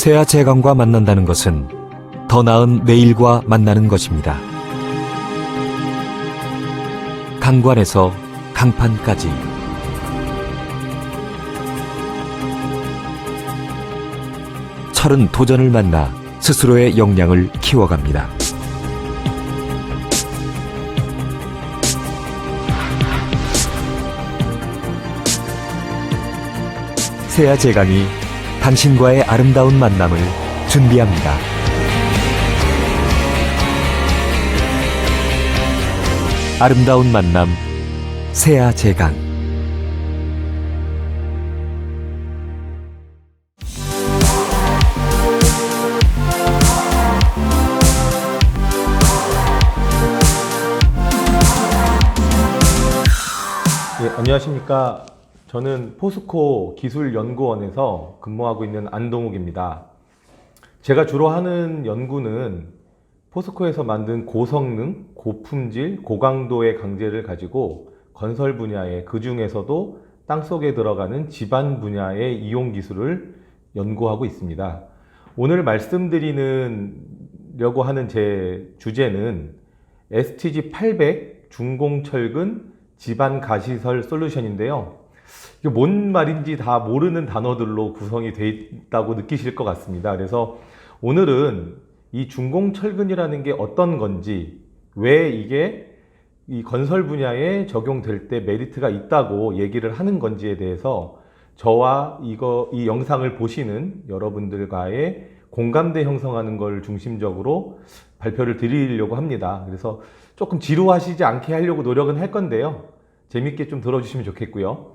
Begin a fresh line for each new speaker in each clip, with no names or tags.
세아 제강과 만난다는 것은 더 나은 내일과 만나는 것입니다. 강관에서 강판까지 철은 도전을 만나 스스로의 역량을 키워갑니다. 세아 제강이 당신과의 아름다운 만남을 준비합니다. 아름다운 만남, 세아 제강.
예, 안녕하십니까. 저는 포스코 기술연구원에서 근무하고 있는 안동욱입니다. 제가 주로 하는 연구는 포스코에서 만든 고성능, 고품질, 고강도의 강재를 가지고 건설 분야에, 그 중에서도 땅속에 들어가는 지반 분야의 이용 기술을 연구하고 있습니다. 오늘 말씀드리려고 하는 제 주제는 STG800 중공철근 지반 가시설 솔루션인데요. 이게 뭔 말인지 다 모르는 단어들로 구성이 되어 있다고 느끼실 것 같습니다. 그래서 오늘은 이 중공철근이라는 게 어떤 건지, 왜 이게 이 건설 분야에 적용될 때 메리트가 있다고 얘기를 하는 건지에 대해서 저와 이 영상을 보시는 여러분들과의 공감대 형성하는 걸 중심적으로 발표를 드리려고 합니다. 그래서 조금 지루하시지 않게 하려고 노력은 할 건데요. 재밌게 좀 들어주시면 좋겠고요.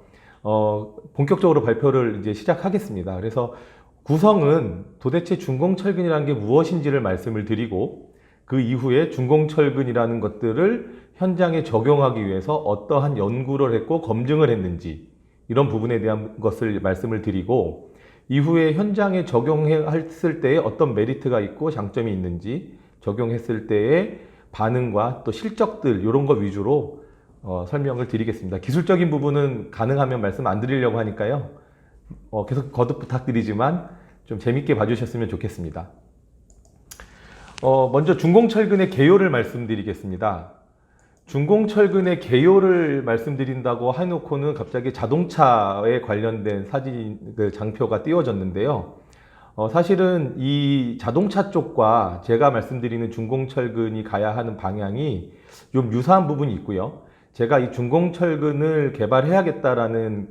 본격적으로 발표를 이제 시작하겠습니다. 그래서 구성은 도대체 중공철근이라는 게 무엇인지를 말씀을 드리고, 그 이후에 중공철근이라는 것들을 현장에 적용하기 위해서 어떠한 연구를 했고 검증을 했는지, 이런 부분에 대한 것을 말씀을 드리고, 이후에 현장에 적용했을 때에 어떤 메리트가 있고 장점이 있는지, 적용했을 때의 반응과 또 실적들, 이런 거 위주로 설명을 드리겠습니다. 기술적인 부분은 가능하면 말씀 안 드리려고 하니까요. 계속 거듭 부탁드리지만 좀 재밌게 봐주셨으면 좋겠습니다. 먼저 중공철근의 개요를 말씀드리겠습니다. 중공철근의 개요를 말씀드린다고 해놓고는 갑자기 자동차에 관련된 장표가 띄워졌는데요. 사실은 이 자동차 쪽과 제가 말씀드리는 중공철근이 가야 하는 방향이 좀 유사한 부분이 있고요. 제가 이 중공철근을 개발해야겠다라는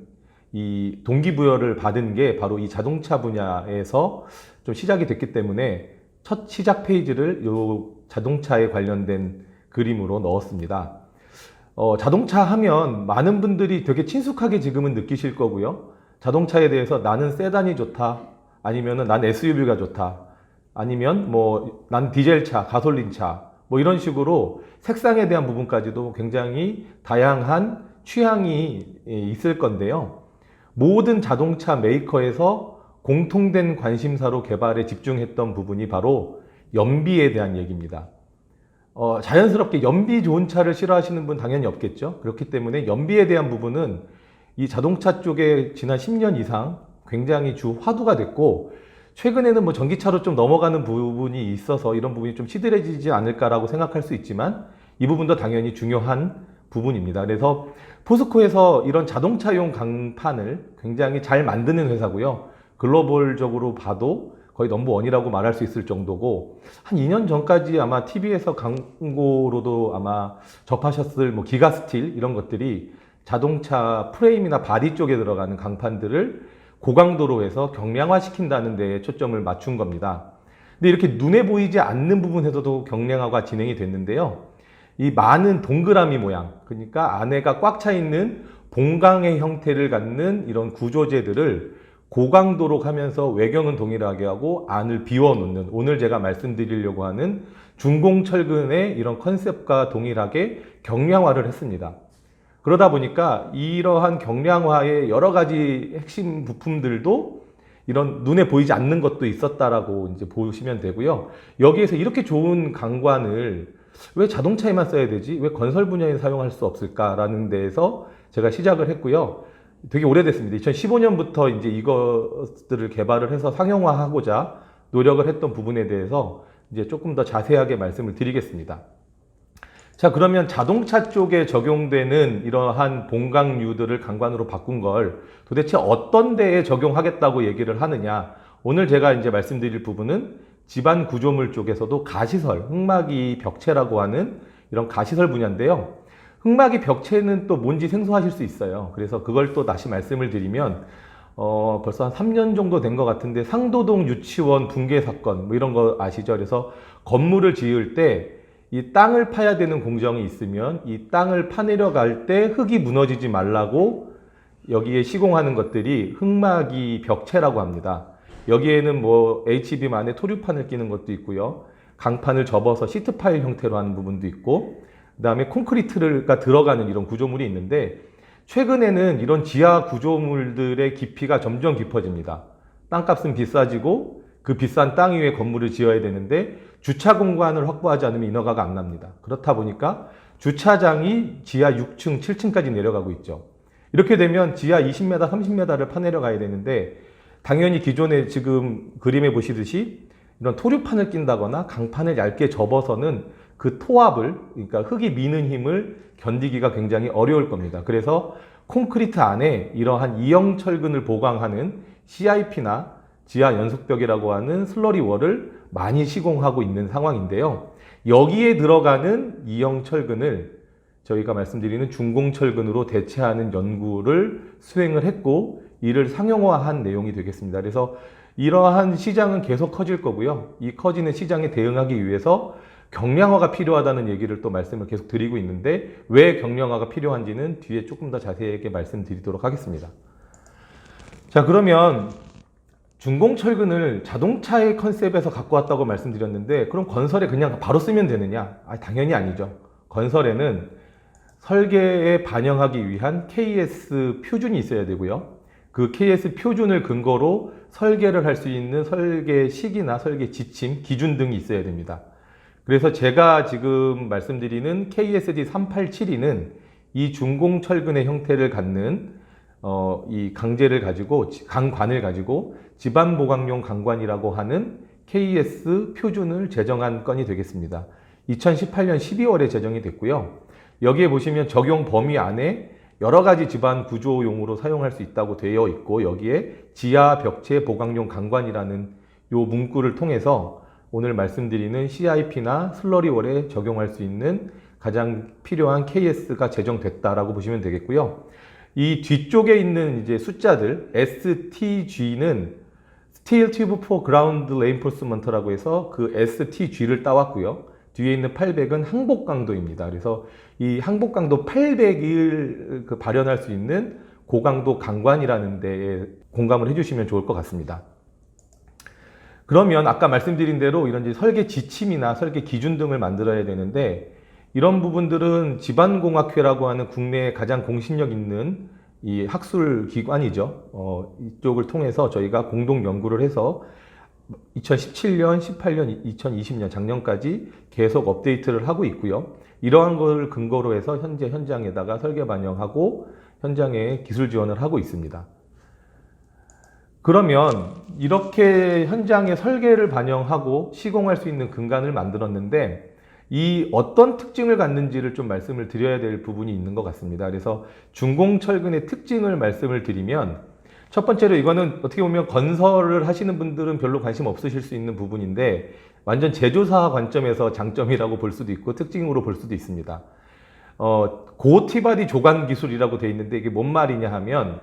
이 동기부여를 받은 게 바로 이 자동차 분야에서 좀 시작이 됐기 때문에 첫 시작 페이지를 이 자동차에 관련된 그림으로 넣었습니다. 자동차 하면 많은 분들이 되게 친숙하게 지금은 느끼실 거고요. 자동차에 대해서 나는 세단이 좋다, 아니면은 난 SUV가 좋다, 아니면 뭐 난 디젤차, 가솔린차, 뭐 이런 식으로 색상에 대한 부분까지도 굉장히 다양한 취향이 있을 건데요. 모든 자동차 메이커에서 공통된 관심사로 개발에 집중했던 부분이 바로 연비에 대한 얘기입니다. 자연스럽게 연비 좋은 차를 싫어하시는 분 당연히 없겠죠. 그렇기 때문에 연비에 대한 부분은 이 자동차 쪽에 지난 10년 이상 굉장히 주 화두가 됐고, 최근에는 뭐 전기차로 좀 넘어가는 부분이 있어서 이런 부분이 좀 시들해지지 않을까라고 생각할 수 있지만, 이 부분도 당연히 중요한 부분입니다. 그래서 포스코에서 이런 자동차용 강판을 굉장히 잘 만드는 회사고요. 글로벌적으로 봐도 거의 넘버원이라고 말할 수 있을 정도고, 한 2년 전까지 아마 TV에서 광고로도 아마 접하셨을 뭐 기가스틸 이런 것들이 자동차 프레임이나 바디 쪽에 들어가는 강판들을 고강도로 해서 경량화 시킨다는 데에 초점을 맞춘 겁니다. 근데 이렇게 눈에 보이지 않는 부분에서도 경량화가 진행이 됐는데요. 이 많은 동그라미 모양, 그러니까 안에가 꽉 차 있는 봉강의 형태를 갖는 이런 구조재들을 고강도로 하면서 외경은 동일하게 하고 안을 비워놓는, 오늘 제가 말씀드리려고 하는 중공철근의 이런 컨셉과 동일하게 경량화를 했습니다. 그러다 보니까 이러한 경량화의 여러 가지 핵심 부품들도 이런 눈에 보이지 않는 것도 있었다라고 이제 보시면 되고요. 여기에서 이렇게 좋은 강관을 왜 자동차에만 써야 되지? 왜 건설 분야에 사용할 수 없을까라는 데에서 제가 시작을 했고요. 되게 오래됐습니다. 2015년부터 이제 이것들을 개발을 해서 상용화하고자 노력을 했던 부분에 대해서 이제 조금 더 자세하게 말씀을 드리겠습니다. 자, 그러면 자동차 쪽에 적용되는 이러한 본강류들을 강관으로 바꾼 걸 도대체 어떤 데에 적용하겠다고 얘기를 하느냐. 오늘 제가 이제 말씀드릴 부분은 집안 구조물 쪽에서도 가시설, 흙막이 벽체라고 하는 이런 가시설 분야인데요. 흙막이 벽체는 또 뭔지 생소하실 수 있어요. 그래서 그걸 또 다시 말씀을 드리면 벌써 한 3년 정도 된 것 같은데 상도동 유치원 붕괴 사건 뭐 이런 거 아시죠? 그래서 건물을 지을 때 이 땅을 파야 되는 공정이 있으면 이 땅을 파내려갈 때 흙이 무너지지 말라고 여기에 시공하는 것들이 흙막이 벽체라고 합니다. 여기에는 뭐 HB 안에 토류판을 끼는 것도 있고요. 강판을 접어서 시트 파일 형태로 하는 부분도 있고, 그 다음에 콘크리트가 들어가는 이런 구조물이 있는데, 최근에는 이런 지하 구조물들의 깊이가 점점 깊어집니다. 땅값은 비싸지고 그 비싼 땅 위에 건물을 지어야 되는데 주차 공간을 확보하지 않으면 인허가가 안 납니다. 그렇다 보니까 주차장이 지하 6층, 7층까지 내려가고 있죠. 이렇게 되면 지하 20m, 30m를 파내려가야 되는데 당연히 기존에 지금 그림에 보시듯이 이런 토류판을 낀다거나 강판을 얇게 접어서는 그 토압을, 그러니까 흙이 미는 힘을 견디기가 굉장히 어려울 겁니다. 그래서 콘크리트 안에 이러한 이형철근을 보강하는 CIP나 지하 연속벽이라고 하는 슬러리월을 많이 시공하고 있는 상황인데요. 여기에 들어가는 이형철근을 저희가 말씀드리는 중공철근으로 대체하는 연구를 수행을 했고 이를 상용화한 내용이 되겠습니다. 그래서 이러한 시장은 계속 커질 거고요. 이 커지는 시장에 대응하기 위해서 경량화가 필요하다는 얘기를 또 말씀을 계속 드리고 있는데 왜 경량화가 필요한지는 뒤에 조금 더 자세하게 말씀드리도록 하겠습니다. 자, 그러면 중공철근을 자동차의 컨셉에서 갖고 왔다고 말씀드렸는데 그럼 건설에 그냥 바로 쓰면 되느냐? 당연히 아니죠. 건설에는 설계에 반영하기 위한 KS 표준이 있어야 되고요. 그 KS 표준을 근거로 설계를 할 수 있는 설계 시기나 설계 지침, 기준 등이 있어야 됩니다. 그래서 제가 지금 말씀드리는 KSD 387는 이 중공철근의 형태를 갖는 이 강재를 가지고, 강관을 가지고 집안보강용 강관이라고 하는 KS 표준을 제정한 건이 되겠습니다. 2018년 12월에 제정이 됐고요. 여기에 보시면 적용 범위 안에 여러 가지 집안 구조용으로 사용할 수 있다고 되어 있고 여기에 지하 벽체 보강용 강관이라는 요 문구를 통해서 오늘 말씀드리는 CIP나 슬러리월에 적용할 수 있는 가장 필요한 KS가 제정됐다라고 보시면 되겠고요. 이 뒤쪽에 있는 이제 숫자들 STG는 Steel Tube for Ground Reinforcement라고 해서 그 STG를 따왔고요. 뒤에 있는 800은 항복 강도입니다. 그래서 이 항복 강도 800을 발현할 수 있는 고강도 강관이라는 데에 공감을 해주시면 좋을 것 같습니다. 그러면 아까 말씀드린 대로 이런 이제 설계 지침이나 설계 기준 등을 만들어야 되는데 이런 부분들은 집안공학회라고 하는 국내에 가장 공신력 있는 이 학술 기관이죠. 이쪽을 통해서 저희가 공동 연구를 해서 2017년, 18년, 2020년 작년까지 계속 업데이트를 하고 있고요. 이러한 걸 근거로 해서 현재 현장에다가 설계 반영하고 현장에 기술 지원을 하고 있습니다. 그러면 이렇게 현장에 설계를 반영하고 시공할 수 있는 근간을 만들었는데 이 어떤 특징을 갖는지를 좀 말씀을 드려야 될 부분이 있는 것 같습니다. 그래서 중공철근의 특징을 말씀을 드리면 첫 번째로 이거는 어떻게 보면 건설을 하시는 분들은 별로 관심 없으실 수 있는 부분인데 완전 제조사 관점에서 장점이라고 볼 수도 있고 특징으로 볼 수도 있습니다. 고티바디 조간 기술이라고 되어 있는데 이게 뭔 말이냐 하면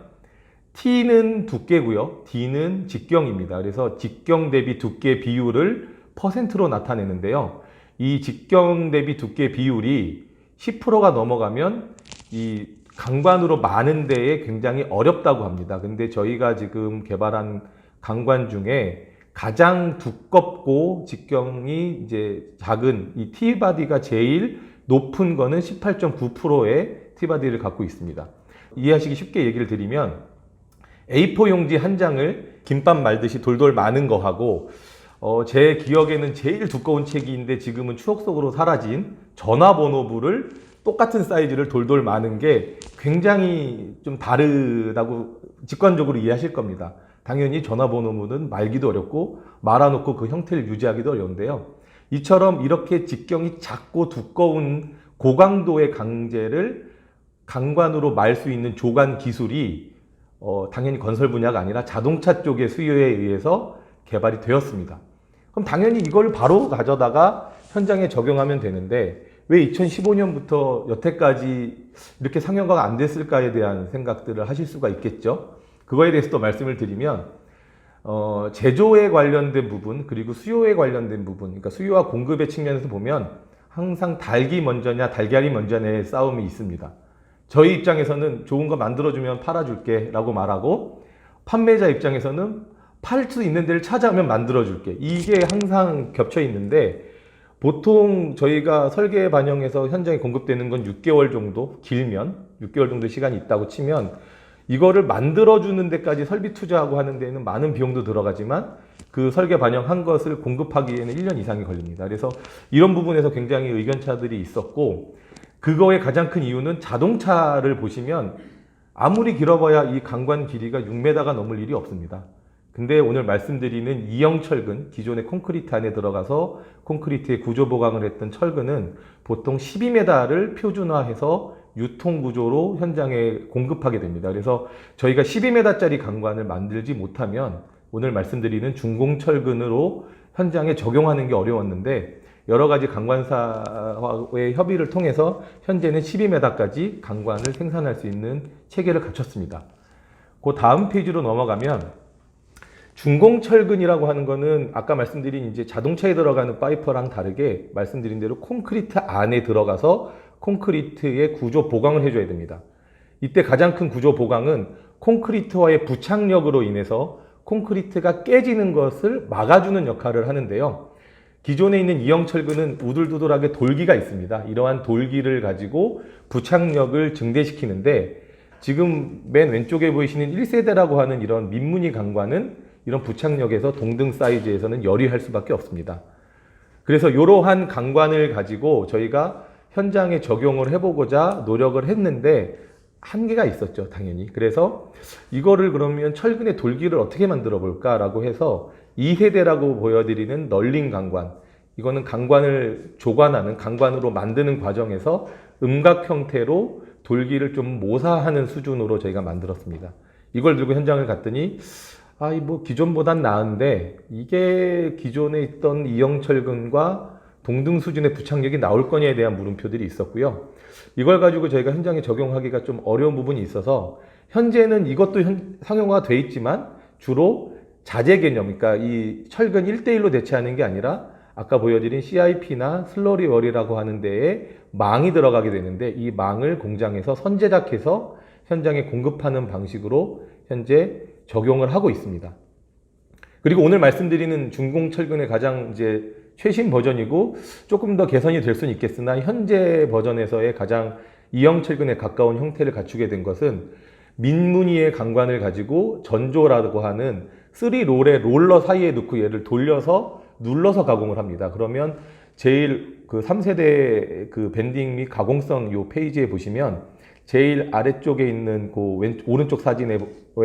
T는 두께고요. D는 직경입니다. 그래서 직경 대비 두께 비율을 퍼센트로 나타내는데요. 이 직경 대비 두께 비율이 10%가 넘어가면 이 강관으로 마는 데에 굉장히 어렵다고 합니다. 근데 저희가 지금 개발한 강관 중에 가장 두껍고 직경이 이제 작은 이 T바디가 제일 높은 거는 18.9%의 T바디를 갖고 있습니다. 이해하시기 쉽게 얘기를 드리면 A4 용지 한 장을 김밥 말듯이 돌돌 마는 거하고 제 기억에는 제일 두꺼운 책인데 지금은 추억 속으로 사라진 전화번호부를 똑같은 사이즈를 돌돌 마는 게 굉장히 좀 다르다고 직관적으로 이해하실 겁니다. 당연히 전화번호는 말기도 어렵고 말아놓고 그 형태를 유지하기도 어려운데요. 이처럼 이렇게 직경이 작고 두꺼운 고강도의 강재를 강관으로 말 수 있는 조관 기술이 당연히 건설 분야가 아니라 자동차 쪽의 수요에 의해서 개발이 되었습니다. 그럼 당연히 이걸 바로 가져다가 현장에 적용하면 되는데 왜 2015년부터 여태까지 이렇게 상용화가 안 됐을까에 대한 생각들을 하실 수가 있겠죠. 그거에 대해서도 말씀을 드리면 제조에 관련된 부분 그리고 수요에 관련된 부분, 그러니까 수요와 공급의 측면에서 보면 항상 닭이 먼저냐 달걀이 먼저냐의 싸움이 있습니다. 저희 입장에서는 좋은 거 만들어주면 팔아줄게 라고 말하고, 판매자 입장에서는 팔 수 있는 데를 찾아오면 만들어줄게, 이게 항상 겹쳐 있는데, 보통 저희가 설계에 반영해서 현장에 공급되는 건 6개월 정도, 길면 6개월 정도 시간이 있다고 치면 이거를 만들어주는 데까지 설비 투자하고 하는 데에는 많은 비용도 들어가지만 그 설계 반영한 것을 공급하기에는 1년 이상이 걸립니다. 그래서 이런 부분에서 굉장히 의견차들이 있었고, 그거의 가장 큰 이유는 자동차를 보시면 아무리 길어봐야 이 강관 길이가 6m가 넘을 일이 없습니다. 근데 오늘 말씀드리는 이형 철근, 기존의 콘크리트 안에 들어가서 콘크리트에 구조 보강을 했던 철근은 보통 12m를 표준화해서 유통 구조로 현장에 공급하게 됩니다. 그래서 저희가 12m짜리 강관을 만들지 못하면 오늘 말씀드리는 중공 철근으로 현장에 적용하는 게 어려웠는데, 여러 가지 강관사와의 협의를 통해서 현재는 12m까지 강관을 생산할 수 있는 체계를 갖췄습니다. 그 다음 페이지로 넘어가면 중공철근이라고 하는 거는 아까 말씀드린 이제 자동차에 들어가는 파이퍼랑 다르게 말씀드린 대로 콘크리트 안에 들어가서 콘크리트의 구조 보강을 해줘야 됩니다. 이때 가장 큰 구조 보강은 콘크리트와의 부착력으로 인해서 콘크리트가 깨지는 것을 막아주는 역할을 하는데요. 기존에 있는 이형철근은 우둘두둘하게 돌기가 있습니다. 이러한 돌기를 가지고 부착력을 증대시키는데, 지금 맨 왼쪽에 보이시는 1세대라고 하는 이런 민무늬 강관은 이런 부착력에서 동등 사이즈에서는 열이할 수밖에 없습니다. 그래서 이러한 강관을 가지고 저희가 현장에 적용을 해보고자 노력을 했는데 한계가 있었죠, 당연히. 그래서 이거를 그러면 철근의 돌기를 어떻게 만들어 볼까라고 해서 2세대라고 보여드리는 널링 강관, 이거는 강관을 조관하는, 강관으로 만드는 과정에서 음각 형태로 돌기를 좀 모사하는 수준으로 저희가 만들었습니다. 이걸 들고 현장을 갔더니 뭐 기존보단 나은데 이게 기존에 있던 이형철근과 동등 수준의 부착력이 나올 거냐에 대한 물음표들이 있었고요. 이걸 가지고 저희가 현장에 적용하기가 좀 어려운 부분이 있어서 현재는 이것도 상용화가 돼 있지만 주로 자재 개념, 그러니까 이 철근 1대1로 대체하는 게 아니라 아까 보여드린 CIP나 슬러리 월이라고 하는 데에 망이 들어가게 되는데, 이 망을 공장에서 선제작해서 현장에 공급하는 방식으로 현재 적용을 하고 있습니다. 그리고 오늘 말씀드리는 중공철근의 가장 이제 최신 버전이고 조금 더 개선이 될 수는 있겠으나 현재 버전에서의 가장 이형철근에 가까운 형태를 갖추게 된 것은 민무늬의 강관을 가지고 전조라고 하는 3롤의 롤러 사이에 넣고 얘를 돌려서 눌러서 가공을 합니다. 그러면 제일 그 3세대 그 밴딩 및 가공성 요 페이지에 보시면 제일 아래쪽에 있는 그 오른쪽 사진에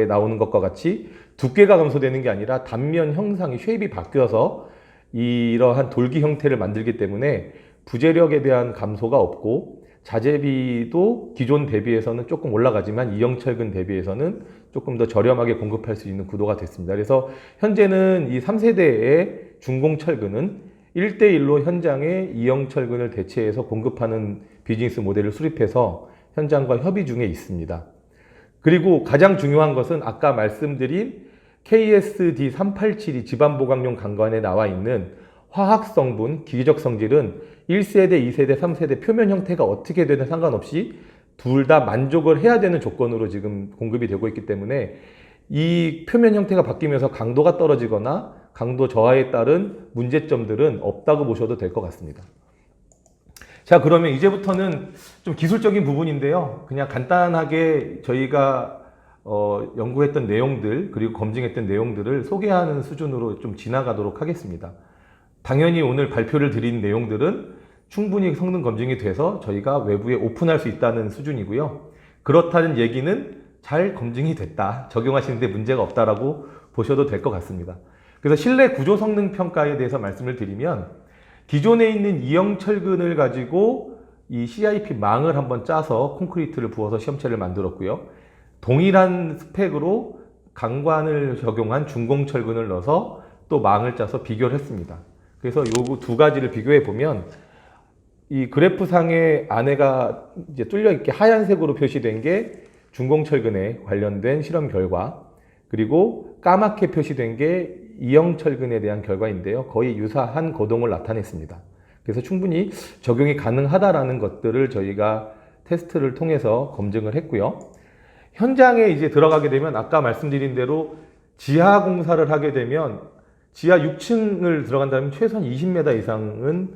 나오는 것과 같이 두께가 감소되는 게 아니라 단면 형상이 쉐입이 바뀌어서 이러한 돌기 형태를 만들기 때문에 부재력에 대한 감소가 없고 자재비도 기존 대비해서는 조금 올라가지만 이형철근 대비해서는 조금 더 저렴하게 공급할 수 있는 구도가 됐습니다. 그래서 현재는 이 3세대의 중공철근은 1대1로 현장에 이형철근을 대체해서 공급하는 비즈니스 모델을 수립해서 현장과 협의 중에 있습니다. 그리고 가장 중요한 것은 아까 말씀드린 KSD387이 지반보강용 강관에 나와 있는 화학 성분, 기계적 성질은 1세대, 2세대, 3세대 표면 형태가 어떻게 되든 상관없이 둘 다 만족을 해야 되는 조건으로 지금 공급이 되고 있기 때문에 이 표면 형태가 바뀌면서 강도가 떨어지거나 강도 저하에 따른 문제점들은 없다고 보셔도 될 것 같습니다. 자, 그러면 이제부터는 좀 기술적인 부분인데요. 그냥 간단하게 저희가 연구했던 내용들 그리고 검증했던 내용들을 소개하는 수준으로 좀 지나가도록 하겠습니다. 당연히 오늘 발표를 드린 내용들은 충분히 성능 검증이 돼서 저희가 외부에 오픈할 수 있다는 수준이고요. 그렇다는 얘기는 잘 검증이 됐다, 적용하시는데 문제가 없다라고 보셔도 될 것 같습니다. 그래서 실내 구조 성능 평가에 대해서 말씀을 드리면 기존에 있는 이형철근을 가지고 이 CIP 망을 한번 짜서 콘크리트를 부어서 시험체를 만들었고요. 동일한 스펙으로 강관을 적용한 중공철근을 넣어서 또 망을 짜서 비교를 했습니다. 그래서 요 두 가지를 비교해 보면 이 그래프상에 안에가 이제 뚫려 있게 하얀색으로 표시된 게 중공철근에 관련된 실험 결과, 그리고 까맣게 표시된 게 이형철근에 대한 결과인데요. 거의 유사한 거동을 나타냈습니다. 그래서 충분히 적용이 가능하다라는 것들을 저희가 테스트를 통해서 검증을 했고요. 현장에 이제 들어가게 되면 아까 말씀드린 대로 지하 공사를 하게 되면 지하 6층을 들어간다면 최소한 20m 이상은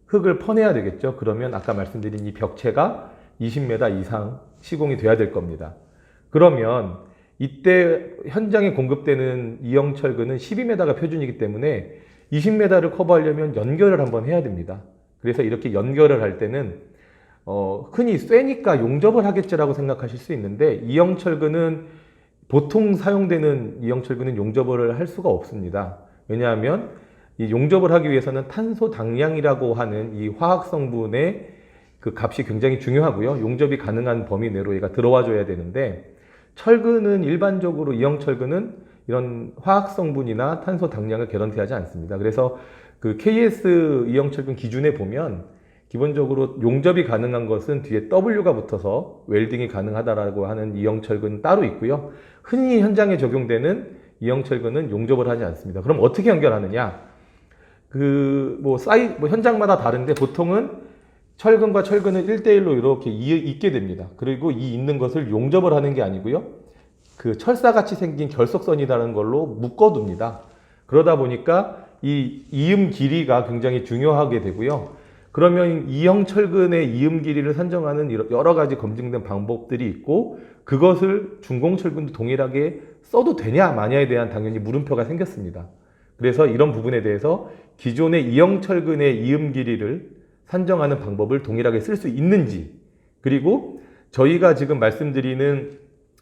흙을 퍼내야 되겠죠. 그러면 아까 말씀드린 이 벽체가 20m 이상 시공이 돼야 될 겁니다. 그러면 이때 현장에 공급되는 이형철근은 12m가 표준이기 때문에 20m를 커버하려면 연결을 한번 해야 됩니다. 그래서 이렇게 연결을 할 때는 흔히 쇠니까 용접을 하겠지라고 생각하실 수 있는데 이형철근은 보통 사용되는 이형철근은 용접을 할 수가 없습니다. 왜냐하면 이 용접을 하기 위해서는 탄소 당량이라고 하는 이 화학 성분의 그 값이 굉장히 중요하고요. 용접이 가능한 범위 내로 얘가 들어와 줘야 되는데 철근은 일반적으로 이형철근은 이런 화학 성분이나 탄소 당량을 개런티하지 않습니다. 그래서 그 KS 이형철근 기준에 보면 기본적으로 용접이 가능한 것은 뒤에 W가 붙어서 웰딩이 가능하다라고 하는 이형철근 따로 있고요. 흔히 현장에 적용되는 이형철근은 용접을 하지 않습니다. 그럼 어떻게 연결하느냐? 현장마다 다른데 보통은 철근과 철근은 1대1로 이렇게 있게 됩니다. 그리고 이 있는 것을 용접을 하는 게 아니고요. 그 철사같이 생긴 결속선이라는 걸로 묶어둡니다. 그러다 보니까 이 이음 길이가 굉장히 중요하게 되고요. 그러면 이형철근의 이음 길이를 산정하는 여러 가지 검증된 방법들이 있고 그것을 중공철근도 동일하게 써도 되냐 마냐에 대한 당연히 물음표가 생겼습니다. 그래서 이런 부분에 대해서 기존의 이형철근의 이음 길이를 산정하는 방법을 동일하게 쓸 수 있는지, 그리고 저희가 지금 말씀드리는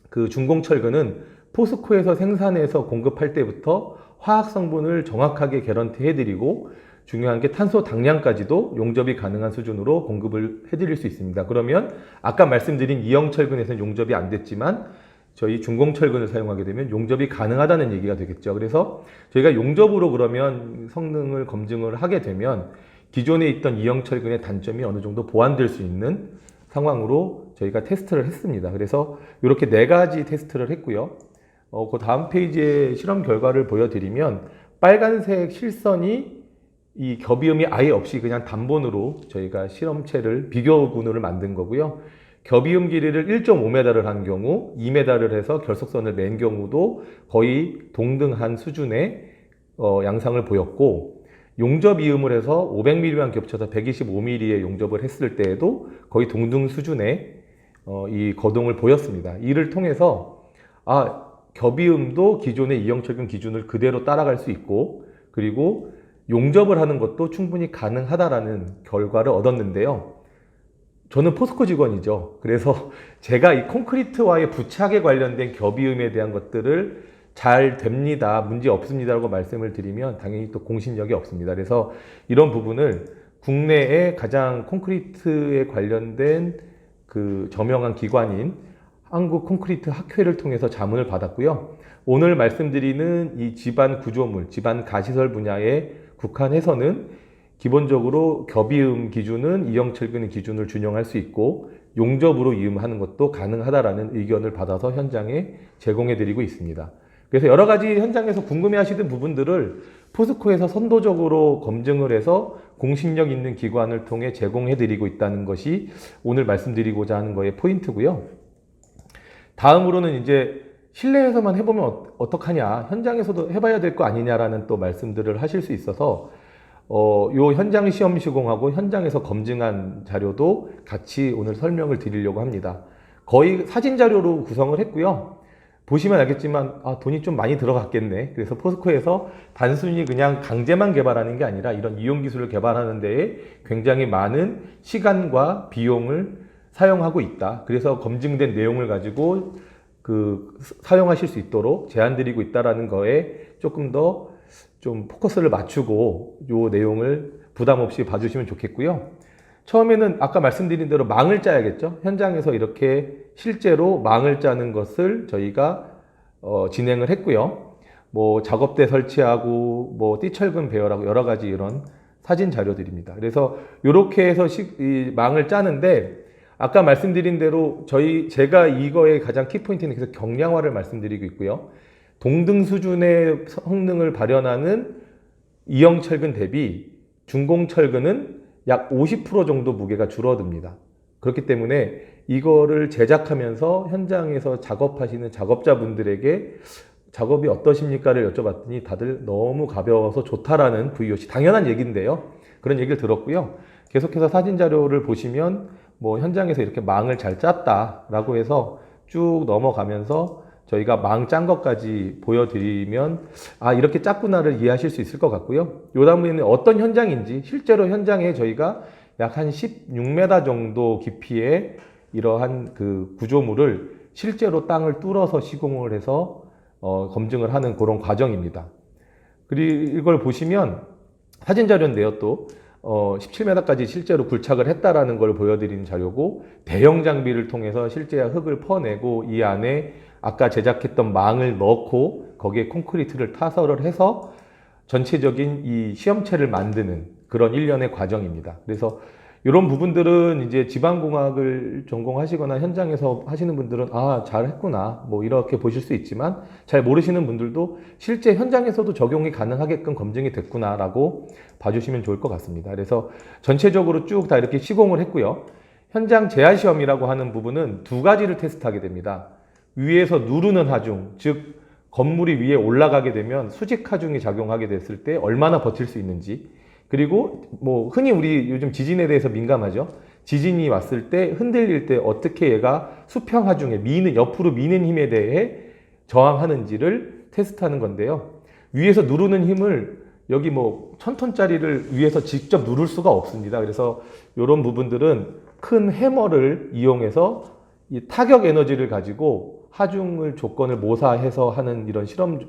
그 중공철근은 포스코에서 생산해서 공급할 때부터 화학 성분을 정확하게 개런티 해드리고 중요한 게 탄소 당량까지도 용접이 가능한 수준으로 공급을 해드릴 수 있습니다. 그러면 아까 말씀드린 이형철근에서는 용접이 안 됐지만 저희 중공철근을 사용하게 되면 용접이 가능하다는 얘기가 되겠죠. 그래서 저희가 용접으로 그러면 성능을 검증을 하게 되면 기존에 있던 이형철근의 단점이 어느 정도 보완될 수 있는 상황으로 저희가 테스트를 했습니다. 그래서 이렇게 4가지 테스트를 했고요. 그 다음 페이지에 실험 결과를 보여드리면 빨간색 실선이 이 겹이음이 아예 없이 그냥 단본으로 저희가 실험체를 비교군을 만든 거고요. 겹이음 길이를 1.5m를 한 경우, 2m를 해서 결속선을 맨 경우도 거의 동등한 수준의 양상을 보였고, 용접 이음을 해서 500mm만 겹쳐서 125mm의 용접을 했을 때에도 거의 동등 수준의 이 거동을 보였습니다. 이를 통해서 겹이음도 기존의 이형철근 기준을 그대로 따라갈 수 있고, 그리고 용접을 하는 것도 충분히 가능하다라는 결과를 얻었는데요. 저는 포스코 직원이죠. 그래서 제가 이 콘크리트와의 부착에 관련된 겹이음에 대한 것들을 잘 됩니다, 문제 없습니다라고 말씀을 드리면 당연히 또 공신력이 없습니다. 그래서 이런 부분을 국내에 가장 콘크리트에 관련된 그 저명한 기관인 한국콘크리트학회를 통해서 자문을 받았고요. 오늘 말씀드리는 이 집안 구조물, 집안 가시설 분야에 국한해서는 기본적으로 겹이음 기준은 이형철근 기준을 준용할 수 있고 용접으로 이음하는 것도 가능하다라는 의견을 받아서 현장에 제공해드리고 있습니다. 그래서 여러 가지 현장에서 궁금해하시던 부분들을 포스코에서 선도적으로 검증을 해서 공신력 있는 기관을 통해 제공해드리고 있다는 것이 오늘 말씀드리고자 하는 거의 포인트고요. 다음으로는 이제 실내에서만 해보면 어떡하냐, 현장에서도 해봐야 될 거 아니냐라는 또 말씀들을 하실 수 있어서 요 현장 시험 시공하고 현장에서 검증한 자료도 같이 오늘 설명을 드리려고 합니다. 거의 사진 자료로 구성을 했고요. 보시면 알겠지만 돈이 좀 많이 들어갔겠네. 그래서 포스코에서 단순히 그냥 강제만 개발하는 게 아니라 이런 이용 기술을 개발하는 데에 굉장히 많은 시간과 비용을 사용하고 있다. 그래서 검증된 내용을 가지고 사용하실 수 있도록 제안드리고 있다라는 거에 조금 더 좀 포커스를 맞추고 요 내용을 부담 없이 봐주시면 좋겠고요. 처음에는 아까 말씀드린 대로 망을 짜야겠죠. 현장에서 이렇게 실제로 망을 짜는 것을 저희가 진행을 했고요. 뭐 작업대 설치하고 뭐 띠철근 배열하고 여러 가지 이런 사진 자료들입니다. 그래서 이렇게 해서 이 망을 짜는데 아까 말씀드린 대로 제가 이거의 가장 키포인트는 계속 경량화를 말씀드리고 있고요. 동등 수준의 성능을 발현하는 이형철근 대비 중공철근은 약 50% 정도 무게가 줄어듭니다. 그렇기 때문에 이거를 제작하면서 현장에서 작업하시는 작업자분들에게 작업이 어떠십니까를 여쭤봤더니 다들 너무 가벼워서 좋다라는 VOC, 당연한 얘기인데요. 그런 얘기를 들었고요. 계속해서 사진 자료를 보시면 뭐 현장에서 이렇게 망을 잘 짰다라고 해서 쭉 넘어가면서 저희가 망 짠 것까지 보여드리면 이렇게 짰구나를 이해하실 수 있을 것 같고요. 요 다음에는 어떤 현장인지 실제로 현장에 저희가 약 한 16m 정도 깊이의 이러한 그 구조물을 실제로 땅을 뚫어서 시공을 해서 검증을 하는 그런 과정입니다. 그리고 이걸 보시면 사진 자료인데요. 또 17m까지 실제로 굴착을 했다라는 걸 보여드리는 자료고, 대형 장비를 통해서 실제 흙을 퍼내고 이 안에 아까 제작했던 망을 넣고 거기에 콘크리트를 타설을 해서 전체적인 이 시험체를 만드는 그런 일련의 과정입니다. 그래서 이런 부분들은 이제 지방공학을 전공하시거나 현장에서 하시는 분들은 잘했구나 뭐 이렇게 보실 수 있지만, 잘 모르시는 분들도 실제 현장에서도 적용이 가능하게끔 검증이 됐구나 라고 봐주시면 좋을 것 같습니다. 그래서 전체적으로 쭉 다 이렇게 시공을 했고요. 현장 제한 시험이라고 하는 부분은 두 가지를 테스트하게 됩니다. 위에서 누르는 하중, 즉 건물이 위에 올라가게 되면 수직 하중이 작용하게 됐을 때 얼마나 버틸 수 있는지, 그리고 뭐 흔히 우리 요즘 지진에 대해서 민감하죠. 지진이 왔을 때 흔들릴 때 어떻게 얘가 수평 하중에 옆으로 미는 힘에 대해 저항하는지를 테스트하는 건데요. 위에서 누르는 힘을 여기 뭐 1000톤짜리를 위에서 직접 누를 수가 없습니다. 그래서 이런 부분들은 큰 해머를 이용해서 이 타격 에너지를 가지고 하중을 조건을 모사해서 하는 이런 실험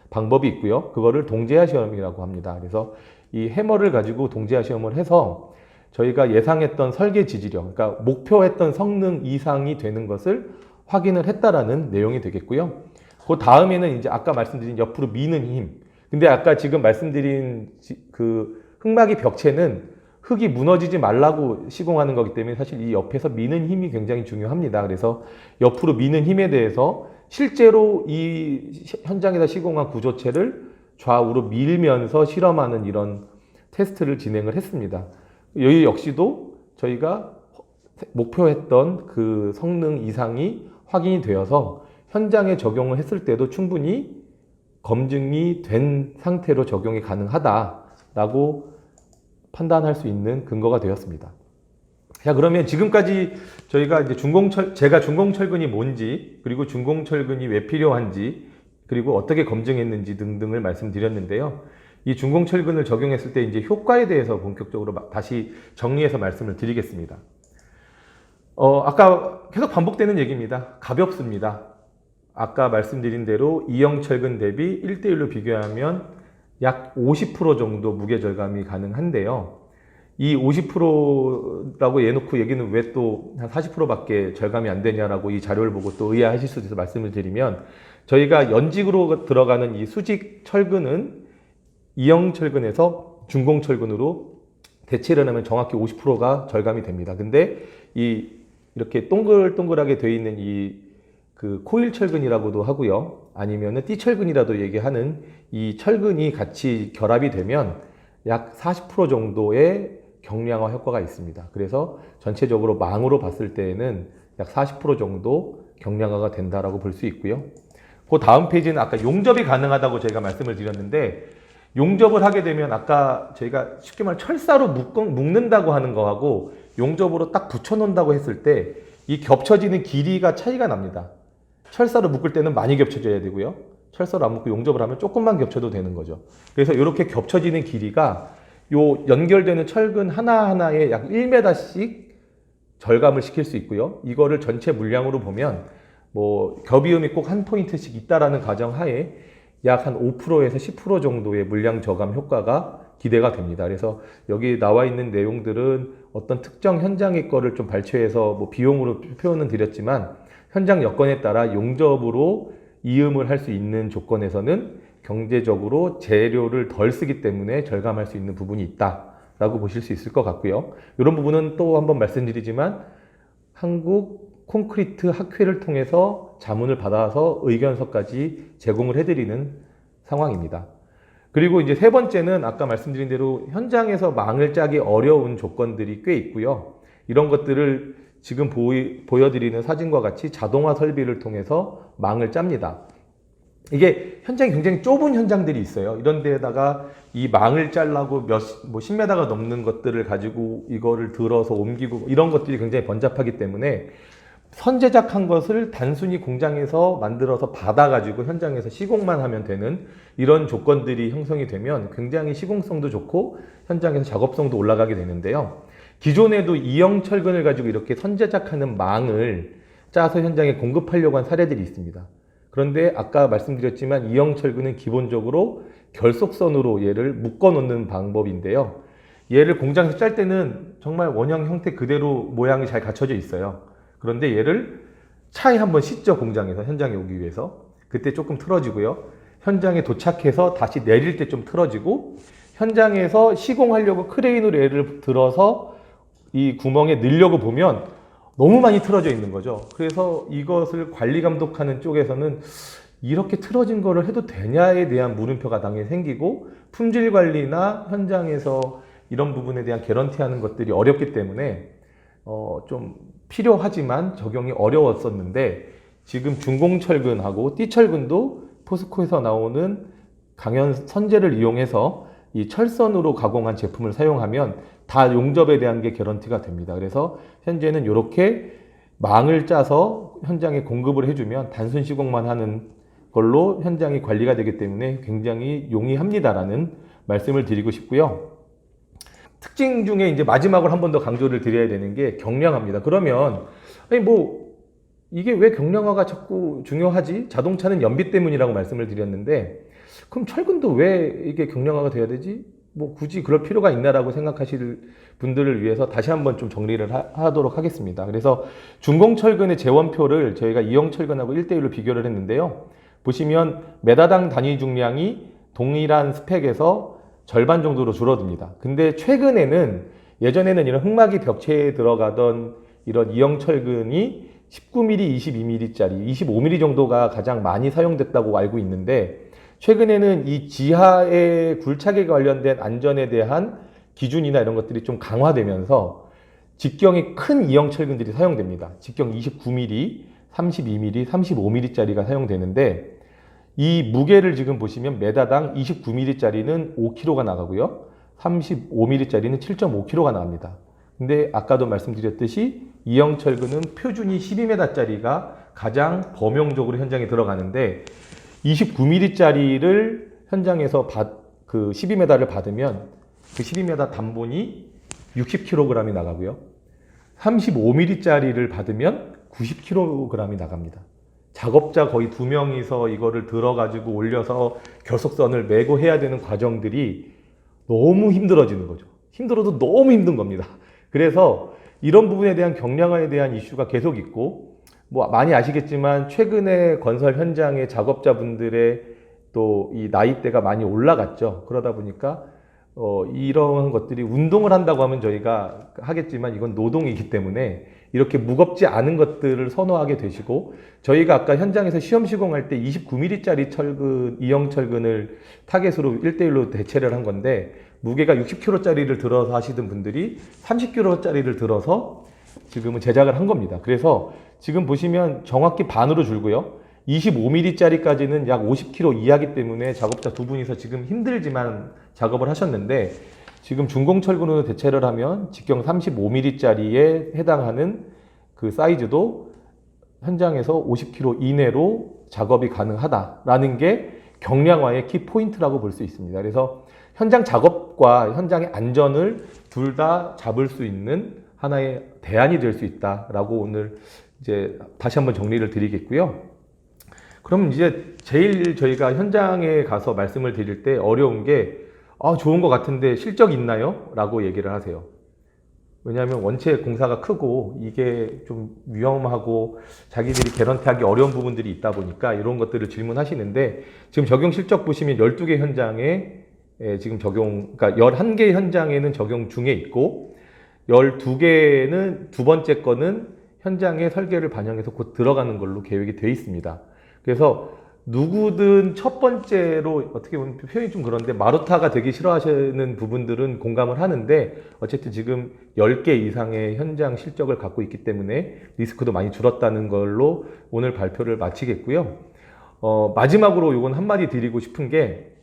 방법이 있고요. 그거를 동제하 시험이라고 합니다. 그래서 이 해머를 가지고 동제하 시험을 해서 저희가 예상했던 설계 지지력, 그러니까 목표했던 성능 이상이 되는 것을 확인을 했다라는 내용이 되겠고요. 그 다음에는 이제 아까 말씀드린 옆으로 미는 힘. 근데 아까 지금 말씀드린 그 흙막이 벽체는 흙이 무너지지 말라고 시공하는 거기 때문에 사실 이 옆에서 미는 힘이 굉장히 중요합니다. 그래서 옆으로 미는 힘에 대해서 실제로 이 현장에서 시공한 구조체를 좌우로 밀면서 실험하는 이런 테스트를 진행을 했습니다. 여기 역시도 저희가 목표했던 그 성능 이상이 확인이 되어서 현장에 적용을 했을 때도 충분히 검증이 된 상태로 적용이 가능하다라고 판단할 수 있는 근거가 되었습니다. 자, 그러면 지금까지 저희가 이제 제가 준공철근이 뭔지, 그리고 준공철근이 왜 필요한지, 그리고 어떻게 검증했는지 등등을 말씀드렸는데요. 이 준공철근을 적용했을 때 이제 효과에 대해서 본격적으로 다시 정리해서 말씀을 드리겠습니다. 아까 계속 반복되는 얘기입니다. 가볍습니다. 아까 말씀드린 대로 이형철근 대비 1대1로 비교하면 약 50% 정도 무게 절감이 가능한데요. 이 50%라고 해놓고 얘기는 왜 또 한 40%밖에 절감이 안 되냐라고 이 자료를 보고 또 의아하실 수도 있어서 말씀을 드리면, 저희가 연직으로 들어가는 이 수직 철근은 이형철근에서 준공철근으로 대체를 하면 정확히 50%가 절감이 됩니다. 근데 이렇게 동글동글하게 되어 있는 그 코일 철근이라고도 하고요. 아니면은 띠철근이라도 얘기하는 이 철근이 같이 결합이 되면 약 40% 정도의 경량화 효과가 있습니다. 그래서 전체적으로 망으로 봤을 때에는 약 40% 정도 경량화가 된다라고 볼 수 있고요. 그 다음 페이지는 아까 용접이 가능하다고 저희가 말씀을 드렸는데, 용접을 하게 되면 아까 저희가 쉽게 말해 철사로 묶는다고 하는 거하고 용접으로 딱 붙여놓는다고 했을 때 이 겹쳐지는 길이가 차이가 납니다. 철사로 묶을 때는 많이 겹쳐져야 되고요. 철사로 안 묶고 용접을 하면 조금만 겹쳐도 되는 거죠. 그래서 이렇게 겹쳐지는 길이가 요 연결되는 철근 하나하나에 약 1m씩 절감을 시킬 수 있고요. 이거를 전체 물량으로 보면 뭐 겹이음이 꼭 한 포인트씩 있다라는 가정하에 약 한 5%에서 10% 정도의 물량 저감 효과가 기대가 됩니다. 그래서 여기 나와 있는 내용들은 어떤 특정 현장의 거를 좀 발췌해서 뭐 비용으로 표현은 드렸지만 현장 여건에 따라 용접으로 이음을 할 수 있는 조건에서는 경제적으로 재료를 덜 쓰기 때문에 절감할 수 있는 부분이 있다라고 보실 수 있을 것 같고요. 이런 부분은 또 한번 말씀드리지만 한국 콘크리트 학회를 통해서 자문을 받아서 의견서까지 제공을 해드리는 상황입니다. 그리고 이제 세 번째는 아까 말씀드린 대로 현장에서 망을 짜기 어려운 조건들이 꽤 있고요. 이런 것들을 지금 보여드리는 사진과 같이 자동화 설비를 통해서 망을 짭니다. 이게 현장이 굉장히 좁은 현장들이 있어요. 이런 데에다가 이 망을 짜려고 뭐 10m가 넘는 것들을 가지고 이거를 들어서 옮기고 이런 것들이 굉장히 번잡하기 때문에 선제작한 것을 단순히 공장에서 만들어서 받아가지고 현장에서 시공만 하면 되는 이런 조건들이 형성이 되면 굉장히 시공성도 좋고 현장에서 작업성도 올라가게 되는데요. 기존에도 이형 철근을 가지고 이렇게 선제작하는 망을 짜서 현장에 공급하려고 한 사례들이 있습니다. 그런데 아까 말씀드렸지만 이형 철근은 기본적으로 결속선으로 얘를 묶어 놓는 방법인데요. 얘를 공장에서 짤 때는 정말 원형 형태 그대로 모양이 잘 갖춰져 있어요. 그런데 얘를 차에 한번 싣죠. 공장에서 현장에 오기 위해서. 그때 조금 틀어지고요. 현장에 도착해서 다시 내릴 때 좀 틀어지고 현장에서 시공하려고 크레인으로 얘를 들어서 이 구멍에 넣으려고 보면 너무 많이 틀어져 있는 거죠. 그래서 이것을 관리 감독하는 쪽에서는 이렇게 틀어진 거를 해도 되냐에 대한 물음표가 당연히 생기고 품질 관리나 현장에서 이런 부분에 대한 개런티하는 것들이 어렵기 때문에 좀 필요하지만 적용이 어려웠었는데 지금 중공철근하고 띠철근도 포스코에서 나오는 강연 선재를 이용해서 이 철선으로 가공한 제품을 사용하면 다 용접에 대한 게 개런티가 됩니다. 그래서 현재는 이렇게 망을 짜서 현장에 공급을 해주면 단순 시공만 하는 걸로 현장이 관리가 되기 때문에 굉장히 용이합니다라는 말씀을 드리고 싶고요. 특징 중에 이제 마지막으로 한 번 더 강조를 드려야 되는 게 경량화입니다. 그러면 아니 뭐 이게 왜 경량화가 자꾸 중요하지? 자동차는 연비 때문이라고 말씀을 드렸는데 그럼 철근도 왜 이게 경량화가 돼야 되지? 뭐 굳이 그럴 필요가 있나라고 생각하실 분들을 위해서 다시 한번 좀 정리를 하도록 하겠습니다. 그래서 중공철근의 재원표를 저희가 이형철근하고 1대1로 비교를 했는데요. 보시면 메다당 단위 중량이 동일한 스펙에서 절반 정도로 줄어듭니다. 근데 최근에는 예전에는 이런 흑막이 벽체에 들어가던 이런 이형철근이 19mm, 22mm짜리, 25mm 정도가 가장 많이 사용됐다고 알고 있는데 최근에는 이 지하의 굴착에 관련된 안전에 대한 기준이나 이런 것들이 좀 강화되면서 직경이 큰 이형철근들이 사용됩니다. 직경 29mm, 32mm, 35mm짜리가 사용되는데 이 무게를 지금 보시면 메다당 29mm짜리는 5kg가 나가고요. 35mm짜리는 7.5kg가 나갑니다. 근데 아까도 말씀드렸듯이 이형철근은 표준이 12m짜리가 가장 범용적으로 현장에 들어가는데 29mm짜리를 현장에서 그 12m를 받으면 그 12m 단본이 60kg이 나가고요. 35mm짜리를 받으면 90kg이 나갑니다. 작업자 거의 2명이서 이거를 들어가지고 올려서 결속선을 메고 해야 되는 과정들이 너무 힘들어지는 거죠. 힘들어도 너무 힘든 겁니다. 그래서 이런 부분에 대한 경량화에 대한 이슈가 계속 있고 뭐 많이 아시겠지만 최근에 건설 현장의 작업자분들의 또 이 나이대가 많이 올라갔죠. 그러다 보니까 이런 것들이 운동을 한다고 하면 저희가 하겠지만 이건 노동이기 때문에 이렇게 무겁지 않은 것들을 선호하게 되시고 저희가 아까 현장에서 시험 시공할 때 29mm짜리 철근, 이형 철근을 타겟으로 1대1로 대체를 한 건데 무게가 60kg짜리를 들어서 하시던 분들이 30kg짜리를 들어서 지금은 제작을 한 겁니다. 그래서 지금 보시면 정확히 반으로 줄고요. 25mm짜리까지는 약 50kg 이하기 때문에 작업자 두 분이서 지금 힘들지만 작업을 하셨는데 지금 중공철근으로 대체를 하면 직경 35mm짜리에 해당하는 그 사이즈도 현장에서 50kg 이내로 작업이 가능하다라는 게 경량화의 키포인트라고 볼 수 있습니다. 그래서 현장 작업과 현장의 안전을 둘 다 잡을 수 있는 하나의 대안이 될 수 있다라고 오늘 이제 다시 한번 정리를 드리겠고요. 그럼 이제 제일 저희가 현장에 가서 말씀을 드릴 때 어려운 게 좋은 것 같은데 실적 있나요? 라고 얘기를 하세요. 왜냐하면 원체 공사가 크고 이게 좀 위험하고 자기들이 개런티하기 어려운 부분들이 있다 보니까 이런 것들을 질문하시는데, 지금 적용 실적 보시면 12개 현장에 지금 그러니까 11개 현장에는 적용 중에 있고 12개는 두 번째 거는 현장의 설계를 반영해서 곧 들어가는 걸로 계획이 되어 있습니다. 그래서 누구든 첫 번째로, 어떻게 보면 표현이 좀 그런데 마루타가 되기 싫어하시는 부분들은 공감을 하는데, 어쨌든 지금 10개 이상의 현장 실적을 갖고 있기 때문에 리스크도 많이 줄었다는 걸로 오늘 발표를 마치겠고요. 마지막으로 이건 한마디 드리고 싶은 게,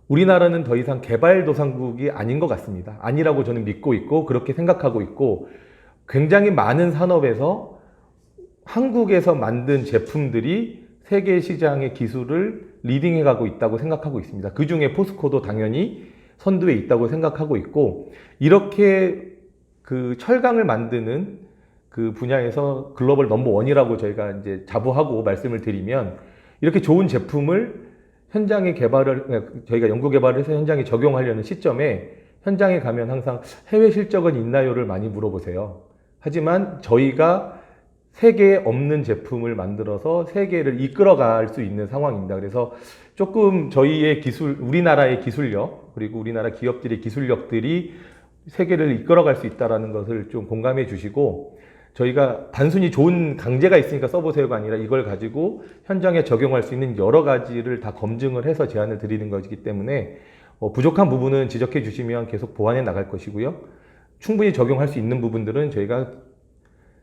우리나라는 더 이상 개발도상국이 아닌 것 같습니다. 아니라고 저는 믿고 있고 그렇게 생각하고 있고, 굉장히 많은 산업에서 한국에서 만든 제품들이 세계 시장의 기술을 리딩해 가고 있다고 생각하고 있습니다. 그 중에 포스코도 당연히 선두에 있다고 생각하고 있고, 이렇게 그 철강을 만드는 그 분야에서 글로벌 넘버원이라고 저희가 이제 자부하고 말씀을 드리면, 이렇게 좋은 제품을 현장에 저희가 연구 개발을 해서 현장에 적용하려는 시점에 현장에 가면 항상 해외 실적은 있나요를 많이 물어보세요. 하지만 저희가 세계에 없는 제품을 만들어서 세계를 이끌어갈 수 있는 상황입니다. 그래서 조금 저희의 우리나라의 기술력, 그리고 우리나라 기업들의 기술력들이 세계를 이끌어갈 수 있다는 것을 좀 공감해 주시고, 저희가 단순히 좋은 강제가 있으니까 써보세요가 아니라 이걸 가지고 현장에 적용할 수 있는 여러 가지를 다 검증을 해서 제안을 드리는 것이기 때문에 부족한 부분은 지적해 주시면 계속 보완해 나갈 것이고요. 충분히 적용할 수 있는 부분들은 저희가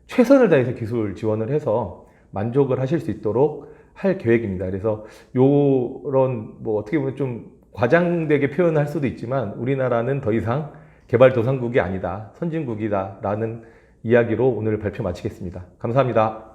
최선을 다해서 기술 지원을 해서 만족을 하실 수 있도록 할 계획입니다. 그래서 요런 어떻게 보면 좀 과장되게 표현할 수도 있지만, 우리나라는 더 이상 개발도상국이 아니다, 선진국이다 라는 이야기로 오늘 발표 마치겠습니다. 감사합니다.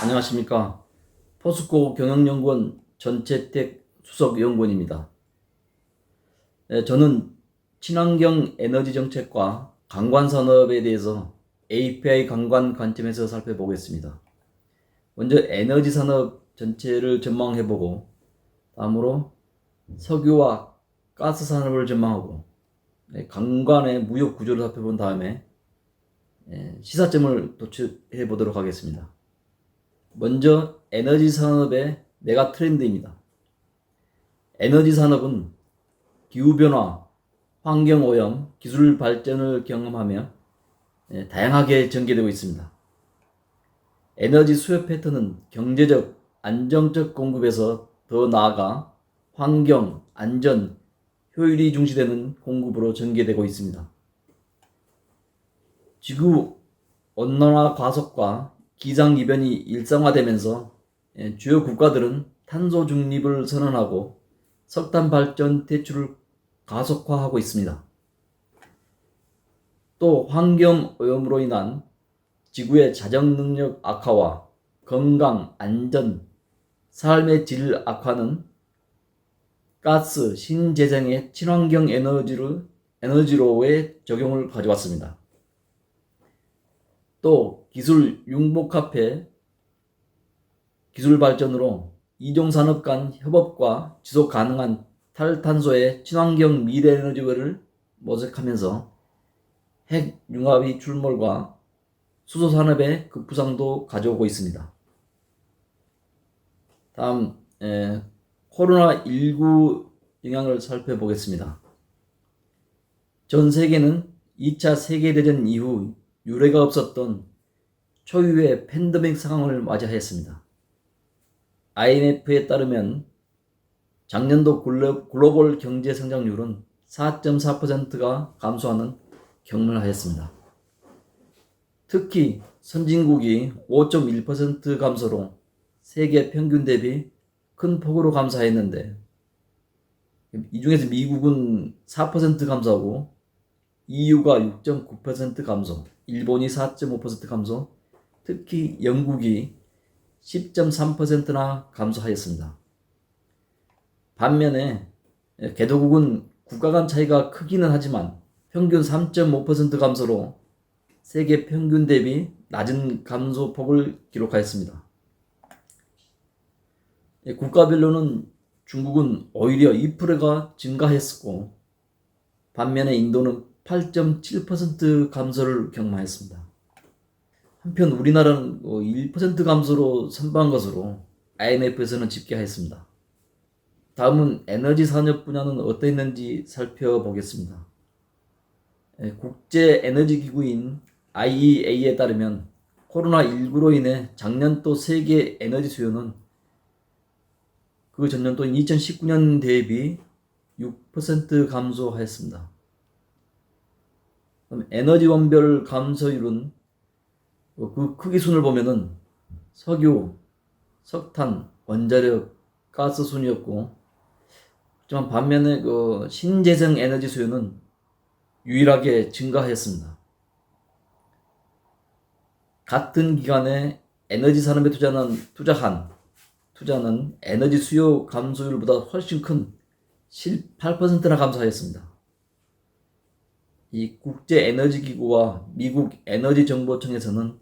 안녕하십니까. 포스코 경영연구원 전채택 수석연구원입니다. 저는 친환경 에너지 정책과 관광산업에 대해서 API 관광 관점에서 살펴보겠습니다. 먼저 에너지 산업 전체를 전망해보고, 다음으로 석유와 가스 산업을 전망하고, 관광의 무역 구조를 살펴본 다음에 시사점을 도출해 보도록 하겠습니다. 먼저 에너지 산업의 메가 트렌드입니다. 에너지 산업은 기후변화, 환경오염, 기술 발전을 경험하며 다양하게 전개되고 있습니다. 에너지 수요 패턴은 경제적, 안정적 공급에서 더 나아가 환경, 안전, 효율이 중시되는 공급으로 전개되고 있습니다. 지구 온난화 가속과 기상이변이 일상화되면서 주요 국가들은 탄소 중립을 선언하고 석탄 발전 대출을 가속화하고 있습니다. 또 환경 오염으로 인한 지구의 자정 능력 악화와 건강, 안전, 삶의 질 악화는 가스, 신재생의 친환경 에너지로의 적용을 가져왔습니다. 또 기술 융복합해 기술 발전으로 이종 산업 간 협업과 지속 가능한 탈탄소의 친환경 미래 에너지를 모색하면서 핵 융합의 출몰과 수소 산업의 급부상도 가져오고 있습니다. 다음 코로나19 영향을 살펴보겠습니다. 전 세계는 2차 세계대전 이후 유례가 없었던 초유의 팬데믹 상황을 맞이하였습니다. IMF에 따르면 작년도 글로벌 경제 성장률은 4.4%가 감소하는 경험을 하였습니다. 특히 선진국이 5.1% 감소로 세계 평균 대비 큰 폭으로 감소했는데, 이 중에서 미국은 4% 감소하고 EU가 6.9% 감소, 일본이 4.5% 감소, 특히 영국이 10.3%나 감소하였습니다. 반면에 개도국은 국가 간 차이가 크기는 하지만 평균 3.5% 감소로 세계 평균 대비 낮은 감소폭을 기록하였습니다. 국가별로는 중국은 오히려 2%가 증가했었고, 반면에 인도는 8.7% 감소를 경험하였습니다. 한편 우리나라는 1% 감소로 선방한 것으로 IMF에서는 집계하였습니다. 다음은 에너지 산업 분야는 어떠했는지 살펴보겠습니다. 국제에너지기구인 IEA에 따르면 코로나19로 인해 작년도 세계 에너지 수요는 그 전년도인 2019년 대비 6% 감소하였습니다. 그럼 에너지 원별 감소율은 그 크기 순을 보면은 석유, 석탄, 원자력, 가스 순이었고, 하지만 반면에 그 신재생 에너지 수요는 유일하게 증가하였습니다. 같은 기간에 에너지 산업에 투자는 에너지 수요 감소율보다 훨씬 큰 18%나 감소하였습니다. 이 국제에너지기구와 미국 에너지정보청에서는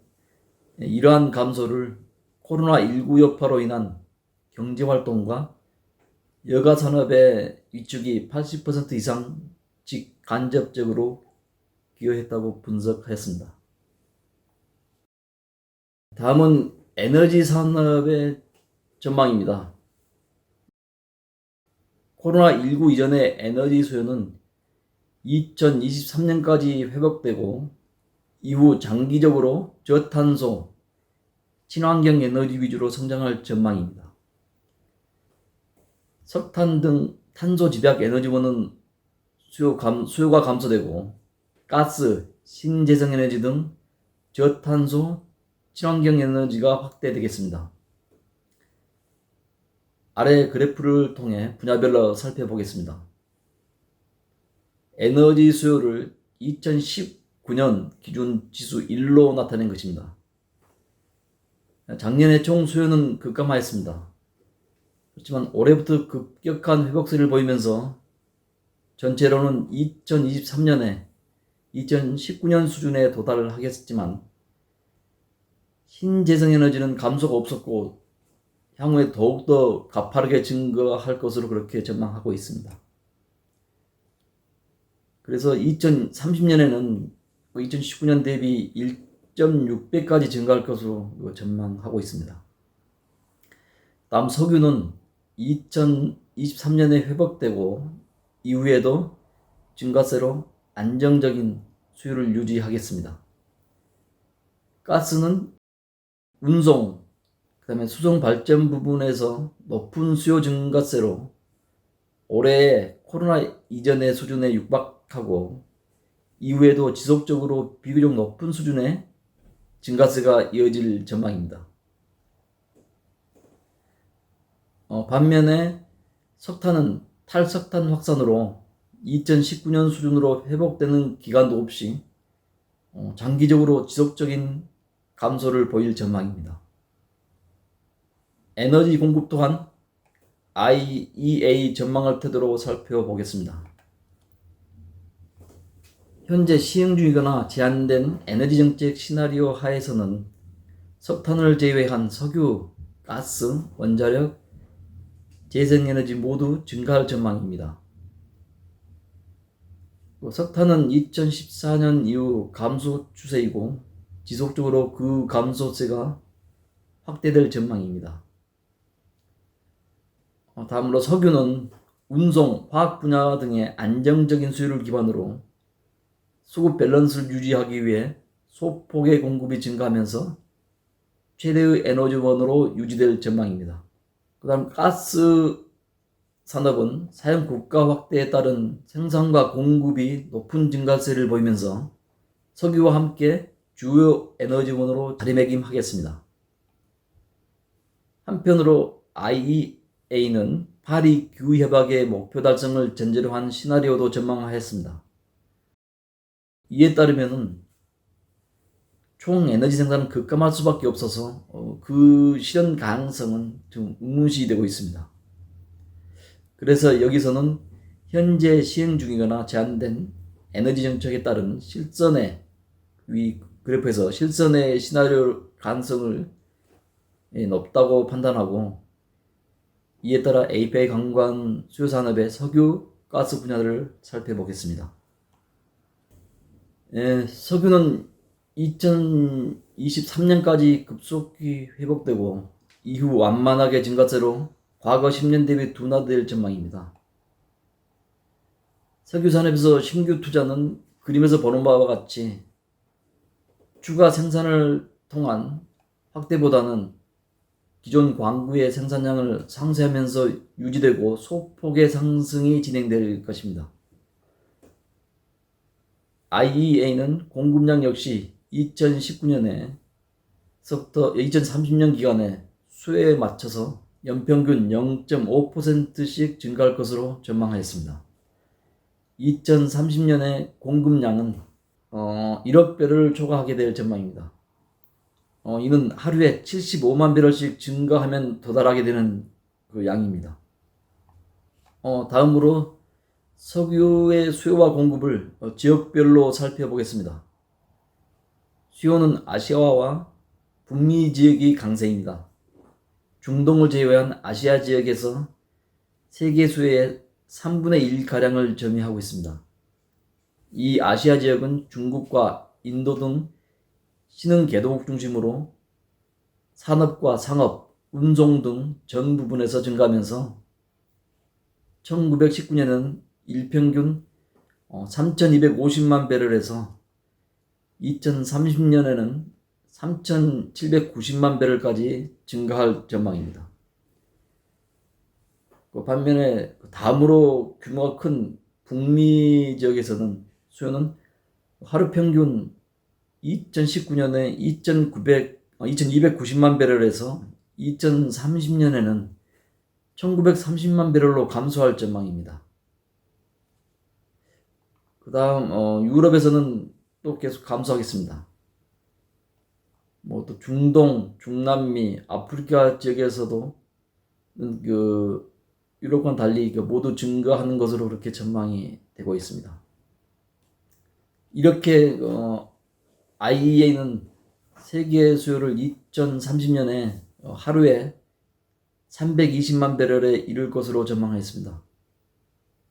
이러한 감소를 코로나19 여파로 인한 경제활동과 여가산업의 위축이 80% 이상 직간접적으로 기여했다고 분석했습니다. 다음은 에너지 산업의 전망입니다. 코로나19 이전의 에너지 수요는 2023년까지 회복되고, 이후 장기적으로 저탄소, 친환경 에너지 위주로 성장할 전망입니다. 석탄 등 탄소 집약 에너지원은 수요가 감소되고, 가스, 신재생 에너지 등 저탄소, 친환경 에너지가 확대되겠습니다. 아래 그래프를 통해 분야별로 살펴보겠습니다. 에너지 수요를 2019년 기준 지수 1로 나타낸 것입니다. 작년에 총 수요는 급감하였습니다. 그렇지만 올해부터 급격한 회복세를 보이면서 전체로는 2023년에 2019년 수준에 도달을 하겠지만, 신재생에너지는 감소가 없었고 향후에 더욱더 가파르게 증가할 것으로 그렇게 전망하고 있습니다. 그래서 2030년에는 2019년 대비 1.6배까지 증가할 것으로 전망하고 있습니다. 다음 석유는 2023년에 회복되고 이후에도 증가세로 안정적인 수요를 유지하겠습니다. 가스는 운송, 그다음에 수송 발전 부분에서 높은 수요 증가세로 올해 코로나 이전의 수준에 육박하고, 이후에도 지속적으로 비교적 높은 수준의 증가세가 이어질 전망입니다. 반면에 석탄은 탈석탄 확산으로 2019년 수준으로 회복되는 기간도 없이 장기적으로 지속적인 감소를 보일 전망입니다. 에너지 공급 또한 IEA 전망을 토대로 살펴보겠습니다. 현재 시행 중이거나 제한된 에너지 정책 시나리오 하에서는 석탄을 제외한 석유, 가스, 원자력, 재생에너지 모두 증가할 전망입니다. 석탄은 2014년 이후 감소 추세이고 지속적으로 그 감소세가 확대될 전망입니다. 다음으로 석유는 운송, 화학 분야 등의 안정적인 수요를 기반으로 수급 밸런스를 유지하기 위해 소폭의 공급이 증가하면서 최대의 에너지원으로 유지될 전망입니다. 그 다음 가스 산업은 사용 국가 확대에 따른 생산과 공급이 높은 증가세를 보이면서 석유와 함께 주요 에너지원으로 자리매김하겠습니다. 한편으로 IEA는 파리 기후협약의 목표 달성을 전제로 한 시나리오도 전망하였습니다. 이에 따르면 총 에너지 생산은 급감할 수밖에 없어서 그 실현 가능성은 좀 의문시되고 있습니다. 그래서 여기서는 현재 시행 중이거나 제한된 에너지 정책에 따른 실선의 위 그래프에서 실선의 시나리오 가능성을 높다고 판단하고 이에 따라 API 관광 수요 산업의 석유, 가스 분야를 살펴보겠습니다. 석유는 2023년까지 급속히 회복되고 이후 완만하게 증가세로 과거 10년 대비 둔화될 전망입니다. 석유 산업에서 신규 투자는 그림에서 보는 바와 같이 추가 생산을 통한 확대보다는 기존 광구의 생산량을 상쇄하면서 유지되고 소폭의 상승이 진행될 것입니다. IEA는 공급량 역시 2019년에서부터 2030년 기간에 수요에 맞춰서 연평균 0.5%씩 증가할 것으로 전망하였습니다. 2030년에 공급량은 1억 배럴을 초과하게 될 전망입니다. 이는 하루에 75만 배럴씩 증가하면 도달하게 되는 그 양입니다. 다음으로 석유의 수요와 공급을 지역별로 살펴보겠습니다. 수요는 아시아와 북미 지역이 강세입니다. 중동을 제외한 아시아 지역에서 세계 수요의 3분의 1가량을 점유하고 있습니다. 이 아시아 지역은 중국과 인도 등 신흥 개도국 중심으로 산업과 상업, 운송 등 전 부분에서 증가하면서 1919년은 일평균 3,250만 배럴에서 2030년에는 3,790만 배럴까지 증가할 전망입니다. 반면에 다음으로 규모가 큰 북미 지역에서는 수요는 하루 평균 2019년에 2,290만 배럴에서 2030년에는 1,930만 배럴로 감소할 전망입니다. 그 다음 유럽에서는 또 계속 감소하겠습니다. 또 중동, 중남미, 아프리카 지역에서도 유럽과는 달리 모두 증가하는 것으로 그렇게 전망이 되고 있습니다. 이렇게 IEA는 세계 수요를 2030년에 하루에 320만 배럴에 이를 것으로 전망했습니다.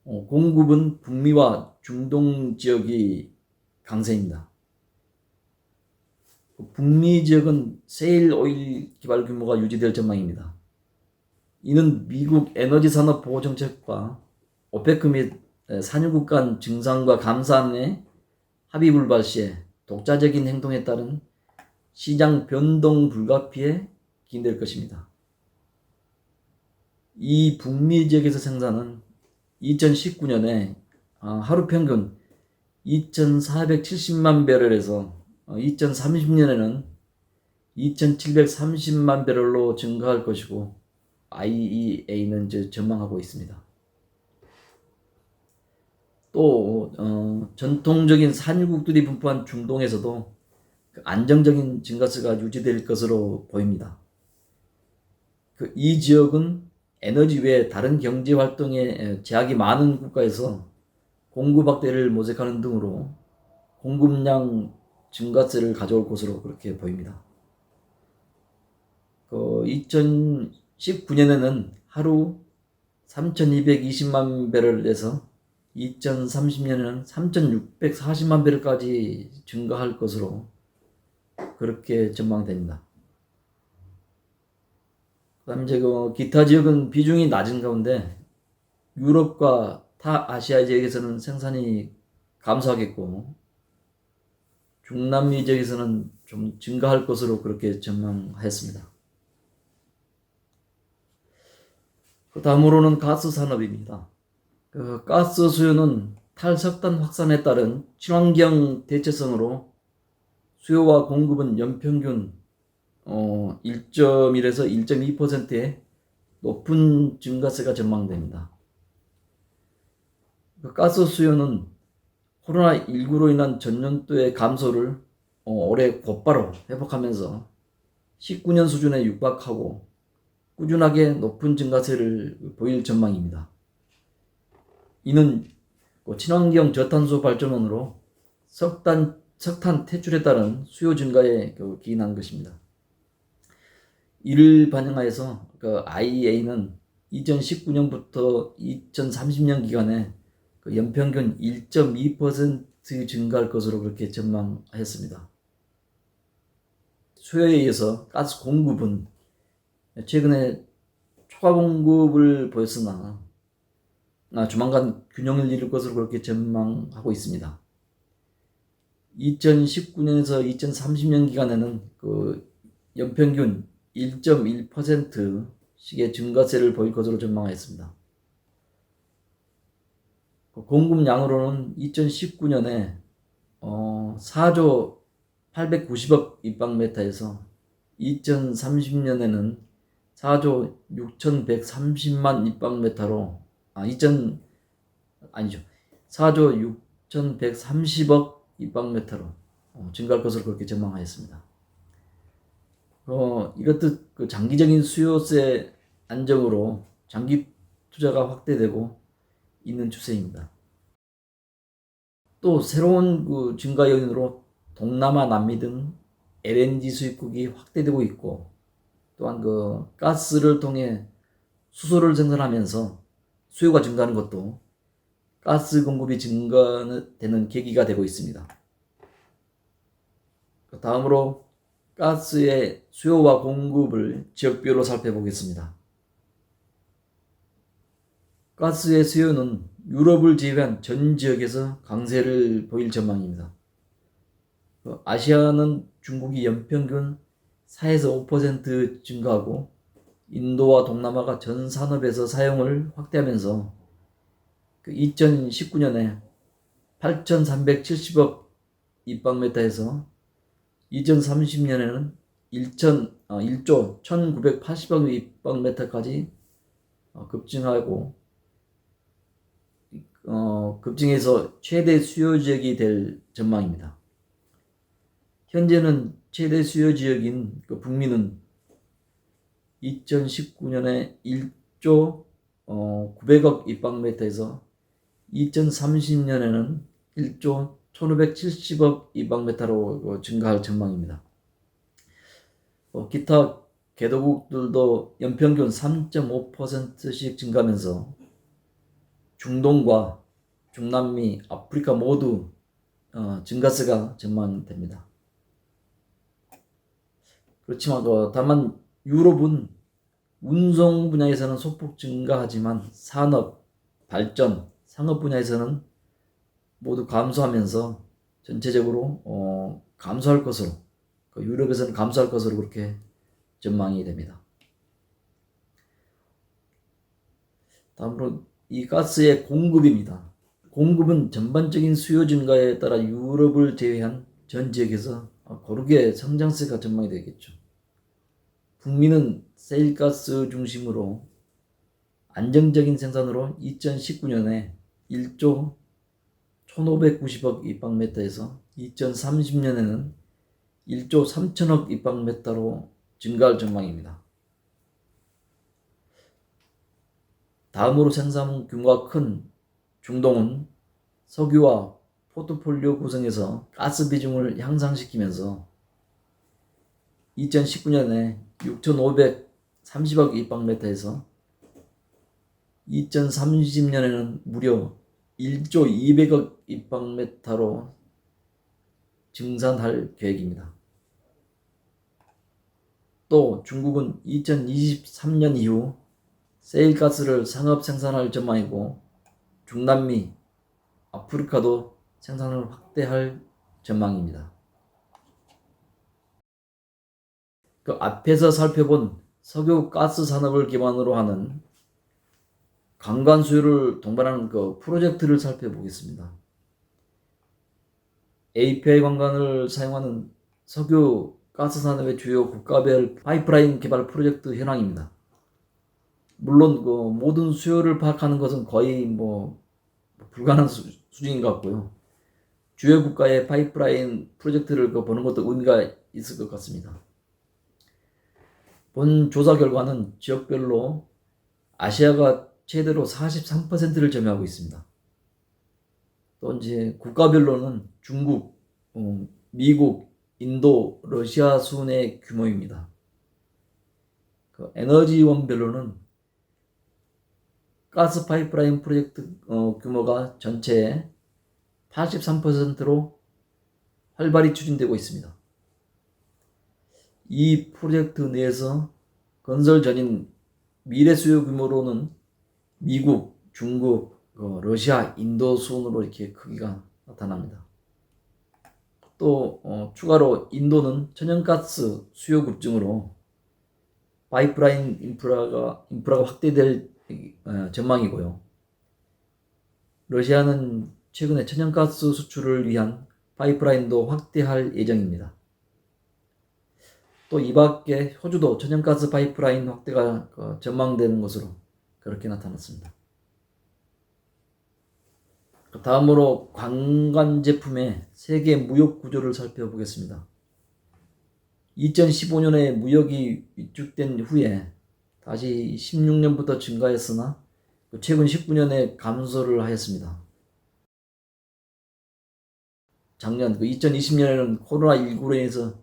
공급은 북미와 중동 지역이 강세입니다. 북미 지역은 세일 오일 개발 규모가 유지될 전망입니다. 이는 미국 에너지 산업 보호 정책과 오페크 및 산유국 간 증산과 감산의 합의 불발 시에 독자적인 행동에 따른 시장 변동 불가피에 기인될 것입니다. 이 북미 지역에서 생산은 2019년에 하루 평균 2,470만 배럴에서 2030년에는 2,730만 배럴로 증가할 것이고 IEA는 전망하고 있습니다. 또 전통적인 산유국들이 분포한 중동에서도 안정적인 증가세가 유지될 것으로 보입니다. 이 지역은 에너지 외에 다른 경제 활동에 제약이 많은 국가에서 공급 확대를 모색하는 등으로 공급량 증가세를 가져올 것으로 그렇게 보입니다. 2019년에는 하루 3,220만 배럴에서 2030년에는 3,640만 배럴까지 증가할 것으로 그렇게 전망됩니다. 그다음 이제 기타 지역은 비중이 낮은 가운데 유럽과 타 아시아 지역에서는 생산이 감소하겠고 중남미 지역에서는 좀 증가할 것으로 그렇게 전망했습니다. 그 다음으로는 가스 산업입니다. 가스 수요는 탈석탄 확산에 따른 친환경 대체성으로 수요와 공급은 연평균 1.1에서 1.2%의 높은 증가세가 전망됩니다. 가스 수요는 코로나19로 인한 전년도의 감소를 올해 곧바로 회복하면서 19년 수준에 육박하고 꾸준하게 높은 증가세를 보일 전망입니다. 이는 친환경 저탄소 발전원으로 석탄 퇴출에 따른 수요 증가에 기인한 것입니다. 이를 반영하여서 IEA는 2019년부터 2030년 기간에 연평균 1.2% 증가할 것으로 그렇게 전망했습니다. 수요에 의해서 가스 공급은 최근에 초과 공급을 보였으나 조만간 균형을 이룰 것으로 그렇게 전망하고 있습니다. 2019년에서 2030년 기간에는 연평균 1.1%씩의 증가세를 보일 것으로 전망했습니다. 공급량으로는 2019년에 4조 890억 입방메타에서 2030년에는 4조 6,130만 입방메타로 4조 6,130억 입방메타로 증가할 것으로 그렇게 전망하였습니다. 이렇듯 장기적인 수요세 안정으로 장기 투자가 확대되고 있는 추세입니다. 또 새로운 증가 요인으로 동남아, 남미 등 LNG 수입국이 확대되고 있고 또한 가스를 통해 수소를 생산하면서 수요가 증가하는 것도 가스 공급이 증가되는 계기가 되고 있습니다. 다음으로 가스의 수요와 공급을 지역별로 살펴보겠습니다. 가스의 수요는 유럽을 제외한 전 지역에서 강세를 보일 전망입니다. 아시아는 중국이 연평균 4에서 5% 증가하고 인도와 동남아가 전 산업에서 사용을 확대하면서 2019년에 8,370억 입방메타에서 2030년에는 1조 1,980억 입방메타까지 급증하고 급증해서 최대 수요 지역이 될 전망입니다. 현재는 최대 수요 지역인 북미는 2019년에 1조 900억 입방메타에서 2030년에는 1조 1570억 입방메타로 증가할 전망입니다. 기타 개도국들도 연평균 3.5%씩 증가하면서 중동과 중남미, 아프리카 모두 증가세가 전망됩니다. 그렇지만 다만 유럽은 운송 분야에서는 소폭 증가하지만 산업, 발전, 상업 분야에서는 모두 감소하면서 전체적으로 감소할 것으로 유럽에서는 감소할 것으로 그렇게 전망이 됩니다. 다음으로 이 가스의 공급입니다. 공급은 전반적인 수요 증가에 따라 유럽을 제외한 전 지역에서 고르게 성장세가 전망이 되겠죠. 북미는 세일가스 중심으로 안정적인 생산으로 2019년에 1조 1,590억 입방메타에서 2030년에는 1조 3천억 입방메타로 증가할 전망입니다. 다음으로 생산 규모가 큰 중동은 석유와 포트폴리오 구성에서 가스 비중을 향상시키면서 2019년에 6,530억 입방메타에서 2030년에는 무려 1조 200억 입방메타로 증산할 계획입니다. 또 중국은 2023년 이후 세일가스를 상업 생산할 전망이고 중남미, 아프리카도 생산을 확대할 전망입니다. 그 앞에서 살펴본 석유 가스 산업을 기반으로 하는 강간 수요를 동반하는 그 프로젝트를 살펴보겠습니다. API 관광을 사용하는 석유 가스 산업의 주요 국가별 파이프라인 개발 프로젝트 현황입니다. 물론 그 모든 수요를 파악하는 것은 거의 불가능한 수준인 것 같고요. 주요 국가의 파이프라인 프로젝트를 보는 것도 의미가 있을 것 같습니다. 본 조사 결과는 지역별로 아시아가 최대로 43%를 점유하고 있습니다. 또 이제 국가별로는 중국, 미국, 인도, 러시아 순의 규모입니다. 그 에너지원별로는 가스 파이프라인 프로젝트 규모가 전체의 83%로 활발히 추진되고 있습니다. 이 프로젝트 내에서 건설 전인 미래 수요 규모로는 미국, 중국, 러시아, 인도 순으로 이렇게 크기가 나타납니다. 또 추가로 인도는 천연가스 수요 급증으로 파이프라인 인프라가 확대될 전망이고요. 러시아는 최근에 천연가스 수출을 위한 파이프라인도 확대할 예정입니다. 또 이 밖에 호주도 천연가스 파이프라인 확대가 전망되는 것으로 그렇게 나타났습니다. 다음으로 관광 제품의 세계 무역 구조를 살펴보겠습니다. 2015년에 무역이 위축된 후에 다시 16년부터 증가했으나 최근 19년에 감소를 하였습니다. 작년 2020년에는 코로나19로 인해서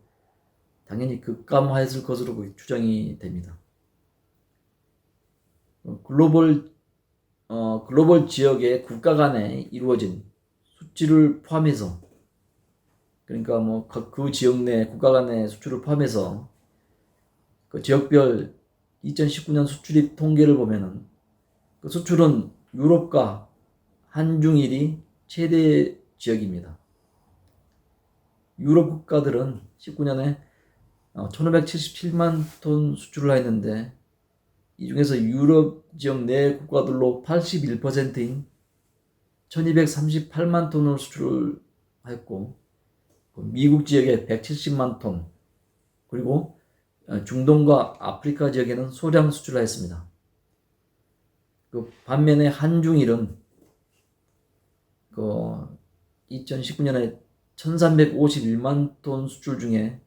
당연히 급감하였을 것으로 추정이 됩니다. 글로벌 지역의 국가 간에 이루어진 수출을 포함해서, 그러니까 그 지역 내 국가 간의 수출을 포함해서 그 지역별 2019년 수출입 통계를 보면은 그 수출은 유럽과 한중일이 최대 지역입니다. 유럽 국가들은 19년에 1577만 톤 수출을 했는데 이 중에서 유럽 지역 내 국가들로 81%인 1238만 톤을 수출을 했고 미국 지역에 170만 톤, 그리고 중동과 아프리카 지역에는 소량 수출을 했습니다. 그 반면에 한중일은 2019년에 1351만 톤 수출 중에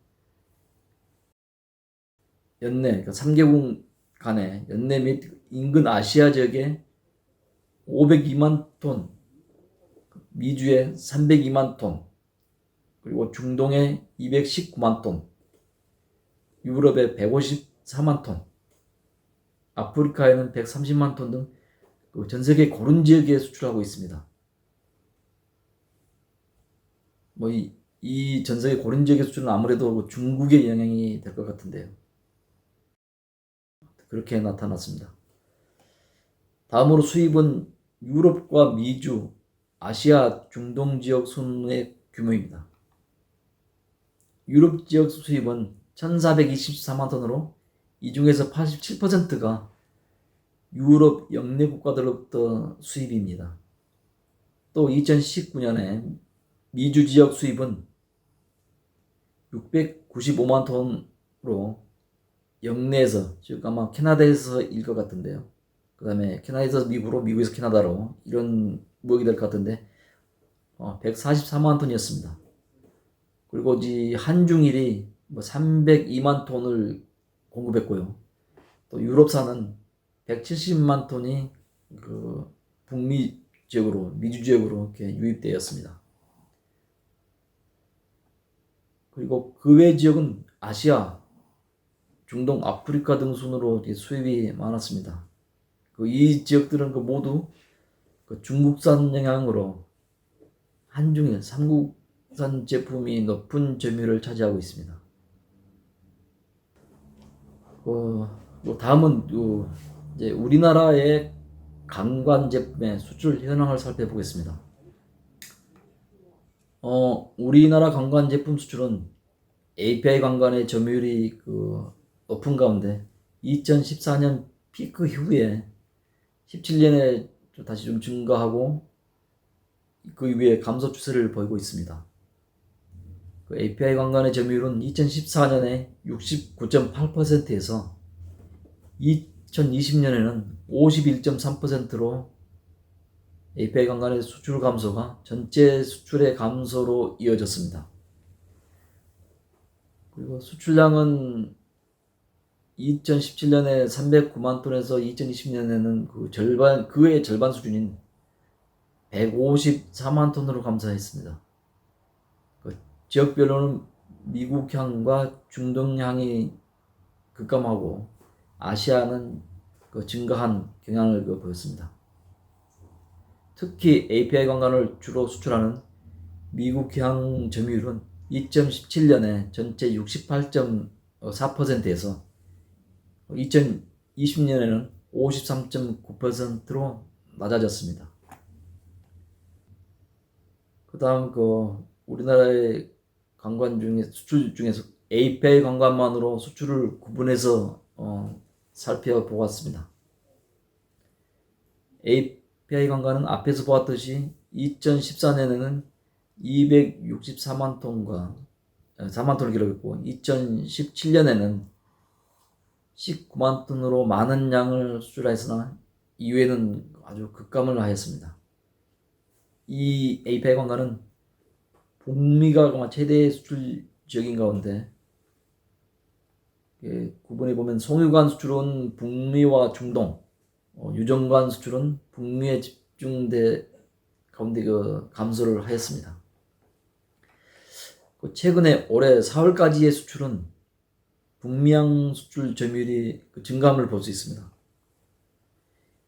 연내 3개국 간의 연내 및 인근 아시아 지역에 502만 톤, 미주에 302만 톤, 그리고 중동에 219만 톤, 유럽에 154만 톤, 아프리카에는 130만 톤 등 전 세계 고른 지역에 수출하고 있습니다. 이 전 세계 고른 지역의 수출은 아무래도 중국의 영향이 될 것 같은데요. 그렇게 나타났습니다. 다음으로 수입은 유럽과 미주, 아시아, 중동 지역 순의 규모입니다. 유럽 지역 수입은 1424만 톤으로 이 중에서 87%가 유럽 영내 국가들로부터 수입입니다. 또 2019년에 미주 지역 수입은 695만 톤으로 영내에서, 즉 아마 캐나다에서일 것 같은데요. 그 다음에 캐나다에서 미국으로, 미국에서 캐나다로 이런 무역이 될 것 같은데 144만 톤이었습니다. 그리고 이 한중일이 302만 톤을 공급했고요. 또 유럽산은 170만 톤이 그 북미 지역으로, 미주 지역으로 이렇게 유입되었습니다. 그리고 그 외 지역은 아시아, 중동, 아프리카 등 순으로 수입이 많았습니다. 이 지역들은 모두 중국산 영향으로 한중일 3국산 제품이 높은 점유율을 차지하고 있습니다. 다음은 이제 우리나라의 관광 제품의 수출 현황을 살펴보겠습니다. 우리나라 관광 제품 수출은 API 관광의 점유율이 높은 가운데 2014년 피크 이후에 17년에 다시 좀 증가하고 그 이후에 감소 추세를 보이고 있습니다. API 관광의 점유율은 2014년에 69.8%에서 2020년에는 51.3%로 API 관광의 수출 감소가 전체 수출의 감소로 이어졌습니다. 그리고 수출량은 2017년에 309만 톤에서 2020년에는 그의 절반 수준인 154만 톤으로 감소했습니다. 지역별로는 미국향과 중동향이 급감하고 아시아는 증가한 경향을 보였습니다. 특히 API 관광을 주로 수출하는 미국향 점유율은 2017년에 전체 68.4%에서 2020년에는 53.9%로 낮아졌습니다. 그 다음 우리나라의 관광 수출 중에서 API 관광만으로 수출을 구분해서 살펴보았습니다. API 관광은 앞에서 보았듯이 2014년에는 264만 톤과 4만 톤을 기록했고 2017년에는 19만 톤으로 많은 양을 수출하였으나 이후에는 아주 급감을 하였습니다. 이 API 관광은 북미가 최대 수출 지역인 가운데 구분해 보면 송유관 수출은 북미와 중동, 유정관 수출은 북미에 집중돼 가운데 감소를 하였습니다. 최근에 올해 4월까지의 수출은 북미향 수출 점유율이 증감을 볼 수 있습니다.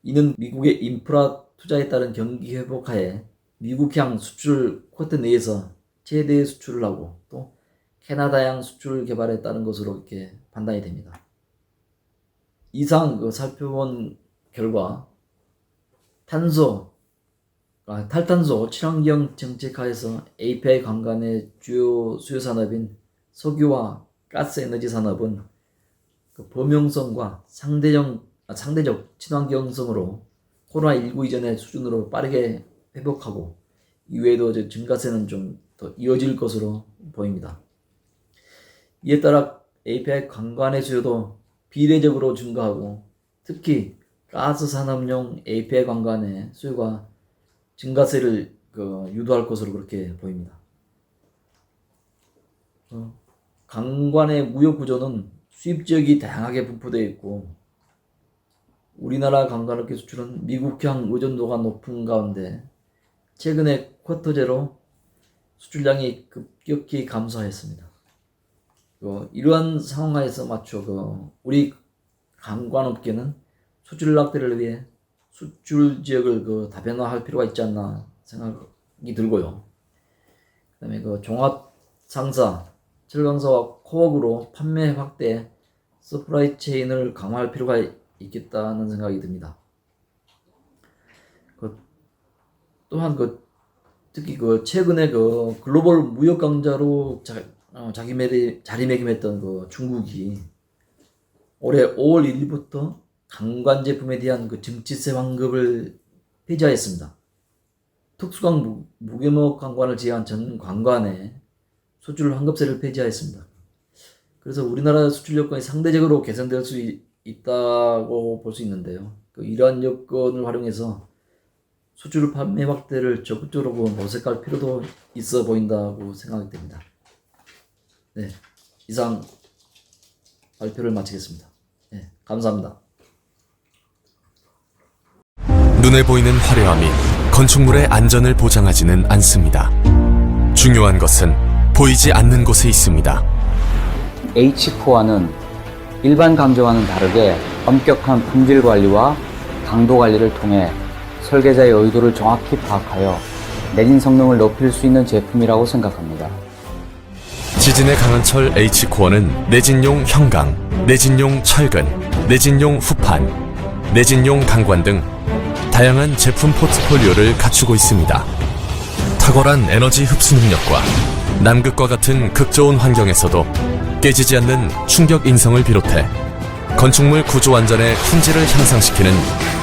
이는 미국의 인프라 투자에 따른 경기 회복하에 미국향 수출 쿼터 내에서 최대 수출을 하고 또 캐나다향 수출 개발에 따른 것으로 이렇게 판단이 됩니다. 이상 살펴본 결과 탈탄소 친환경 정책하에서 API 관광의 주요 수요 산업인 석유와 가스 에너지 산업은 범용성과 상대적 친환경성으로 코로나19 이전의 수준으로 빠르게 회복하고 이후에도 증가세는 좀 더 이어질 것으로 보입니다. 이에 따라 API 관광의 수요도 비례적으로 증가하고 특히 가스 산업용 API 관광의 수요가 증가세를 유도할 것으로 그렇게 보입니다. 관광의 무역 구조는 수입 지역이 다양하게 분포되어 있고 우리나라 관광업계 수출은 미국향 의존도가 높은 가운데 최근에 쿼터제로 수출량이 급격히 감소하였습니다. 이러한 상황하에서 맞춰 우리 관광업계는 수출 확대를 위해 수출 지역을 다변화할 필요가 있지 않나 생각이 들고요. 그 다음에 종합 상사, 철강사와 코업으로 판매 확대, 서플라이 체인을 강화할 필요가 있겠다는 생각이 듭니다. 또한 특히 최근에 글로벌 무역 강자로 자리매김했던 중국이 올해 5월 1일부터 관광 제품에 대한 정치세 환급을 폐지하였습니다. 특수강 무규모 관광을 제한 전 관광에 수출 환급세를 폐지하였습니다. 그래서 우리나라 수출 여건이 상대적으로 개선될 수 있다고 볼 수 있는데요. 이러한 여건을 활용해서 수출 판매 확대를 적극적으로 모색할 필요도 있어 보인다고 생각이 됩니다. 네, 이상 발표를 마치겠습니다. 네, 감사합니다.
눈에 보이는 화려함이 건축물의 안전을 보장하지는 않습니다. 중요한 것은 보이지 않는 곳에 있습니다.
H4와는 일반 감정와는 다르게 엄격한 품질 관리와 강도 관리를 통해 설계자의 의도를 정확히 파악하여 내진 성능을 높일 수 있는 제품이라고 생각합니다.
지진에 강한 철 H코어는 내진용 형강, 내진용 철근, 내진용 후판, 내진용 강관 등 다양한 제품 포트폴리오를 갖추고 있습니다. 탁월한 에너지 흡수 능력과 남극과 같은 극저온 환경에서도 깨지지 않는 충격 인성을 비롯해 건축물 구조 안전의 품질을 향상시키는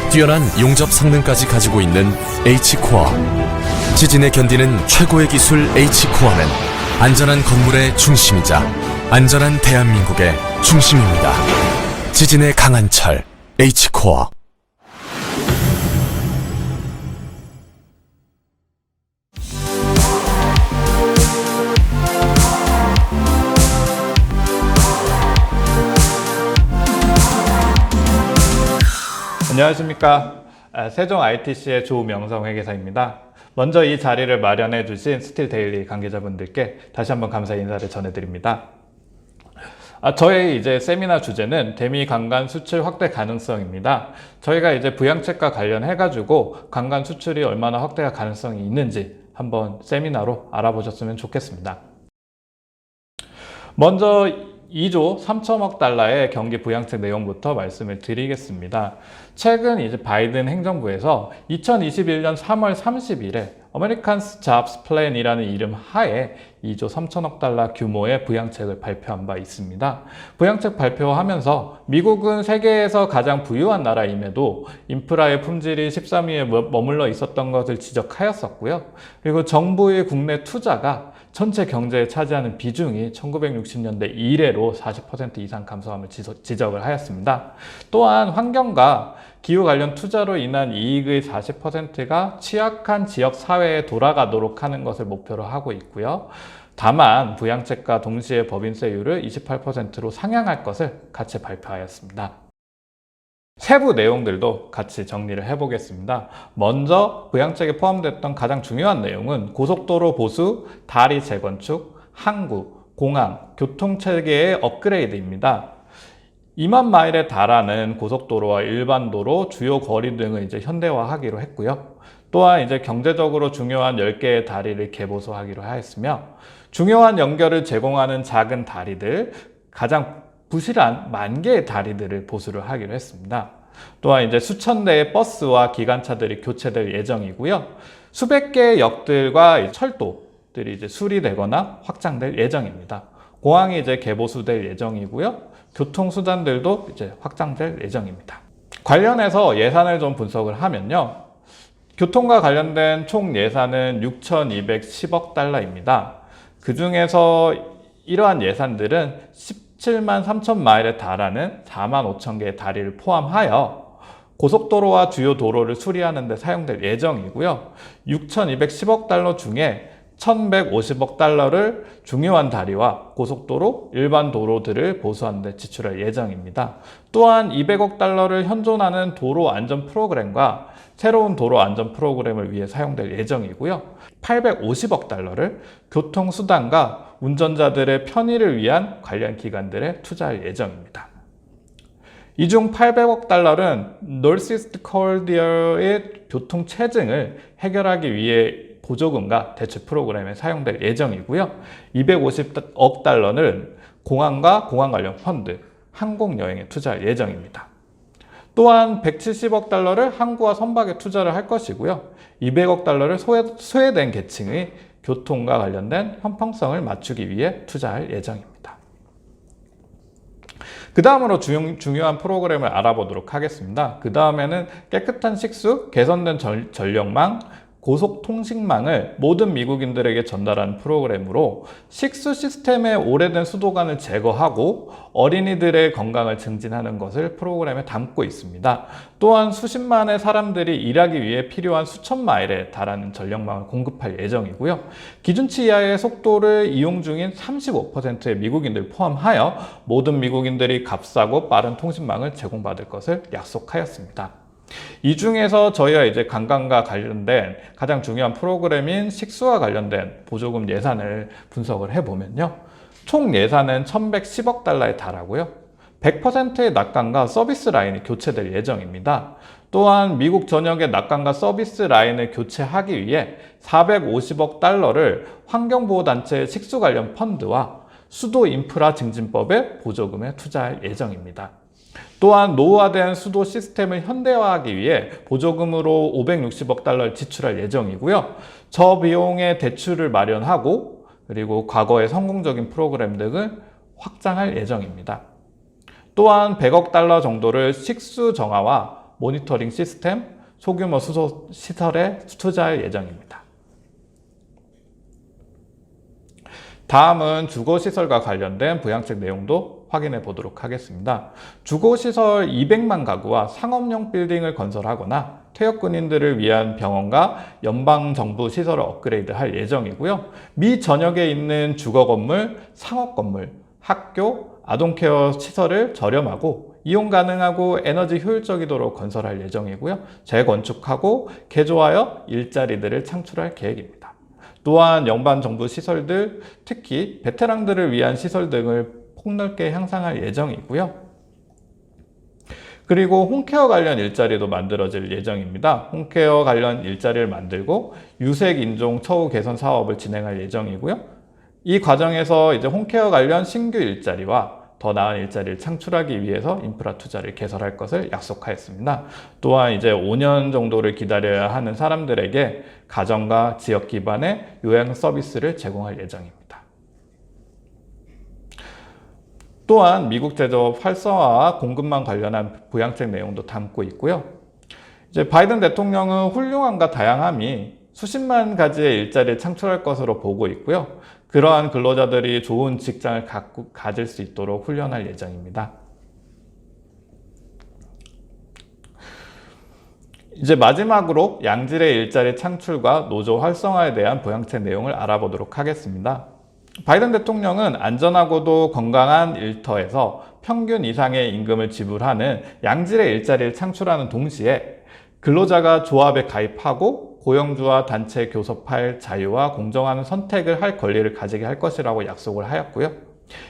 뛰어난 용접 성능까지 가지고 있는 H코어. 지진에 견디는 최고의 기술 H코어는 안전한 건물의 중심이자 안전한 대한민국의 중심입니다. 지진에 강한 철 H코어.
안녕하십니까. 세종 ITC의 조명성 회계사입니다. 먼저 이 자리를 마련해 주신 스틸데일리 관계자분들께 다시 한번 감사의 인사를 전해드립니다. 저의 이제 세미나 주제는 대미 관관 수출 확대 가능성입니다. 저희가 이제 부양책과 관련해가지고 관관 수출이 얼마나 확대가 가능성이 있는지 한번 세미나로 알아보셨으면 좋겠습니다. 먼저 2조 3천억 달러의 경기 부양책 내용부터 말씀을 드리겠습니다. 최근 이제 바이든 행정부에서 2021년 3월 30일에 Americans Jobs Plan이라는 이름 하에 2조 3천억 달러 규모의 부양책을 발표한 바 있습니다. 부양책 발표하면서 미국은 세계에서 가장 부유한 나라임에도 인프라의 품질이 13위에 머물러 있었던 것을 지적하였었고요. 그리고 정부의 국내 투자가 전체 경제에 차지하는 비중이 1960년대 이래로 40% 이상 감소함을 지적을 하였습니다. 또한 환경과 기후 관련 투자로 인한 이익의 40%가 취약한 지역 사회에 돌아가도록 하는 것을 목표로 하고 있고요. 다만 부양책과 동시에 법인세율을 28%로 상향할 것을 같이 발표하였습니다. 세부 내용들도 같이 정리를 해보겠습니다. 먼저 부양책에 포함됐던 가장 중요한 내용은 고속도로 보수, 다리 재건축, 항구, 공항, 교통체계의 업그레이드입니다. 2만 마일에 달하는 고속도로와 일반도로, 주요 거리 등을 이제 현대화하기로 했고요. 또한 이제 경제적으로 중요한 10개의 다리를 개보수하기로 하였으며, 중요한 연결을 제공하는 작은 다리들, 가장 부실한 10,000개의 다리들을 보수를 하기로 했습니다. 또한 이제 수천 대의 버스와 기관차들이 교체될 예정이고요. 수백 개의 역들과 철도들이 이제 수리되거나 확장될 예정입니다. 공항이 이제 개보수될 예정이고요. 교통수단들도 이제 확장될 예정입니다. 관련해서 예산을 좀 분석을 하면요. 교통과 관련된 총 예산은 6,210억 달러입니다. 그 중에서 이러한 예산들은 17만 3천 마일에 달하는 4만 5천 개의 다리를 포함하여 고속도로와 주요 도로를 수리하는 데 사용될 예정이고요. 6,210억 달러 중에 1,150억 달러를 중요한 다리와 고속도로, 일반 도로들을 보수하는 데 지출할 예정입니다. 또한 200억 달러를 현존하는 도로 안전 프로그램과 새로운 도로 안전 프로그램을 위해 사용될 예정이고요. 850억 달러를 교통수단과 운전자들의 편의를 위한 관련 기관들에 투자할 예정입니다. 이 중 800억 달러는 Northeast Corridor의 교통 체증을 해결하기 위해 보조금과 대출 프로그램에 사용될 예정이고요. 250억 달러는 공항과 공항 관련 펀드, 항공여행에 투자할 예정입니다. 또한 170억 달러를 항구와 선박에 투자를 할 것이고요. 200억 달러를 소외된 계층의 교통과 관련된 형평성을 맞추기 위해 투자할 예정입니다. 그 다음으로 중요한 프로그램을 알아보도록 하겠습니다. 그 다음에는 깨끗한 식수, 개선된 전력망, 고속통신망을 모든 미국인들에게 전달하는 프로그램으로 식수 시스템의 오래된 수도관을 제거하고 어린이들의 건강을 증진하는 것을 프로그램에 담고 있습니다. 또한 수십만의 사람들이 일하기 위해 필요한 수천 마일에 달하는 전력망을 공급할 예정이고요. 기준치 이하의 속도를 이용 중인 35%의 미국인들 포함하여 모든 미국인들이 값싸고 빠른 통신망을 제공받을 것을 약속하였습니다. 이 중에서 저희가 이제 관광과 관련된 가장 중요한 프로그램인 식수와 관련된 보조금 예산을 분석을 해보면요. 총 예산은 1,110억 달러에 달하고요. 100%의 낙관과 서비스 라인이 교체될 예정입니다. 또한 미국 전역의 낙관과 서비스 라인을 교체하기 위해 450억 달러를 환경보호단체 식수 관련 펀드와 수도 인프라 증진법의 보조금에 투자할 예정입니다. 또한 노후화된 수도 시스템을 현대화하기 위해 보조금으로 560억 달러를 지출할 예정이고요. 저비용의 대출을 마련하고 그리고 과거의 성공적인 프로그램 등을 확장할 예정입니다. 또한 100억 달러 정도를 식수 정화와 모니터링 시스템, 소규모 수소 시설에 투자할 예정입니다. 다음은 주거시설과 관련된 부양책 내용도 확인해 보도록 하겠습니다. 주거시설 200만 가구와 상업용 빌딩을 건설하거나 퇴역 군인들을 위한 병원과 연방정부 시설을 업그레이드할 예정이고요. 미 전역에 있는 주거건물, 상업건물, 학교, 아동케어 시설을 저렴하고 이용 가능하고 에너지 효율적이도록 건설할 예정이고요. 재건축하고 개조하여 일자리들을 창출할 계획입니다. 또한 연방정부 시설들, 특히 베테랑들을 위한 시설 등을 폭넓게 향상할 예정이고요. 그리고 홈케어 관련 일자리도 만들어질 예정입니다. 홈케어 관련 일자리를 만들고 유색 인종 처우 개선 사업을 진행할 예정이고요. 이 과정에서 이제 홈케어 관련 신규 일자리와 더 나은 일자리를 창출하기 위해서 인프라 투자를 개설할 것을 약속하였습니다. 또한 이제 5년 정도를 기다려야 하는 사람들에게 가정과 지역 기반의 요양 서비스를 제공할 예정입니다. 또한 미국 제조업 활성화와 공급망 관련한 부양책 내용도 담고 있고요. 이제 바이든 대통령은 훌륭함과 다양함이 수십만 가지의 일자리를 창출할 것으로 보고 있고요. 그러한 근로자들이 좋은 직장을 가질 수 있도록 훈련할 예정입니다. 이제 마지막으로 양질의 일자리 창출과 노조 활성화에 대한 부양책 내용을 알아보도록 하겠습니다. 바이든 대통령은 안전하고도 건강한 일터에서 평균 이상의 임금을 지불하는 양질의 일자리를 창출하는 동시에 근로자가 조합에 가입하고 고용주와 단체 교섭할 자유와 공정한 선택을 할 권리를 가지게 할 것이라고 약속을 하였고요.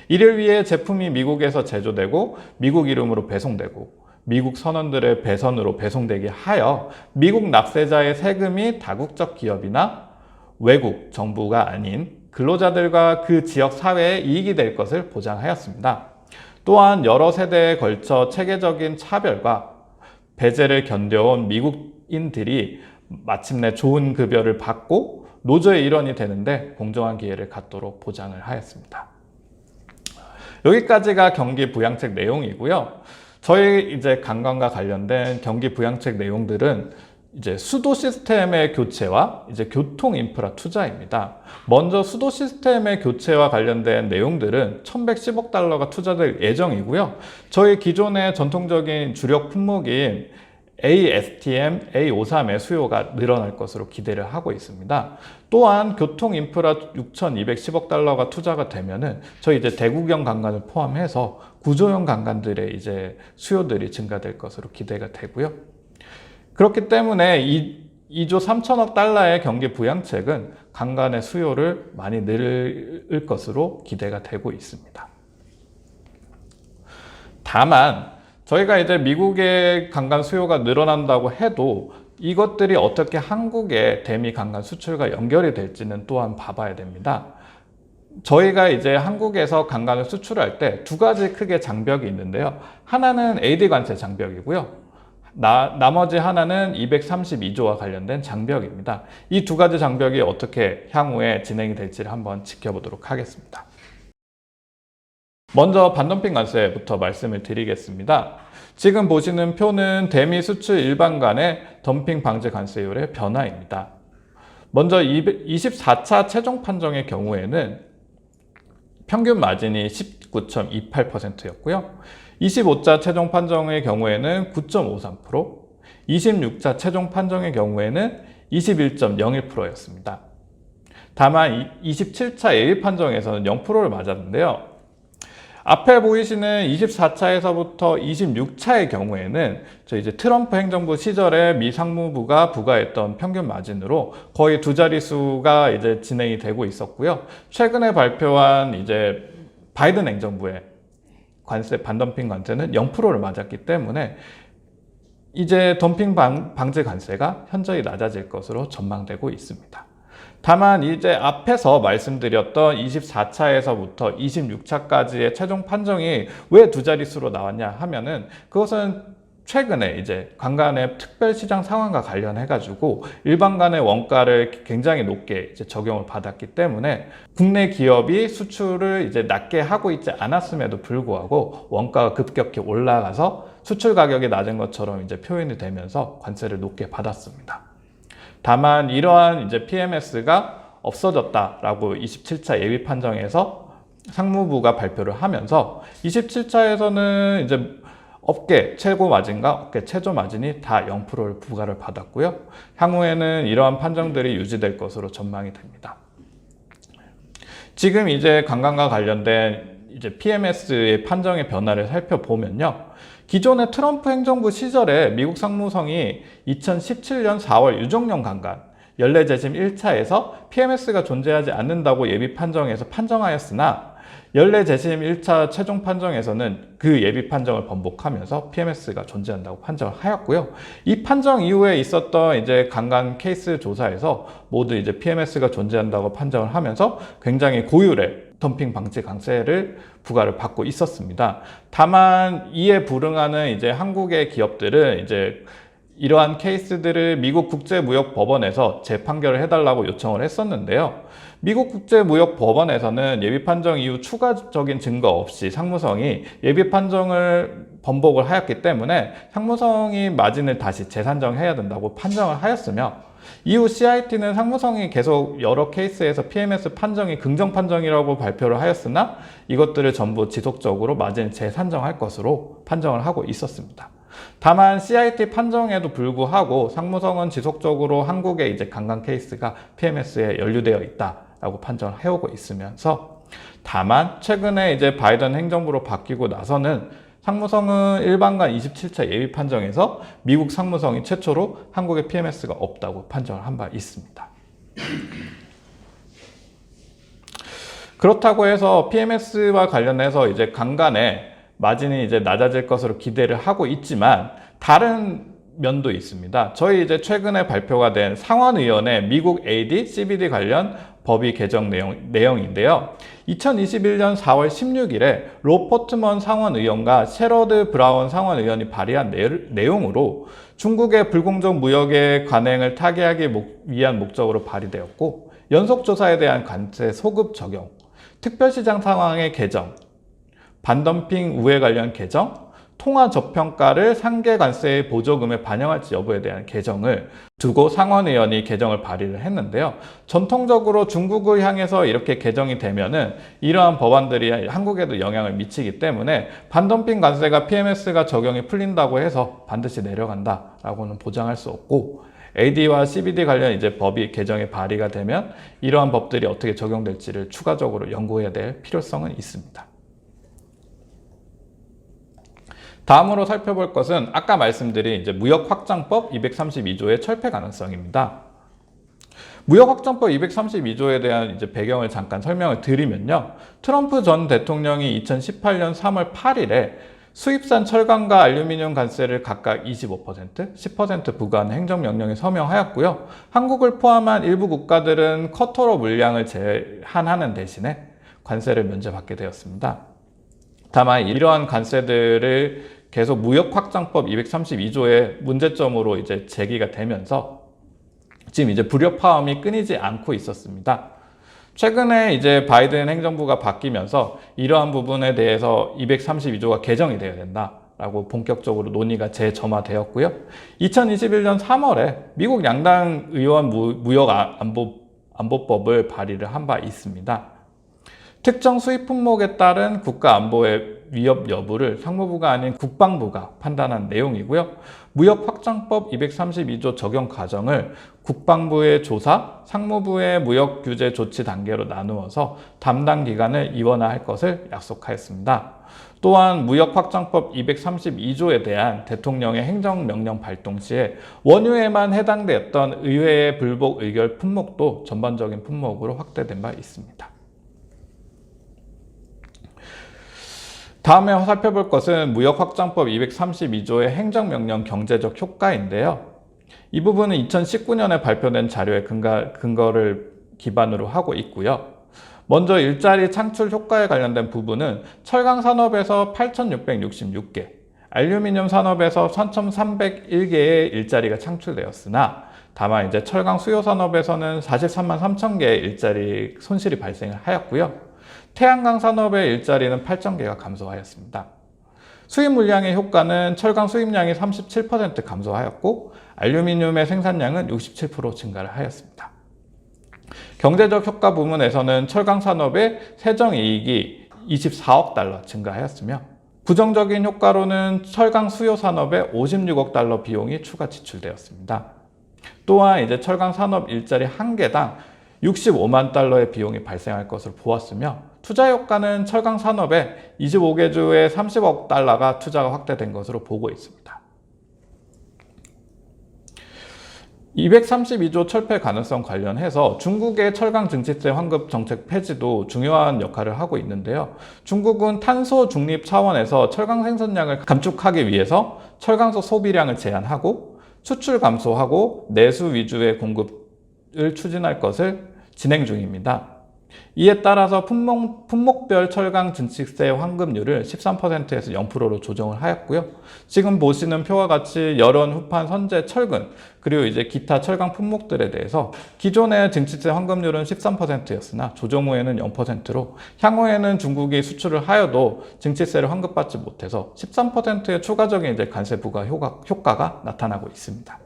이를 위해 제품이 미국에서 제조되고 미국 이름으로 배송되고 미국 선원들의 배선으로 배송되게 하여 미국 납세자의 세금이 다국적 기업이나 외국 정부가 아닌 근로자들과 그 지역 사회에 이익이 될 것을 보장하였습니다. 또한 여러 세대에 걸쳐 체계적인 차별과 배제를 견뎌온 미국인들이 마침내 좋은 급여를 받고 노조의 일원이 되는데 공정한 기회를 갖도록 보장을 하였습니다. 여기까지가 경기 부양책 내용이고요. 저희 이제 관광과 관련된 경기 부양책 내용들은 이제 수도 시스템의 교체와 이제 교통 인프라 투자입니다. 먼저 수도 시스템의 교체와 관련된 내용들은 1110억 달러가 투자될 예정이고요. 저희 기존의 전통적인 주력 품목인 ASTM, A53의 수요가 늘어날 것으로 기대를 하고 있습니다. 또한 교통 인프라 6,210억 달러가 투자가 되면은 저희 이제 대구경 관광을 포함해서 구조형 관광들의 이제 수요들이 증가될 것으로 기대가 되고요. 그렇기 때문에 2조 3천억 달러의 경기 부양책은 관광의 수요를 많이 늘 것으로 기대가 되고 있습니다. 다만 저희가 이제 미국의 관광 수요가 늘어난다고 해도 이것들이 어떻게 한국의 대미 관광 수출과 연결이 될지는 또한 봐봐야 됩니다. 저희가 이제 한국에서 관광을 수출할 때 두 가지 크게 장벽이 있는데요. 하나는 AD 관세 장벽이고요. 나머지 하나는 232조와 관련된 장벽입니다. 이 두 가지 장벽이 어떻게 향후에 진행이 될지를 한번 지켜보도록 하겠습니다. 먼저 반덤핑 관세부터 말씀을 드리겠습니다. 지금 보시는 표는 대미 수출 일반 간의 덤핑 방지 관세율의 변화입니다. 먼저 24차 최종 판정의 경우에는 평균 마진이 19.28%였고요. 25차 최종 판정의 경우에는 9.53%, 26차 최종 판정의 경우에는 21.01%였습니다. 다만 27차 예비 판정에서는 0%를 맞았는데요. 앞에 보이시는 24차에서부터 26차의 경우에는 저희 이제 트럼프 행정부 시절에 미 상무부가 부과했던 평균 마진으로 거의 두 자릿수가 이제 진행이 되고 있었고요. 최근에 발표한 이제 바이든 행정부의 관세, 반덤핑 관세는 0%를 맞았기 때문에 이제 덤핑 방지 관세가 현저히 낮아질 것으로 전망되고 있습니다. 다만 이제 앞에서 말씀드렸던 24차에서부터 26차까지의 최종 판정이 왜 두 자릿수로 나왔냐 하면은 그것은 최근에 이제 강간의 특별시장 상황과 관련해가지고 일반 간의 원가를 굉장히 높게 이제 적용을 받았기 때문에 국내 기업이 수출을 이제 낮게 하고 있지 않았음에도 불구하고 원가가 급격히 올라가서 수출 가격이 낮은 것처럼 이제 표현이 되면서 관세를 높게 받았습니다. 다만 이러한 이제 PMS가 없어졌다라고 27차 예비 판정에서 상무부가 발표를 하면서 27차에서는 이제 업계 최고 마진과 업계 최저 마진이 다 0%를 부과를 받았고요. 향후에는 이러한 판정들이 유지될 것으로 전망이 됩니다. 지금 이제 강간과 관련된 이제 PMS의 판정의 변화를 살펴보면요. 기존의 트럼프 행정부 시절에 미국 상무성이 2017년 4월 유정령 강간 연례 재심 1차에서 PMS가 존재하지 않는다고 예비 판정에서 판정하였으나 연례 재심 1차 최종 판정에서는 그 예비 판정을 번복하면서 PMS가 존재한다고 판정을 하였고요. 이 판정 이후에 있었던 이제 강간 케이스 조사에서 모두 이제 PMS가 존재한다고 판정을 하면서 굉장히 고율의 덤핑 방지 강세를 부과를 받고 있었습니다. 다만 이에 불응하는 이제 한국의 기업들은 이제 이러한 케이스들을 미국 국제무역법원에서 재판결을 해달라고 요청을 했었는데요. 미국 국제무역법원에서는 예비 판정 이후 추가적인 증거 없이 상무성이 예비 판정을 번복을 하였기 때문에 상무성이 마진을 다시 재산정해야 된다고 판정을 하였으며 이후 CIT는 상무성이 계속 여러 케이스에서 PMS 판정이 긍정 판정이라고 발표를 하였으나 이것들을 전부 지속적으로 마진을 재산정할 것으로 판정을 하고 있었습니다. 다만 CIT 판정에도 불구하고 상무성은 지속적으로 한국의 이제 강간 케이스가 PMS에 연루되어 있다라고 판정을 해오고 있으면서 다만 최근에 이제 바이든 행정부로 바뀌고 나서는 상무성은 일반간 27차 예비 판정에서 미국 상무성이 최초로 한국의 PMS가 없다고 판정을 한 바 있습니다. 그렇다고 해서 PMS와 관련해서 이제 강간의 마진이 이제 낮아질 것으로 기대를 하고 있지만 다른 면도 있습니다. 저희 이제 최근에 발표가 된 상원의원의 미국 AD, CBD 관련 법이 개정 내용인데요. 2021년 4월 16일에 로 포트먼 상원의원과 셰러드 브라운 상원의원이 발의한 내용으로 중국의 불공정 무역의 관행을 타개하기 위한 목적으로 발의되었고 연속조사에 대한 관세 소급 적용, 특별시장 상황의 개정, 반덤핑 우회 관련 개정, 통화 저평가를 상계 관세의 보조금에 반영할지 여부에 대한 개정을 두고 상원의원이 개정을 발의를 했는데요. 전통적으로 중국을 향해서 이렇게 개정이 되면은 이러한 법안들이 한국에도 영향을 미치기 때문에 반덤핑 관세가 PMS가 적용이 풀린다고 해서 반드시 내려간다라고는 보장할 수 없고 AD와 CBD 관련 이제 법이 개정에 발의가 되면 이러한 법들이 어떻게 적용될지를 추가적으로 연구해야 될 필요성은 있습니다. 다음으로 살펴볼 것은 아까 말씀드린 이제 무역확장법 232조의 철폐 가능성입니다. 무역확장법 232조에 대한 이제 배경을 잠깐 설명을 드리면요. 트럼프 전 대통령이 2018년 3월 8일에 수입산 철강과 알루미늄 관세를 각각 25%, 10% 부과하는 행정명령에 서명하였고요. 한국을 포함한 일부 국가들은 커터로 물량을 제한하는 대신에 관세를 면제받게 되었습니다. 다만 이러한 관세들을 계속 무역확장법 232조의 문제점으로 이제 제기가 되면서 지금 이제 불협화음이 끊이지 않고 있었습니다. 최근에 이제 바이든 행정부가 바뀌면서 이러한 부분에 대해서 232조가 개정이 되어야 된다라고 본격적으로 논의가 재점화되었고요. 2021년 3월에 미국 양당 의원 무역안보법을 발의를 한 바 있습니다. 특정 수입 품목에 따른 국가 안보의 위협 여부를 상무부가 아닌 국방부가 판단한 내용이고요. 무역확장법 232조 적용 과정을 국방부의 조사, 상무부의 무역 규제 조치 단계로 나누어서 담당 기관을 이원화할 것을 약속하였습니다. 또한 무역확장법 232조에 대한 대통령의 행정명령 발동 시에 원유에만 해당되었던 의회의 불복 의결 품목도 전반적인 품목으로 확대된 바 있습니다. 다음에 살펴볼 것은 무역확장법 232조의 행정명령 경제적 효과인데요. 이 부분은 2019년에 발표된 자료의 근거를 기반으로 하고 있고요. 먼저 일자리 창출 효과에 관련된 부분은 철강 산업에서 8,666개, 알루미늄 산업에서 3,301개의 일자리가 창출되었으나 다만 이제 철강 수요 산업에서는 43만 3천 개의 일자리 손실이 발생을 하였고요. 태양광 산업의 일자리는 8,000개가 감소하였습니다. 수입 물량의 효과는 철강 수입량이 37% 감소하였고 알루미늄의 생산량은 67% 증가를 하였습니다. 경제적 효과 부문에서는 철강 산업의 세정이익이 24억 달러 증가하였으며 부정적인 효과로는 철강 수요 산업에 56억 달러 비용이 추가 지출되었습니다. 또한 이제 철강 산업 일자리 한 개당 65만 달러의 비용이 발생할 것으로 보았으며 투자 효과는 철강 산업에 25개 주에 30억 달러가 투자가 확대된 것으로 보고 있습니다. 232조 철폐 가능성 관련해서 중국의 철강 증치세 환급 정책 폐지도 중요한 역할을 하고 있는데요. 중국은 탄소 중립 차원에서 철강 생산량을 감축하기 위해서 철강소 소비량을 제한하고 수출 감소하고 내수 위주의 공급을 추진할 것을 진행 중입니다. 이에 따라서 품목별 철강 증치세 환급률을 13%에서 0%로 조정을 하였고요. 지금 보시는 표와 같이 열원, 후판, 선제, 철근 그리고 이제 기타 철강 품목들에 대해서 기존의 증치세 환급률은 13%였으나 조정 후에는 0%로 향후에는 중국이 수출을 하여도 증치세를 환급받지 못해서 13%의 추가적인 이제 관세 부과 효과가 나타나고 있습니다.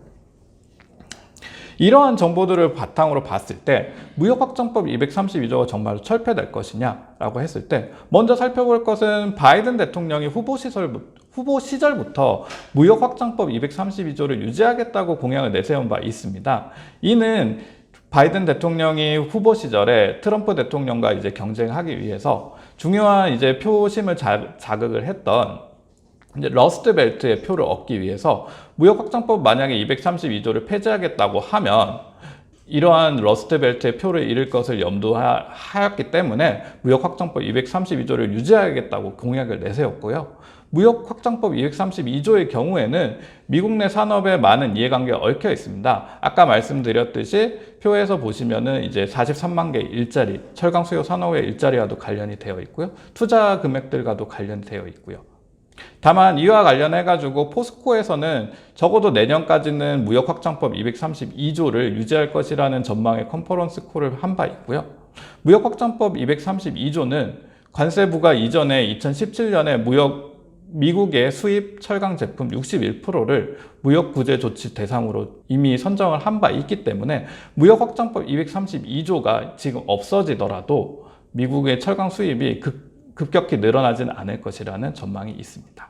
이러한 정보들을 바탕으로 봤을 때 무역확장법 232조가 정말로 철폐될 것이냐라고 했을 때 먼저 살펴볼 것은 바이든 대통령이 후보 시절부터 무역확장법 232조를 유지하겠다고 공약을 내세운 바 있습니다. 이는 바이든 대통령이 후보 시절에 트럼프 대통령과 이제 경쟁하기 위해서 중요한 이제 표심을 자극을 했던 이제 러스트 벨트의 표를 얻기 위해서 무역확장법 만약에 232조를 폐지하겠다고 하면 이러한 러스트 벨트의 표를 잃을 것을 염두하였기 때문에 무역확장법 232조를 유지하겠다고 공약을 내세웠고요. 무역확장법 232조의 경우에는 미국 내 산업에 많은 이해관계가 얽혀 있습니다. 아까 말씀드렸듯이 표에서 보시면은 이제 43만 개의 일자리, 철강 수요 산업의 일자리와도 관련이 되어 있고요. 투자 금액들과도 관련이 되어 있고요. 다만 이와 관련해 가지고 포스코에서는 적어도 내년까지는 무역확장법 232조를 유지할 것이라는 전망의 컨퍼런스 콜을 한 바 있고요. 무역확장법 232조는 관세부가 이전에 2017년에 미국의 수입 철강 제품 61%를 무역구제 조치 대상으로 이미 선정을 한 바 있기 때문에 무역확장법 232조가 지금 없어지더라도 미국의 철강 수입이 급격히 늘어나지는 않을 것이라는 전망이 있습니다.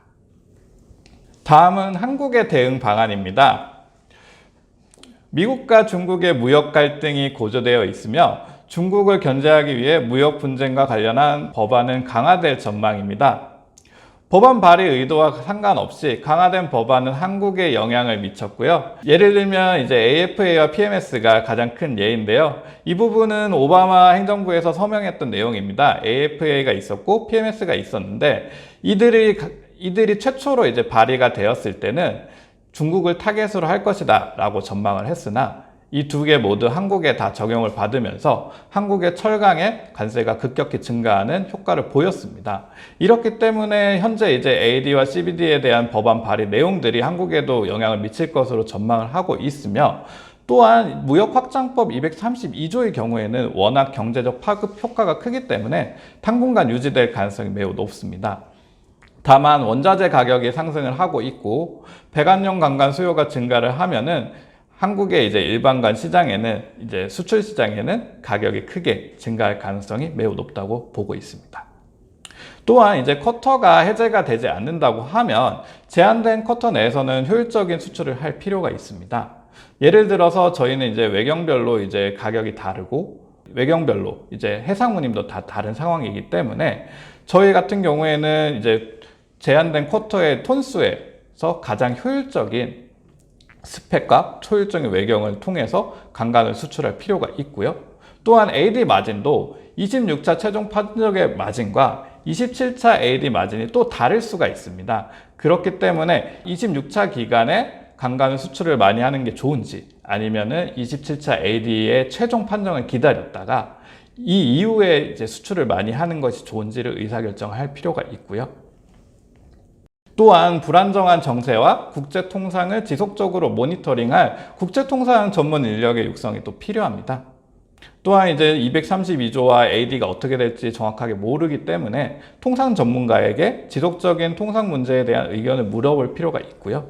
다음은 한국의 대응 방안입니다. 미국과 중국의 무역 갈등이 고조되어 있으며 중국을 견제하기 위해 무역 분쟁과 관련한 법안은 강화될 전망입니다. 법안 발의 의도와 상관없이 강화된 법안은 한국에 영향을 미쳤고요. 예를 들면 이제 AFA와 PMS가 가장 큰 예인데요. 이 부분은 오바마 행정부에서 서명했던 내용입니다. AFA가 있었고 PMS가 있었는데 이들이 최초로 이제 발의가 되었을 때는 중국을 타겟으로 할 것이다 라고 전망을 했으나 이 두 개 모두 한국에 다 적용을 받으면서 한국의 철강의 관세가 급격히 증가하는 효과를 보였습니다. 이렇기 때문에 현재 이제 AD와 CBD에 대한 법안 발의 내용들이 한국에도 영향을 미칠 것으로 전망을 하고 있으며 또한 무역확장법 232조의 경우에는 워낙 경제적 파급 효과가 크기 때문에 당분간 유지될 가능성이 매우 높습니다. 다만 원자재 가격이 상승을 하고 있고 배관용 강간 수요가 증가를 하면은 한국의 이제 일반관 시장에는 이제 수출 시장에는 가격이 크게 증가할 가능성이 매우 높다고 보고 있습니다. 또한 이제 커터가 해제가 되지 않는다고 하면 제한된 커터 내에서는 효율적인 수출을 할 필요가 있습니다. 예를 들어서 저희는 이제 외경별로 이제 가격이 다르고 외경별로 이제 해상운임도 다 다른 상황이기 때문에 저희 같은 경우에는 이제 제한된 쿼터의 톤수에서 가장 효율적인 스펙과 효율적인 외경을 통해서 강간을 수출할 필요가 있고요. 또한 AD 마진도 26차 최종 판적의 마진과 27차 AD 마진이 또 다를 수가 있습니다. 그렇기 때문에 26차 기간에 강간 수출을 많이 하는 게 좋은지 아니면은 27차 AD의 최종 판정을 기다렸다가 이 이후에 이제 수출을 많이 하는 것이 좋은지를 의사결정할 필요가 있고요. 또한 불안정한 정세와 국제 통상을 지속적으로 모니터링할 국제 통상 전문 인력의 육성이 또 필요합니다. 또한 이제 232조와 AD가 어떻게 될지 정확하게 모르기 때문에 통상 전문가에게 지속적인 통상 문제에 대한 의견을 물어볼 필요가 있고요.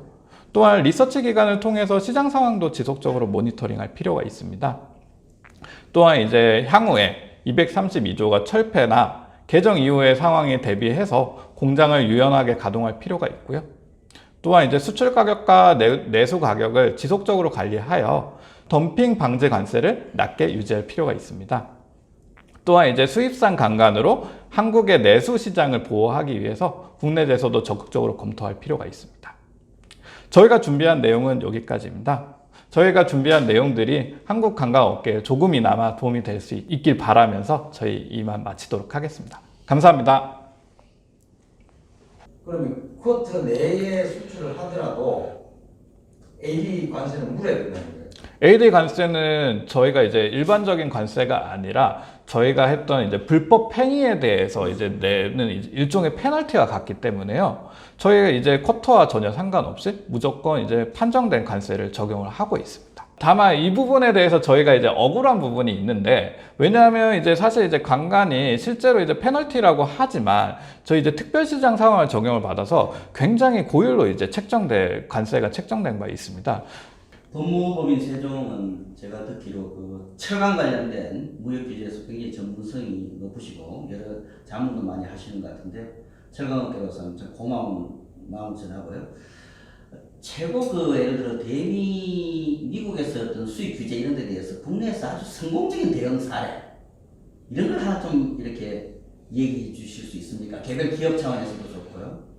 또한 리서치 기관을 통해서 시장 상황도 지속적으로 모니터링할 필요가 있습니다. 또한 이제 향후에 232조가 철폐나 개정 이후의 상황에 대비해서 공장을 유연하게 가동할 필요가 있고요. 또한 이제 수출 가격과 내수 가격을 지속적으로 관리하여 덤핑 방지 관세를 낮게 유지할 필요가 있습니다. 또한 이제 수입산 강간으로 한국의 내수 시장을 보호하기 위해서 국내 제소도 적극적으로 검토할 필요가 있습니다. 저희가 준비한 내용은 여기까지입니다. 저희가 준비한 내용들이 한국 관광 업계에 조금이나마 도움이 될 수 있길 바라면서 저희 이만 마치도록 하겠습니다. 감사합니다.
그러면 쿼터 내에 수출을 하더라도 AD 관세는 물어야 된다는 거예요.
AD 관세는 저희가 이제 일반적인 관세가 아니라 저희가 했던 이제 불법 행위에 대해서 이제 내는 일종의 페널티가 같기 때문에요. 저희가 이제 쿼터와 전혀 상관없이 무조건 이제 판정된 관세를 적용을 하고 있습니다. 다만 이 부분에 대해서 저희가 이제 억울한 부분이 있는데, 왜냐하면 이제 사실 이제 강간이 실제로 이제 페널티라고 하지만 저희 이제 특별시장 상황을 적용을 받아서 굉장히 고율로 이제 관세가 책정된 바 있습니다.
법무법인 세종은 제가 듣기로 그 철강 관련된 무역 규제에서 굉장히 전문성이 높으시고 여러 자문도 많이 하시는 것 같은데 철강업계로서는 참 고마운 마음 전하고요. 최고 예를 들어 미국에서 어떤 수입 규제 이런 데 대해서 국내에서 아주 성공적인 대응 사례 이런 걸 하나 좀 이렇게 얘기해 주실 수 있습니까? 개별 기업 차원에서도 좋고요.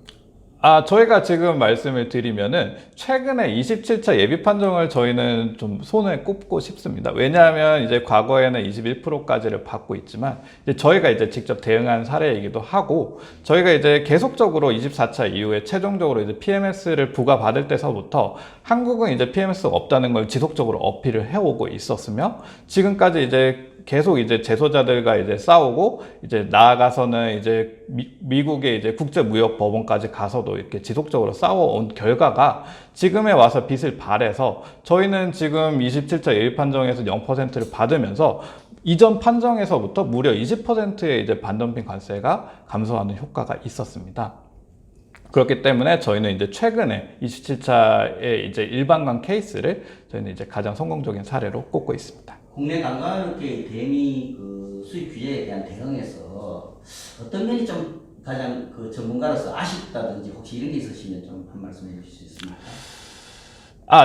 저희가 지금 말씀을 드리면은 최근에 27차 예비 판정을 저희는 좀 손에 꼽고 싶습니다. 왜냐하면 이제 과거에는 21%까지를 받고 있지만 이제 저희가 이제 직접 대응한 사례이기도 하고, 저희가 이제 계속적으로 24차 이후에 최종적으로 이제 PMS를 부과받을 때서부터 한국은 이제 PMS가 없다는 걸 지속적으로 어필을 해오고 있었으며, 지금까지 이제 계속 이제 제소자들과 이제 싸우고 이제 나아가서는 이제 미국의 이제 국제무역법원까지 가서도 이렇게 지속적으로 싸워온 결과가 지금에 와서 빚을 발해서 저희는 지금 27차 예비 판정에서 0%를 받으면서 이전 판정에서부터 무려 20%의 이제 반덤핑 관세가 감소하는 효과가 있었습니다. 그렇기 때문에 저희는 이제 최근에 27차의 이제 일반관 케이스를 저희는 이제 가장 성공적인 사례로 꼽고 있습니다.
국내 관광업계의 대미 수입 규제에 대한 대응에서 어떤 면이 좀 가장 전문가로서 아쉽다든지 혹시 이런 게 있으시면 좀 한 말씀 해주실 수 있습니까?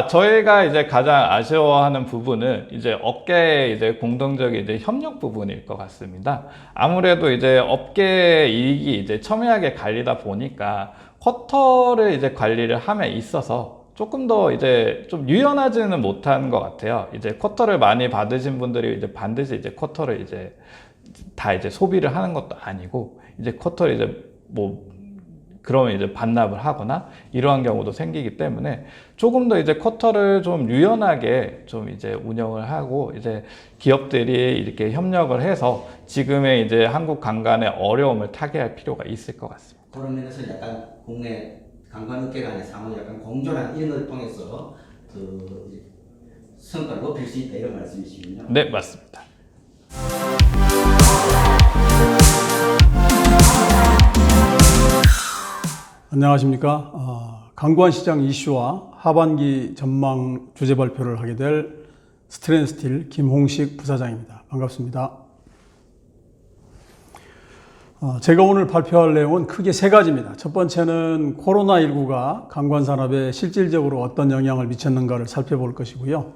저희가 이제 가장 아쉬워하는 부분은 이제 업계의 이제 공동적인 이제 협력 부분일 것 같습니다. 아무래도 이제 업계의 이익이 이제 첨예하게 갈리다 보니까 쿼터를 이제 관리를 함에 있어서 조금 더 이제 좀 유연하지는 못한 것 같아요. 이제 쿼터를 많이 받으신 분들이 이제 반드시 이제 쿼터를 이제 다 이제 소비를 하는 것도 아니고, 이제 쿼터를 이제 그러면 이제 반납을 하거나 이러한 경우도 생기기 때문에 조금 더 이제 쿼터를 좀 유연하게 좀 이제 운영을 하고 이제 기업들이 이렇게 협력을 해서 지금의 이제 한국 관광의 어려움을 타개할 필요가 있을 것 같습니다.
그런 면에서 약간 국내 관광업계 간의 상호 약간 공존한 이런 걸 통해서 성과를 높일 수 있다 이런 말씀이시군요.
네, 맞습니다.
안녕하십니까. 관광시장 이슈와 하반기 전망 주제 발표를 하게 될 스트랜스틸 김홍식 부사장입니다. 반갑습니다. 제가 오늘 발표할 내용은 크게 세 가지입니다. 첫 번째는 코로나19가 관광산업에 실질적으로 어떤 영향을 미쳤는가를 살펴볼 것이고요.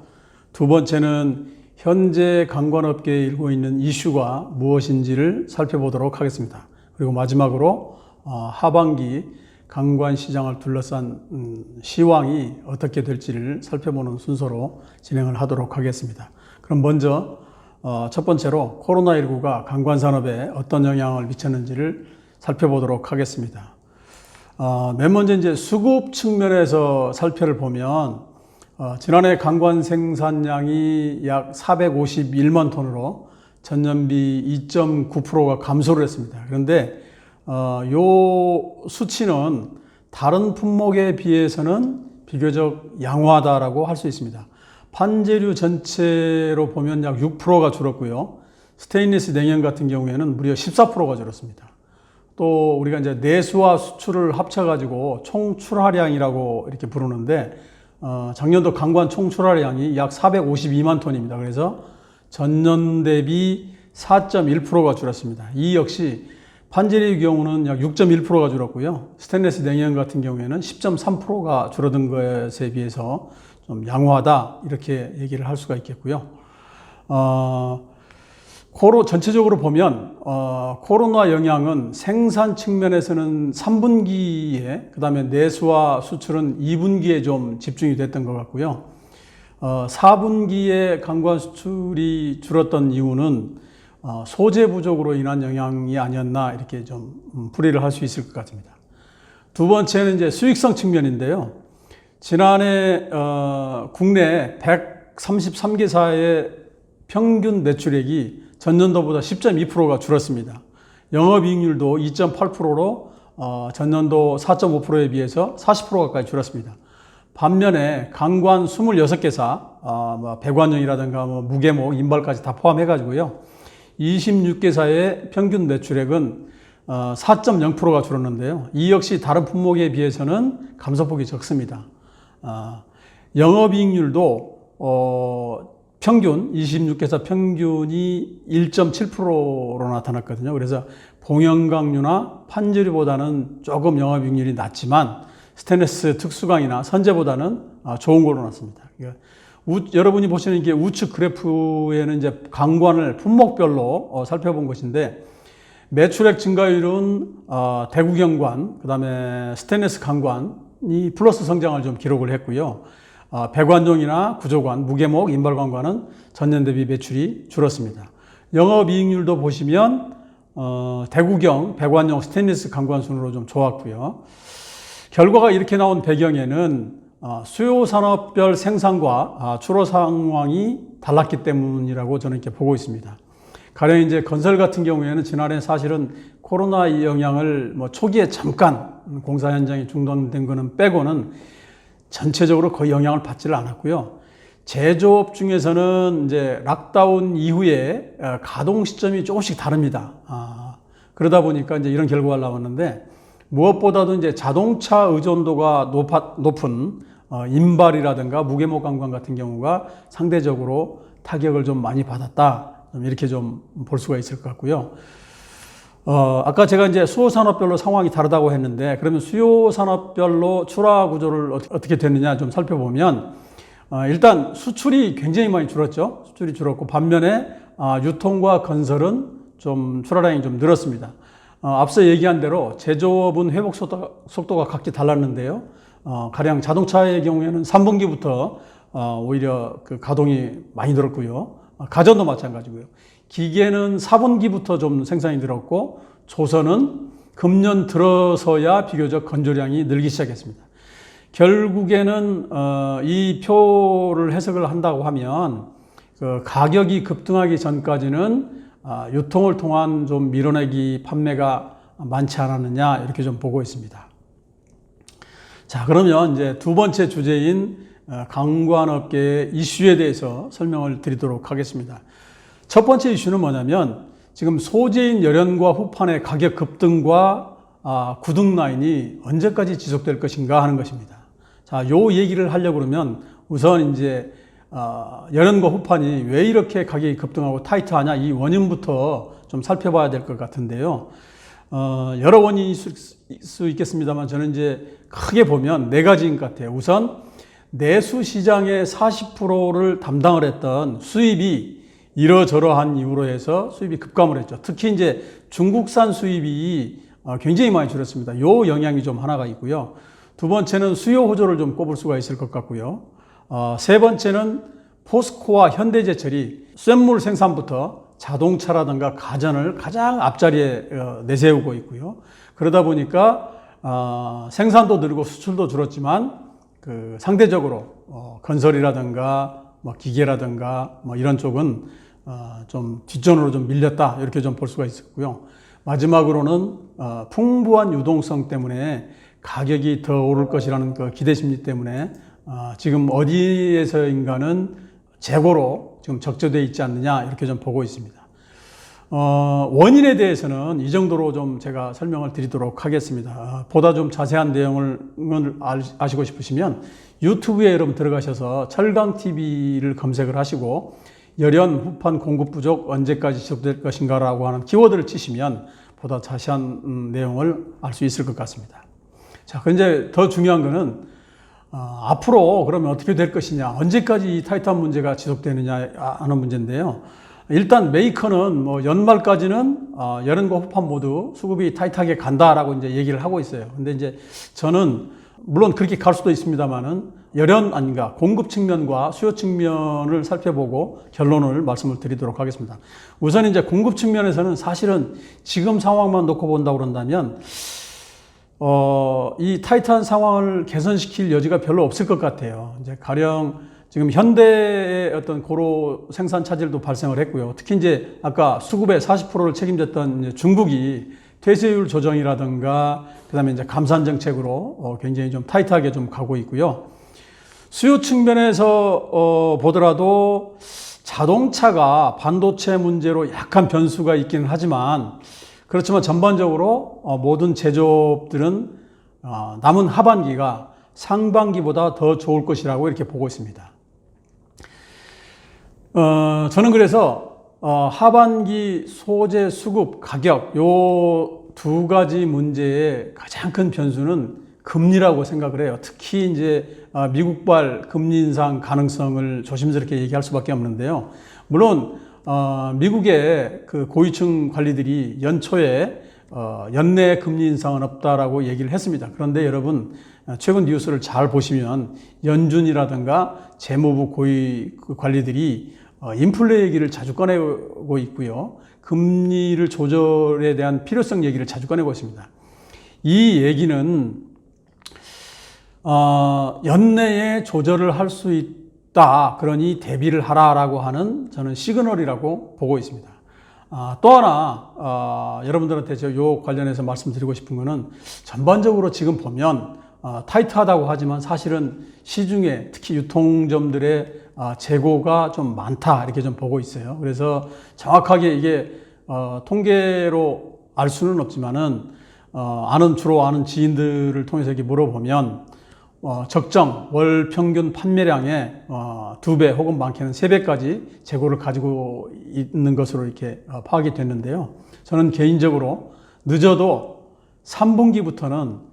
두 번째는 현재 관광업계에 일고 있는 이슈가 무엇인지를 살펴보도록 하겠습니다. 그리고 마지막으로 하반기 관광시장을 둘러싼 시황이 어떻게 될지를 살펴보는 순서로 진행을 하도록 하겠습니다. 그럼 먼저 첫 번째로 코로나19가 관광산업에 어떤 영향을 미쳤는지를 살펴보도록 하겠습니다. 맨 먼저 이제 수급 측면에서 살펴를 보면 지난해 강관 생산량이 약 451만 톤으로 전년비 2.9%가 감소를 했습니다. 그런데 요 수치는 다른 품목에 비해서는 비교적 양호하다라고 할 수 있습니다. 판재류 전체로 보면 약 6%가 줄었고요. 스테인리스 냉연 같은 경우에는 무려 14%가 줄었습니다. 또 우리가 이제 내수와 수출을 합쳐가지고 총 출하량이라고 이렇게 부르는데 작년도 강관 총 출하량이 약 452만 톤입니다. 그래서 전년 대비 4.1%가 줄었습니다. 이 역시 판재료의 경우는 약 6.1%가 줄었고요. 스테인리스 냉연 같은 경우에는 10.3%가 줄어든 것에 비해서 좀 양호하다 이렇게 얘기를 할 수가 있겠고요. 전체적으로 보면 코로나 영향은 생산 측면에서는 3분기에 그다음에 내수와 수출은 2분기에 좀 집중이 됐던 것 같고요. 4분기에 강관 수출이 줄었던 이유는 소재 부족으로 인한 영향이 아니었나 이렇게 좀 풀이를 할 수 있을 것 같습니다. 두 번째는 이제 수익성 측면인데요. 지난해 국내 133개사의 평균 매출액이 전년도보다 10.2%가 줄었습니다. 영업이익률도 2.8%로 전년도 4.5%에 비해서 40% 가까이 줄었습니다. 반면에 강관 26개사, 배관용이라든가 무게목, 인발까지 다 포함해가지고요. 26개사의 평균 매출액은 4.0%가 줄었는데요. 이 역시 다른 품목에 비해서는 감소폭이 적습니다. 영업이익률도 평균 26개사 평균이 1.7%로 나타났거든요. 그래서 봉연강류나 판재료보다는 조금 영업이익률이 낮지만 스테인리스 특수강이나 선재보다는 좋은 걸로 나왔습니다. 여러분이 보시는 이게 우측 그래프에는 이제 강관을 품목별로 살펴본 것인데 매출액 증가율은 대구경관, 그다음에 스테인리스 강관이 플러스 성장을 좀 기록을 했고요. 배관용이나 구조관, 무게목, 인발관관은 전년 대비 매출이 줄었습니다. 영업이익률도 보시면 대구경, 배관용, 스테인리스 강관 순으로 좀 좋았고요. 결과가 이렇게 나온 배경에는 수요 산업별 생산과 출하 상황이 달랐기 때문이라고 저는 이렇게 보고 있습니다. 가령 이제 건설 같은 경우에는 지난해 사실은 코로나 영향을 초기에 잠깐 공사 현장이 중단된 거는 빼고는 전체적으로 거의 영향을 받지를 않았고요. 제조업 중에서는 이제 락다운 이후에 가동 시점이 조금씩 다릅니다. 그러다 보니까 이제 이런 결과가 나왔는데 무엇보다도 이제 자동차 의존도가 높은 인발이라든가 무게목 강관 같은 경우가 상대적으로 타격을 좀 많이 받았다. 이렇게 좀 볼 수가 있을 것 같고요. 아까 제가 이제 수요 산업별로 상황이 다르다고 했는데 그러면 수요 산업별로 출하 구조를 어떻게 됐느냐 좀 살펴보면 일단 수출이 굉장히 많이 줄었죠. 수출이 줄었고 반면에 유통과 건설은 좀 출하량이 좀 늘었습니다. 앞서 얘기한 대로 제조업은 회복 속도가 각기 달랐는데요. 가령 자동차의 경우에는 3분기부터 오히려 그 가동이 많이 늘었고요. 가전도 마찬가지고요. 기계는 4분기부터 좀 생산이 늘었고 조선은 금년 들어서야 비교적 건조량이 늘기 시작했습니다. 결국에는 이 표를 해석을 한다고 하면 그 가격이 급등하기 전까지는 유통을 통한 좀 밀어내기 판매가 많지 않았느냐 이렇게 좀 보고 있습니다. 자, 그러면 이제 두 번째 주제인 강관업계의 이슈에 대해서 설명을 드리도록 하겠습니다. 첫 번째 이슈는 뭐냐면 지금 소재인 열연과 후판의 가격 급등과 구등 라인이 언제까지 지속될 것인가 하는 것입니다. 자, 요 얘기를 하려고 그러면 우선 이제 열연과 후판이 왜 이렇게 가격이 급등하고 타이트하냐 이 원인부터 좀 살펴봐야 될 것 같은데요. 여러 원인이 있을 수 있겠습니다만 저는 이제 크게 보면 네 가지인 것 같아요. 우선 내수 시장의 40%를 담당을 했던 수입이 이러저러한 이유로 해서 수입이 급감을 했죠. 특히 이제 중국산 수입이 굉장히 많이 줄었습니다. 요 영향이 좀 하나가 있고요. 두 번째는 수요 호조를 좀 꼽을 수가 있을 것 같고요. 세 번째는 포스코와 현대제철이 쇳물 생산부터 자동차라든가 가전을 가장 앞자리에 내세우고 있고요. 그러다 보니까 생산도 늘고 수출도 줄었지만 그 상대적으로 건설이라든가 뭐 기계라든가 뭐 이런 쪽은 좀 뒷전으로 좀 밀렸다 이렇게 좀 볼 수가 있었고요. 마지막으로는 풍부한 유동성 때문에 가격이 더 오를 것이라는 그 기대 심리 때문에 지금 어디에서인가는 재고로 지금 적재되어 있지 않느냐 이렇게 좀 보고 있습니다. 원인에 대해서는 이 정도로 좀 제가 설명을 드리도록 하겠습니다. 보다 좀 자세한 내용을 아시고 싶으시면 유튜브에 여러분 들어가셔서 철강TV를 검색을 하시고 열연 후판 공급 부족 언제까지 지속될 것인가라고 하는 키워드를 치시면 보다 자세한 내용을 알 수 있을 것 같습니다. 자, 그런데 더 중요한 거는 앞으로 그러면 어떻게 될 것이냐, 언제까지 이 타이트한 문제가 지속되느냐 하는 문제인데요. 일단 메이커는 뭐 연말까지는 열연과 후판 모두 수급이 타이트하게 간다라고 이제 얘기를 하고 있어요. 근데 이제 저는 물론 그렇게 갈 수도 있습니다만은 열연 아닌가 공급 측면과 수요 측면을 살펴보고 결론을 말씀을 드리도록 하겠습니다. 우선 이제 공급 측면에서는 사실은 지금 상황만 놓고 본다고 그런다면 이 타이트한 상황을 개선시킬 여지가 별로 없을 것 같아요. 이제 가령 지금 현대의 어떤 고로 생산 차질도 발생을 했고요. 특히 이제 아까 수급의 40%를 책임졌던 이제 중국이 퇴세율 조정이라든가 그다음에 이제 감산 정책으로 굉장히 좀 타이트하게 좀 가고 있고요. 수요 측면에서 보더라도 자동차가 반도체 문제로 약간 변수가 있기는 하지만 그렇지만 전반적으로 모든 제조업들은 남은 하반기가 상반기보다 더 좋을 것이라고 이렇게 보고 있습니다. 저는 그래서 하반기 소재 수급 가격 요 두 가지 문제의 가장 큰 변수는 금리라고 생각을 해요. 특히 이제 미국발 금리 인상 가능성을 조심스럽게 얘기할 수밖에 없는데요. 물론 미국의 그 고위층 관리들이 연초에 연내 금리 인상은 없다라고 얘기를 했습니다. 그런데 여러분 최근 뉴스를 잘 보시면 연준이라든가 재무부 고위 관리들이 인플레 얘기를 자주 꺼내고 있고요. 금리를 조절에 대한 필요성 얘기를 자주 꺼내고 있습니다. 이 얘기는 연내에 조절을 할 수 있다. 그러니 대비를 하라라고 하는 저는 시그널이라고 보고 있습니다. 또 하나 여러분들한테 제가 요 관련해서 말씀드리고 싶은 거는 전반적으로 지금 보면 타이트하다고 하지만 사실은 시중에 특히 유통점들의 재고가 좀 많다 이렇게 좀 보고 있어요. 그래서 정확하게 이게 통계로 알 수는 없지만은 주로 아는 지인들을 통해서 이렇게 물어보면 적정 월 평균 판매량의 2배 혹은 많게는 3배까지 재고를 가지고 있는 것으로 이렇게 파악이 됐는데요. 저는 개인적으로 늦어도 3분기부터는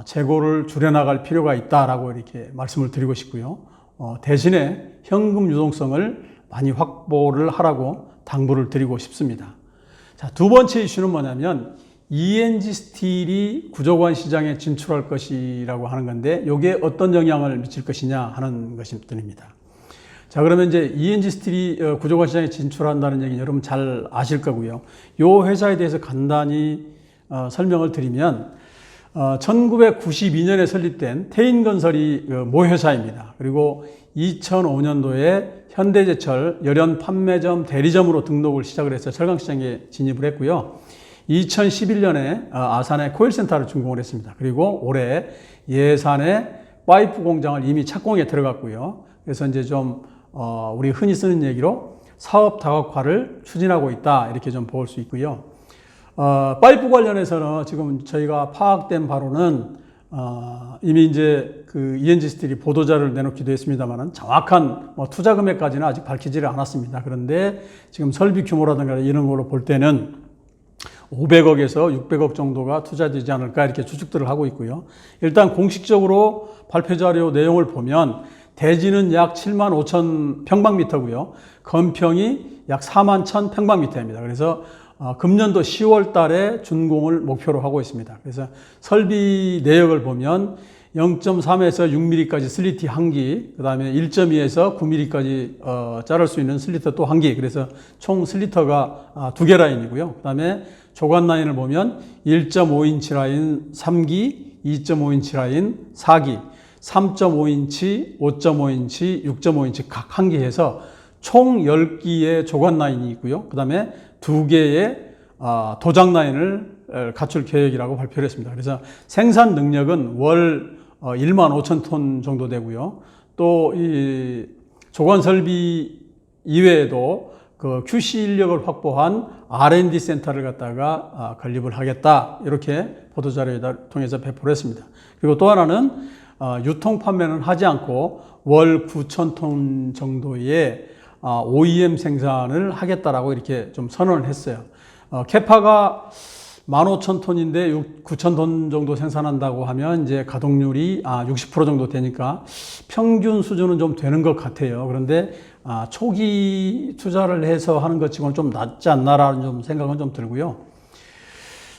재고를 줄여나갈 필요가 있다라고 이렇게 말씀을 드리고 싶고요. 대신에 현금 유동성을 많이 확보를 하라고 당부를 드리고 싶습니다. 자, 두 번째 이슈는 뭐냐면 ENG 스틸이 구조관 시장에 진출할 것이라고 하는 건데 이게 어떤 영향을 미칠 것이냐 하는 것입니다. 자, 그러면 이제 ENG 스틸이 구조관 시장에 진출한다는 얘기 여러분 잘 아실 거고요. 이 회사에 대해서 간단히 설명을 드리면 1992년에 설립된 태인건설이 모회사입니다. 그리고 2005년도에 현대제철 열연 판매점 대리점으로 등록을 시작을 해서 철강시장에 진입을 했고요. 2011년에 아산에 코일센터를 준공을 했습니다. 그리고 올해 예산에 파이프 공장을 이미 착공에 들어갔고요. 그래서 이제 좀 우리 흔히 쓰는 얘기로 사업 다각화를 추진하고 있다 이렇게 좀 볼 수 있고요. 파이프 관련해서는 지금 저희가 파악된 바로는 이미 이제 그 ENG 스틸이 보도자를 내놓기도 했습니다만은 정확한 투자 금액까지는 아직 밝히지를 않았습니다. 그런데 지금 설비 규모라든가 이런 걸로 볼 때는 500억에서 600억 정도가 투자되지 않을까 이렇게 추측들을 하고 있고요. 일단 공식적으로 발표 자료 내용을 보면 대지는 약 7만 5천 평방미터고요. 건평이 약 4만 1천 평방미터입니다. 그래서 금년도 10월 달에 준공을 목표로 하고 있습니다. 그래서 설비 내역을 보면 0.3에서 6mm까지 슬리트 1기, 그 다음에 1.2에서 9mm까지 자를 수 있는 슬리터 또 1기. 그래서 총 슬리터가 2개 라인이고요. 그 다음에 조관 라인을 보면 1.5인치 라인 3기, 2.5인치 라인 4기, 3.5인치, 5.5인치, 6.5인치 각 1기 해서 총 10기의 조관 라인이 있고요. 그 다음에 2개의 도장 라인을 갖출 계획이라고 발표를 했습니다. 그래서 생산 능력은 월 1만 5천 톤 정도 되고요. 또 이 조관 설비 이외에도 그 QC 인력을 확보한 R&D 센터를 갖다가 건립을 하겠다. 이렇게 보도자료에 통해서 배포를 했습니다. 그리고 또 하나는 유통 판매는 하지 않고 월 9천 톤 정도의 OEM 생산을 하겠다라고 이렇게 좀 선언을 했어요. 캐파가 15,000톤인데 9,000톤 정도 생산한다고 하면 이제 가동률이 60% 정도 되니까 평균 수준은 좀 되는 것 같아요. 그런데 초기 투자를 해서 하는 것 치고는 좀 낫지 않나라는 좀 생각은 좀 들고요.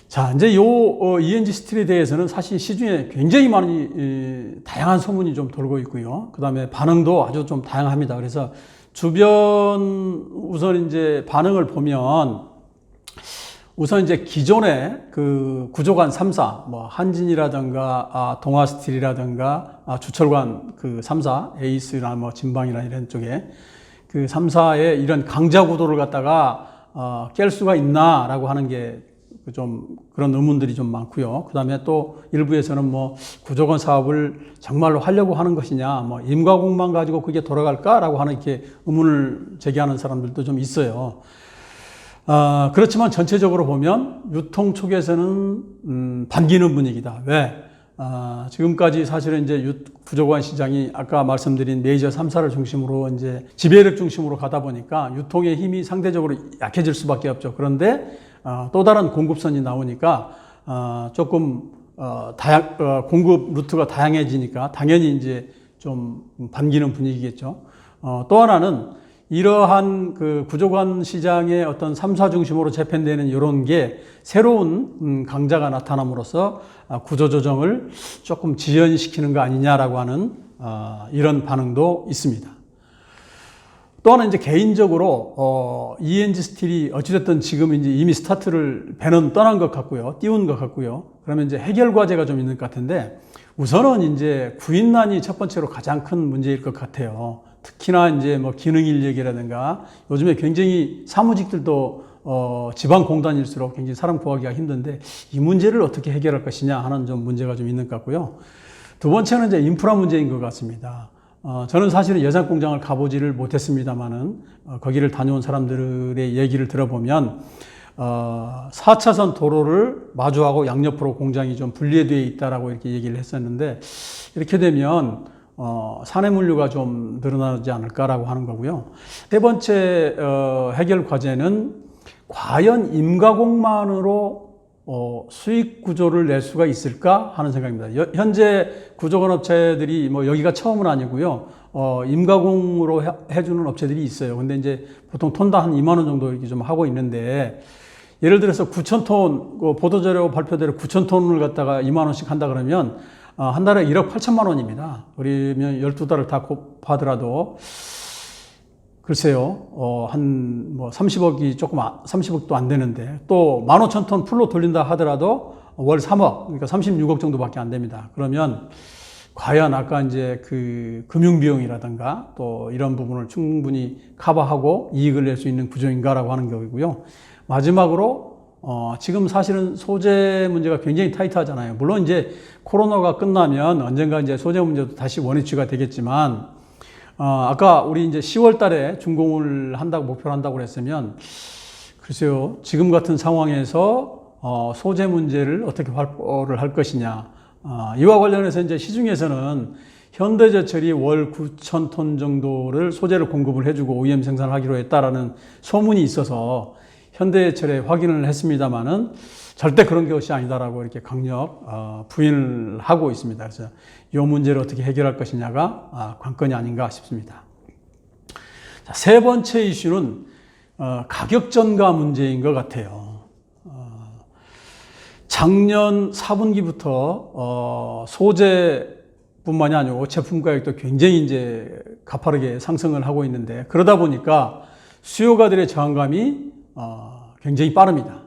자, 이제 ENG 스틸에 대해서는 사실 시중에 굉장히 많이 다양한 소문이 좀 돌고 있고요. 그 다음에 반응도 아주 좀 다양합니다. 그래서 주변 우선 이제 반응을 보면 우선 이제 기존의 그 구조관 3사, 뭐 한진이라든가 동아스틸이라든가 주철관 그 3사, 에이스나 뭐 진방이나 이런 쪽에 그 3사의 이런 강자 구도를 갖다가 깰 수가 있나라고 하는 게 좀 그런 의문들이 좀 많고요. 그 다음에 또 일부에서는 뭐 구조관 사업을 정말로 하려고 하는 것이냐, 뭐 임가공만 가지고 그게 돌아갈까라고 하는 이렇게 의문을 제기하는 사람들도 좀 있어요. 그렇지만 전체적으로 보면 유통 쪽에서는 반기는 분위기다. 왜? 지금까지 사실은 이제 구조관 시장이 아까 말씀드린 메이저 3사를 중심으로 이제 지배력 중심으로 가다 보니까 유통의 힘이 상대적으로 약해질 수밖에 없죠. 그런데 또 다른 공급선이 나오니까 조금 공급 루트가 다양해지니까 당연히 이제 좀 반기는 분위기겠죠. 또 하나는 이러한 그 구조관 시장의 어떤 3사 중심으로 재편되는 이런 게 새로운 강자가 나타남으로써 구조조정을 조금 지연시키는 거 아니냐라고 하는 이런 반응도 있습니다. 또 하나 이제 개인적으로 ENG 스틸이 어찌됐든 지금 이제 이미 스타트를 배는 떠난 것 같고요. 띄운 것 같고요. 그러면 이제 해결 과제가 좀 있는 것 같은데 우선은 이제 구인난이 첫 번째로 가장 큰 문제일 것 같아요. 특히나 이제 뭐 기능 인력이라든가 요즘에 굉장히 사무직들도 지방 공단일수록 굉장히 사람 구하기가 힘든데 이 문제를 어떻게 해결할 것이냐 하는 좀 문제가 좀 있는 것 같고요. 두 번째는 이제 인프라 문제인 것 같습니다. 저는 사실은 예산 공장을 가보지를 못했습니다만은 거기를 다녀온 사람들의 얘기를 들어보면 4차선 도로를 마주하고 양옆으로 공장이 좀 분리되어 있다라고 이렇게 얘기를 했었는데 이렇게 되면 산해 물류가 좀 늘어나지 않을까라고 하는 거고요. 세 번째 해결 과제는 과연 임가공만으로 수익 구조를 낼 수가 있을까 하는 생각입니다. 현재 구조관 업체들이 뭐 여기가 처음은 아니고요. 임가공으로 해주는 업체들이 있어요. 근데 이제 보통 톤당 한 2만 원 정도 이렇게 좀 하고 있는데 예를 들어서 9,000톤 보도자료 발표대로 9,000톤을 갖다가 2만 원씩 한다 그러면 한 달에 1억 8천만 원입니다. 그러면 12달을 다 곱하더라도 글쎄요, 한 뭐 30억이 30억도 안 되는데 또 15,000톤 풀로 돌린다 하더라도 월 3억, 그러니까 36억 정도밖에 안 됩니다. 그러면 과연 아까 이제 그 금융비용이라든가 또 이런 부분을 충분히 커버하고 이익을 낼 수 있는 구조인가라고 하는 거고요. 마지막으로 지금 사실은 소재 문제가 굉장히 타이트하잖아요. 물론 이제 코로나가 끝나면 언젠가 이제 소재 문제도 다시 원위치가 되겠지만 아까 우리 이제 10월 달에 준공을 한다고 목표를 한다고 그랬으면 글쎄요, 지금 같은 상황에서 소재 문제를 어떻게 확보를 할 것이냐. 이와 관련해서 이제 시중에서는 현대제철이 월 9,000톤 정도를 소재를 공급을 해주고 OEM 생산을 하기로 했다라는 소문이 있어서 현대제철에 확인을 했습니다만은 절대 그런 것이 아니다라고 이렇게 강력 부인을 하고 있습니다. 그래서 이 문제를 어떻게 해결할 것이냐가 관건이 아닌가 싶습니다. 자, 세 번째 이슈는 가격 전가 문제인 것 같아요. 작년 4분기부터 소재 뿐만이 아니고 제품 가격도 굉장히 이제 가파르게 상승을 하고 있는데, 그러다 보니까 수요가들의 저항감이 굉장히 빠릅니다.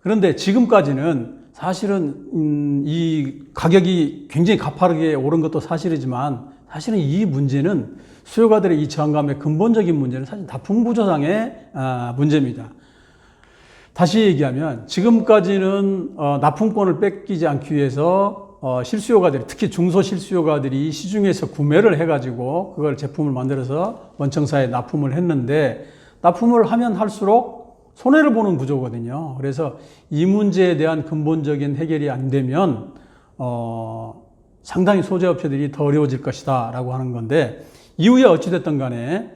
그런데 지금까지는 사실은 이 가격이 굉장히 가파르게 오른 것도 사실이지만, 사실은 이 문제는 수요가들의 이 저항감의 근본적인 문제는 사실 납품 구조상의 문제입니다. 다시 얘기하면 지금까지는 납품권을 뺏기지 않기 위해서 실수요가들이, 특히 중소실수요가들이 시중에서 구매를 해가지고 그걸 제품을 만들어서 원청사에 납품을 했는데, 납품을 하면 할수록 손해를 보는 구조거든요. 그래서 이 문제에 대한 근본적인 해결이 안 되면 상당히 소재업체들이 더 어려워질 것이다 라고 하는 건데, 이후에 어찌됐든 간에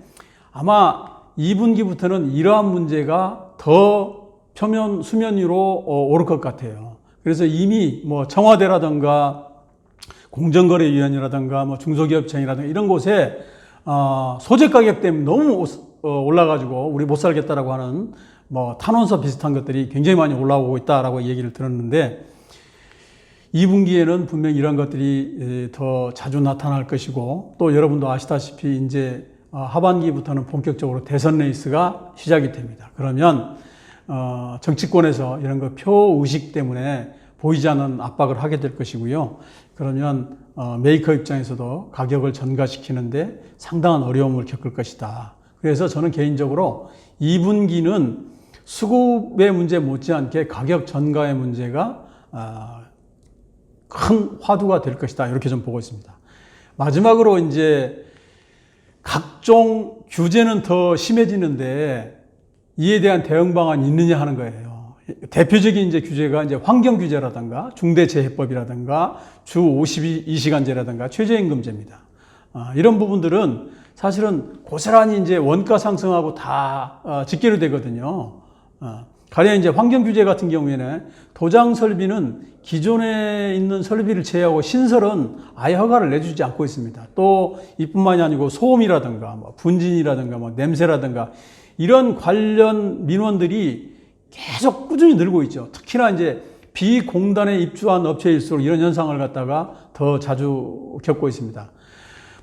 아마 2분기부터는 이러한 문제가 더 수면 위로 오를 것 같아요. 그래서 이미 뭐 청와대라든가 공정거래위원회라든가 뭐 중소기업청이라든가 이런 곳에 소재 가격 때문에 너무 올라가지고 우리 못 살겠다라고 하는 뭐 탄원서 비슷한 것들이 굉장히 많이 올라오고 있다라고 얘기를 들었는데, 2분기에는 분명히 이런 것들이 더 자주 나타날 것이고, 또 여러분도 아시다시피 이제 하반기부터는 본격적으로 대선 레이스가 시작이 됩니다. 그러면 정치권에서 이런 거 표의식 때문에 보이지 않는 압박을 하게 될 것이고요. 그러면 메이커 입장에서도 가격을 전가시키는데 상당한 어려움을 겪을 것이다. 그래서 저는 개인적으로 2분기는 수급의 문제 못지않게 가격 전가의 문제가 큰 화두가 될 것이다. 이렇게 좀 보고 있습니다. 마지막으로 이제 각종 규제는 더 심해지는데 이에 대한 대응 방안이 있느냐 하는 거예요. 대표적인 이제 규제가 이제 환경 규제라든가 중대재해법이라든가 주 52시간제라든가 최저임금제입니다. 이런 부분들은 사실은 고스란히 이제 원가 상승하고 다 직결되거든요. 가령 이제 환경 규제 같은 경우에는 도장 설비는 기존에 있는 설비를 제외하고 신설은 아예 허가를 내주지 않고 있습니다. 또 이뿐만이 아니고 소음이라든가 뭐 분진이라든가 뭐 냄새라든가 이런 관련 민원들이 계속 꾸준히 늘고 있죠. 특히나 이제 비공단에 입주한 업체일수록 이런 현상을 갖다가 더 자주 겪고 있습니다.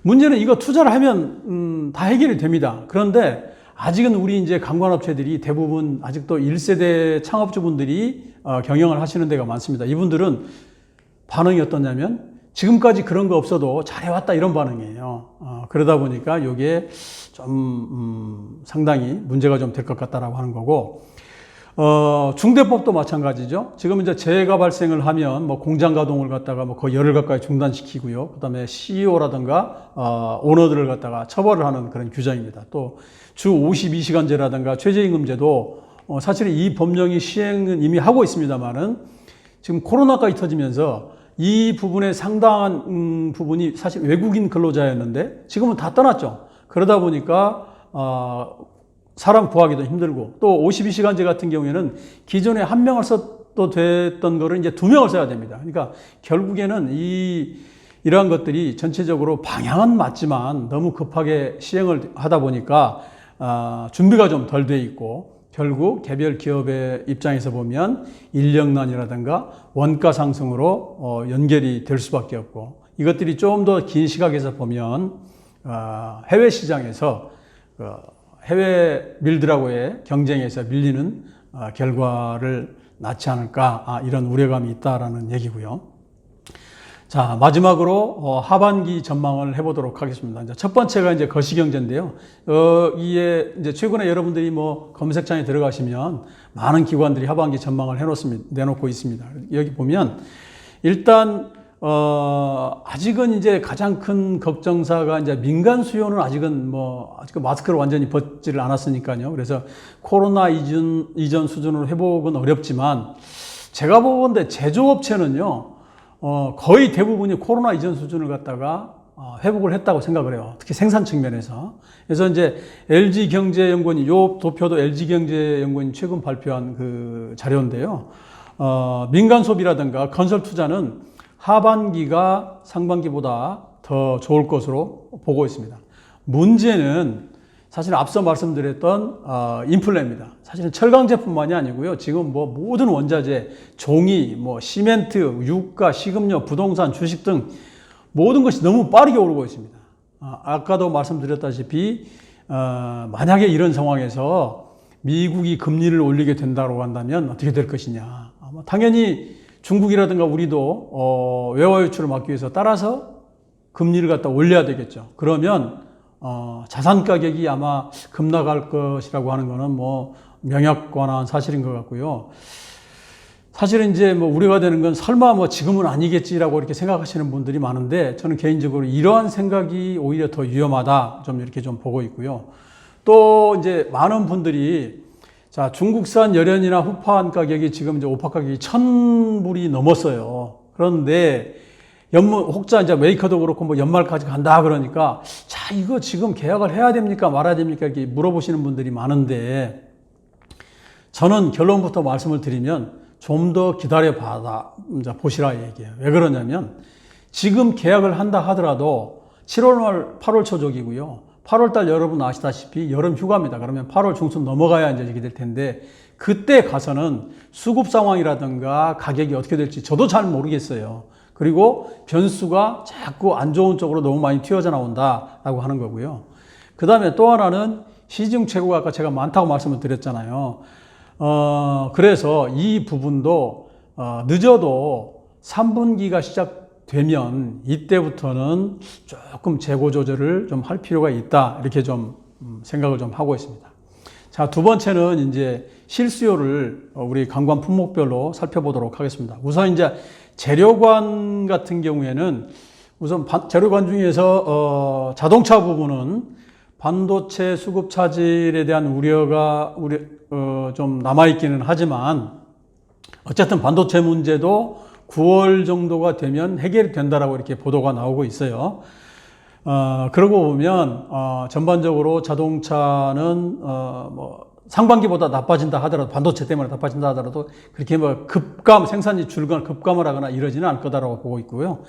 문제는 이거 투자를 하면 다 해결이 됩니다. 그런데 아직은 우리 이제 관광업체들이 대부분 아직도 1세대 창업주분들이 경영을 하시는 데가 많습니다. 이분들은 반응이 어떠냐면 지금까지 그런 거 없어도 잘해왔다 이런 반응이에요. 그러다 보니까 이게 좀 상당히 문제가 좀 될 것 같다라고 하는 거고, 중대법도 마찬가지죠. 지금 이제 재해가 발생을 하면 뭐 공장 가동을 갖다가 뭐 거의 열흘 가까이 중단시키고요. 그다음에 CEO라든가 오너들을 갖다가 처벌을 하는 그런 규정입니다. 또 주 52시간제라든가 최저임금제도 사실은 이 법령이 시행은 이미 하고 있습니다만은 지금 코로나까지 터지면서 이 부분의 상당한 부분이 사실 외국인 근로자였는데 지금은 다 떠났죠. 그러다 보니까 사람 구하기도 힘들고, 또 52시간제 같은 경우에는 기존에 한 명을 써도 됐던 거를 이제 2명을 써야 됩니다. 그러니까 결국에는 이러한 것들이 전체적으로 방향은 맞지만 너무 급하게 시행을 하다 보니까 준비가 좀 덜 돼 있고, 결국 개별 기업의 입장에서 보면 인력난이라든가 원가 상승으로 연결이 될 수밖에 없고, 이것들이 좀 더 긴 시각에서 보면 해외 시장에서 해외 밀들하고의 경쟁에서 밀리는 결과를 낳지 않을까, 이런 우려감이 있다라는 얘기고요. 자, 마지막으로 하반기 전망을 해보도록 하겠습니다. 이제 첫 번째가 이제 거시경제인데요. 이에 이제 최근에 여러분들이 뭐 검색창에 들어가시면 많은 기관들이 하반기 전망을 내놓고 있습니다. 여기 보면 일단 아직은 이제 가장 큰 걱정사가 이제 민간 수요는 아직 마스크를 완전히 벗지를 않았으니까요. 그래서 코로나 이전 수준으로 회복은 어렵지만, 제가 보건대 제조업체는요, 거의 대부분이 코로나 이전 수준을 갖다가 회복을 했다고 생각을 해요. 특히 생산 측면에서. 그래서 이제 LG경제연구원이, 요 도표도 LG경제연구원이 최근 발표한 그 자료인데요. 민간 소비라든가 건설 투자는 하반기가 상반기보다 더 좋을 것으로 보고 있습니다. 문제는 사실 앞서 말씀드렸던 인플레입니다. 사실은 철강제뿐만이 아니고요. 지금 뭐 모든 원자재, 종이, 뭐 시멘트, 유가, 식음료, 부동산, 주식 등 모든 것이 너무 빠르게 오르고 있습니다. 아까도 말씀드렸다시피 만약에 이런 상황에서 미국이 금리를 올리게 된다고 한다면 어떻게 될 것이냐. 당연히 중국이라든가 우리도 외화 유출을 막기 위해서 따라서 금리를 갖다 올려야 되겠죠. 그러면 자산 가격이 아마 급락할 것이라고 하는 것은 뭐 명약관한 사실인 것 같고요. 사실은 이제 뭐 우려가 되는 건 설마 뭐 지금은 아니겠지라고 이렇게 생각하시는 분들이 많은데 저는 개인적으로 이러한 생각이 오히려 더 위험하다 좀 이렇게 좀 보고 있고요. 또 이제 많은 분들이 자, 중국산 열연이나 후판 가격이 지금 이제 오파 가격이 1,000불이 넘었어요. 그런데 혹자 이제 메이커도 그렇고 뭐 연말까지 간다 그러니까 자, 이거 지금 계약을 해야 됩니까 말아야 됩니까 이렇게 물어보시는 분들이 많은데 저는 결론부터 말씀을 드리면 좀 더 기다려 보시라 얘기해요. 왜 그러냐면 지금 계약을 한다 하더라도 7월 말 8월 초적이고요. 8월 달 여러분 아시다시피 여름 휴가입니다. 그러면 8월 중순 넘어가야 이제 이렇게 될 텐데 그때 가서는 수급 상황이라든가 가격이 어떻게 될지 저도 잘 모르겠어요. 그리고 변수가 자꾸 안 좋은 쪽으로 너무 많이 튀어져 나온다라고 하는 거고요. 그 다음에 또 하나는 시중 재고가 아까 제가 많다고 말씀을 드렸잖아요. 그래서 이 부분도 늦어도 3분기가 시작되면 이때부터는 조금 재고 조절을 좀 할 필요가 있다 이렇게 좀 생각을 좀 하고 있습니다. 자, 두 번째는 이제 실수요를 우리 관관 품목별로 살펴보도록 하겠습니다. 우선 이제 재료관 같은 경우에는 우선 재료관 중에서 자동차 부분은 반도체 수급 차질에 대한 우려가 좀 남아있기는 하지만 어쨌든 반도체 문제도 9월 정도가 되면 해결이 된다라고 이렇게 보도가 나오고 있어요. 그러고 보면 전반적으로 자동차는 뭐 상반기보다 나빠진다 하더라도 반도체 때문에 나빠진다 하더라도 그렇게 뭐 생산이 줄거나 급감을 하거나 이러지는 않을 거다라고 보고 있고요.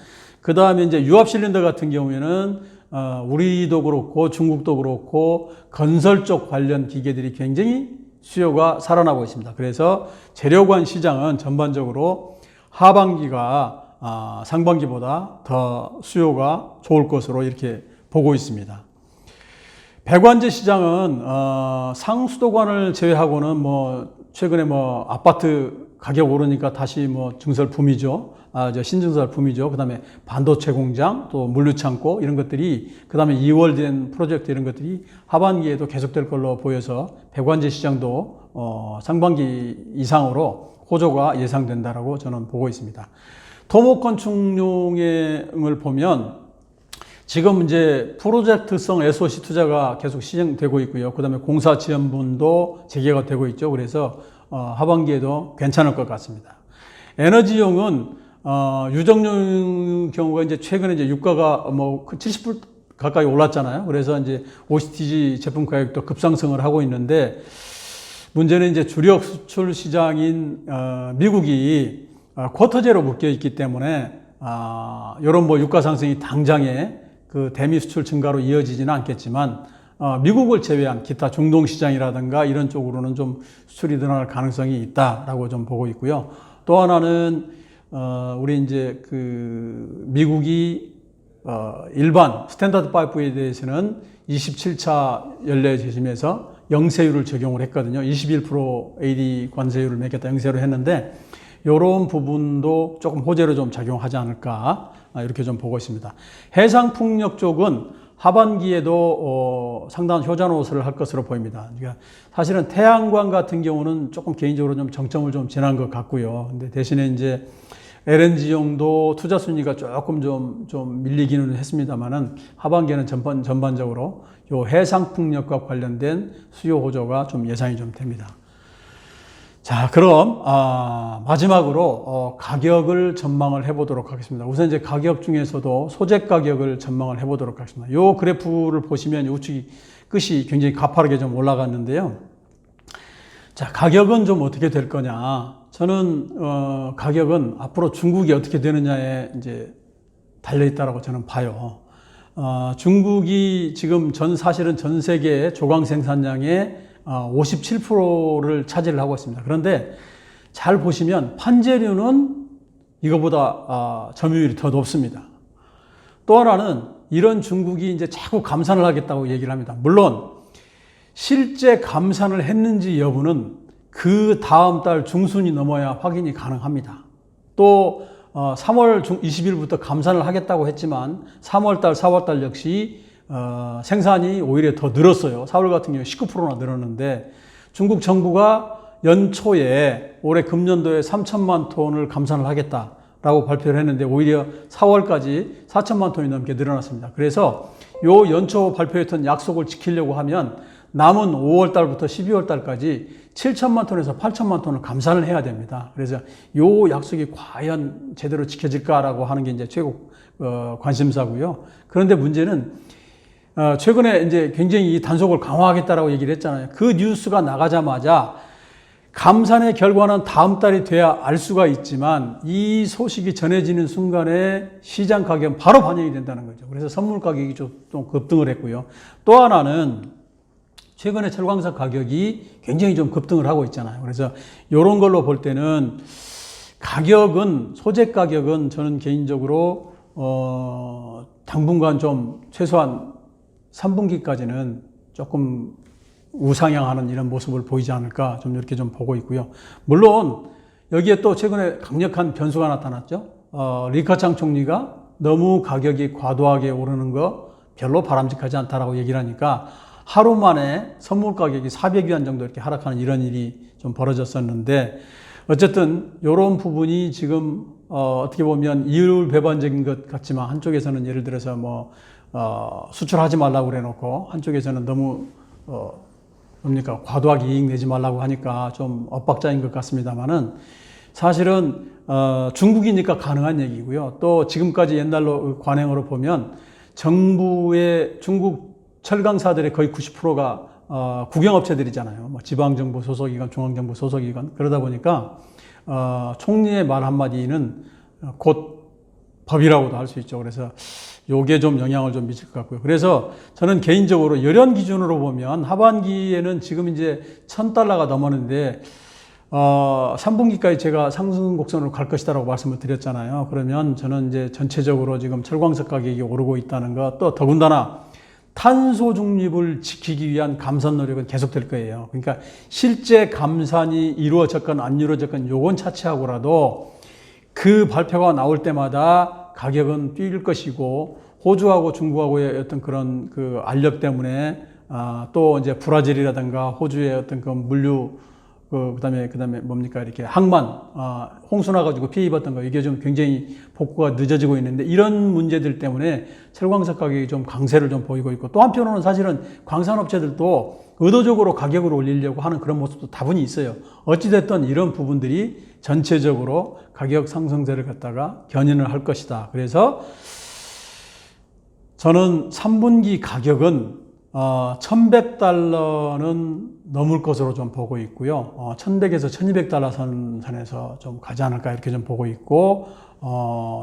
그 다음에 이제 유압 실린더 같은 경우에는 우리도 그렇고 중국도 그렇고 건설 쪽 관련 기계들이 굉장히 수요가 살아나고 있습니다. 그래서 재료관 시장은 전반적으로 하반기가 상반기보다 더 수요가 좋을 것으로 이렇게 보고 있습니다. 배관제 시장은 상수도관을 제외하고는 뭐 최근에 뭐 아파트 가격 오르니까 다시 뭐 증설품이죠. 신증설품이죠. 그 다음에 반도체 공장, 또 물류창고 이런 것들이 그 다음에 2월 된 프로젝트 이런 것들이 하반기에도 계속될 걸로 보여서 배관제 시장도 상반기 이상으로 호조가 예상된다라고 저는 보고 있습니다. 토목 건축용을 보면 지금 이제 프로젝트성 SOC 투자가 계속 시행되고 있고요. 그 다음에 공사 지원분도 재개가 되고 있죠. 그래서 하반기에도 괜찮을 것 같습니다. 에너지용은 유정용 경우가 이제 최근에 이제 유가가 뭐 70불 가까이 올랐잖아요. 그래서 이제 OCTG 제품 가격도 급상승을 하고 있는데 문제는 이제 주력 수출 시장인 미국이 쿼터제로 묶여 있기 때문에 이런 뭐 유가 상승이 당장에 그 대미 수출 증가로 이어지지는 않겠지만 미국을 제외한 기타 중동 시장이라든가 이런 쪽으로는 좀 수출이 늘어날 가능성이 있다라고 좀 보고 있고요. 또 하나는 우리 이제 그 미국이 일반 스탠다드 파이프에 대해서는 27차 연례 재심에서 영세율을 적용을 했거든요. 21% AD 관세율을 매겼다 영세로 했는데 이런 부분도 조금 호재로 좀 작용하지 않을까 이렇게 좀 보고 있습니다. 해상풍력 쪽은 하반기에도 상당한 효자노릇을 할 것으로 보입니다. 그러니까 사실은 태양광 같은 경우는 조금 개인적으로 좀 정점을 좀 지난 것 같고요. 근데 대신에 이제 LNG용도 투자 순위가 조금 좀 밀리기는 했습니다만은 하반기에는 전반적으로 요 해상풍력과 관련된 수요 호조가 좀 예상이 좀 됩니다. 자, 그럼 마지막으로 가격을 전망을 해보도록 하겠습니다. 우선 이제 가격 중에서도 소재 가격을 전망을 해보도록 하겠습니다. 이 그래프를 보시면 우측이 끝이 굉장히 가파르게 좀 올라갔는데요. 자, 가격은 좀 어떻게 될 거냐? 저는 가격은 앞으로 중국이 어떻게 되느냐에 이제 달려 있다라고 저는 봐요. 중국이 지금 사실은 전 세계 조광 생산량의 57%를 차지를 하고 있습니다. 그런데 잘 보시면 판재료는 이거보다 점유율이 더 높습니다. 또 하나는 이런 중국이 이제 자꾸 감산을 하겠다고 얘기를 합니다. 물론 실제 감산을 했는지 여부는 그 다음 달 중순이 넘어야 확인이 가능합니다. 또 3월 20일부터 감산을 하겠다고 했지만 3월달, 4월달 역시 생산이 오히려 더 늘었어요. 4월 같은 경우에 19%나 늘었는데 중국 정부가 연초에 올해 금년도에 3천만 톤을 감산을 하겠다라고 발표를 했는데 오히려 4월까지 4천만 톤이 넘게 늘어났습니다. 그래서 요 연초 발표했던 약속을 지키려고 하면 남은 5월 달부터 12월 달까지 7천만 톤에서 8천만 톤을 감산을 해야 됩니다. 그래서 요 약속이 과연 제대로 지켜질까라고 하는 게 이제 최고 관심사고요. 그런데 문제는 최근에 이제 굉장히 이 단속을 강화하겠다라고 얘기를 했잖아요. 그 뉴스가 나가자마자 감산의 결과는 다음 달이 돼야 알 수가 있지만 이 소식이 전해지는 순간에 시장 가격은 바로 반영이 된다는 거죠. 그래서 선물 가격이 좀 급등을 했고요. 또 하나는 최근에 철광석 가격이 굉장히 좀 급등을 하고 있잖아요. 그래서 이런 걸로 볼 때는 가격은, 소재 가격은 저는 개인적으로 당분간 좀 최소한 3분기까지는 조금 우상향하는 이런 모습을 보이지 않을까 좀 이렇게 좀 보고 있고요. 물론 여기에 또 최근에 강력한 변수가 나타났죠. 리커창 총리가 너무 가격이 과도하게 오르는 거 별로 바람직하지 않다라고 얘기를 하니까 하루 만에 선물 가격이 400위안 정도 이렇게 하락하는 이런 일이 좀 벌어졌었는데 어쨌든 이런 부분이 지금 어떻게 보면 이율배반적인 것 같지만 한쪽에서는 예를 들어서 뭐 수출하지 말라고 그래 놓고 한쪽에서는 너무 뭡니까 과도하게 이익 내지 말라고 하니까 좀 엇박자인 것 같습니다만은 사실은 중국이니까 가능한 얘기고요. 또 지금까지 옛날로 관행으로 보면 정부의 중국 철강사들의 거의 90%가 국영업체들이잖아요. 뭐 지방정부 소속기관, 중앙정부 소속기관. 그러다 보니까 총리의 말 한마디는 곧 법이라고도 할 수 있죠. 그래서 요게 좀 영향을 좀 미칠 것 같고요. 그래서 저는 개인적으로 열연 기준으로 보면 하반기에는 지금 이제 1,000달러가 넘었는데 3분기까지 제가 상승 곡선으로 갈 것이다라고 말씀을 드렸잖아요. 그러면 저는 이제 전체적으로 지금 철광석 가격이 오르고 있다는 것, 또 더군다나 탄소 중립을 지키기 위한 감산 노력은 계속될 거예요. 그러니까 실제 감산이 이루어졌건 안 이루어졌건 요건 차치하고라도 그 발표가 나올 때마다 가격은 뛸 것이고 호주하고 중국하고의 어떤 그런 그 알력 때문에 또 이제 브라질이라든가 호주의 어떤 그 물류 그다음에 뭡니까 이렇게 항만 홍수 나가지고 피해 입었던 거 이게 좀 굉장히 복구가 늦어지고 있는데 이런 문제들 때문에 철광석 가격이 좀 강세를 좀 보이고 있고 또 한편으로는 사실은 광산업체들도 의도적으로 가격을 올리려고 하는 그런 모습도 다분히 있어요. 어찌됐든 이런 부분들이 전체적으로 가격 상승세를 갖다가 견인을 할 것이다. 그래서 저는 3분기 가격은 1,100달러는 넘을 것으로 좀 보고 있고요. 1,100에서 1,200달러 선에서 좀 가지 않을까 이렇게 좀 보고 있고,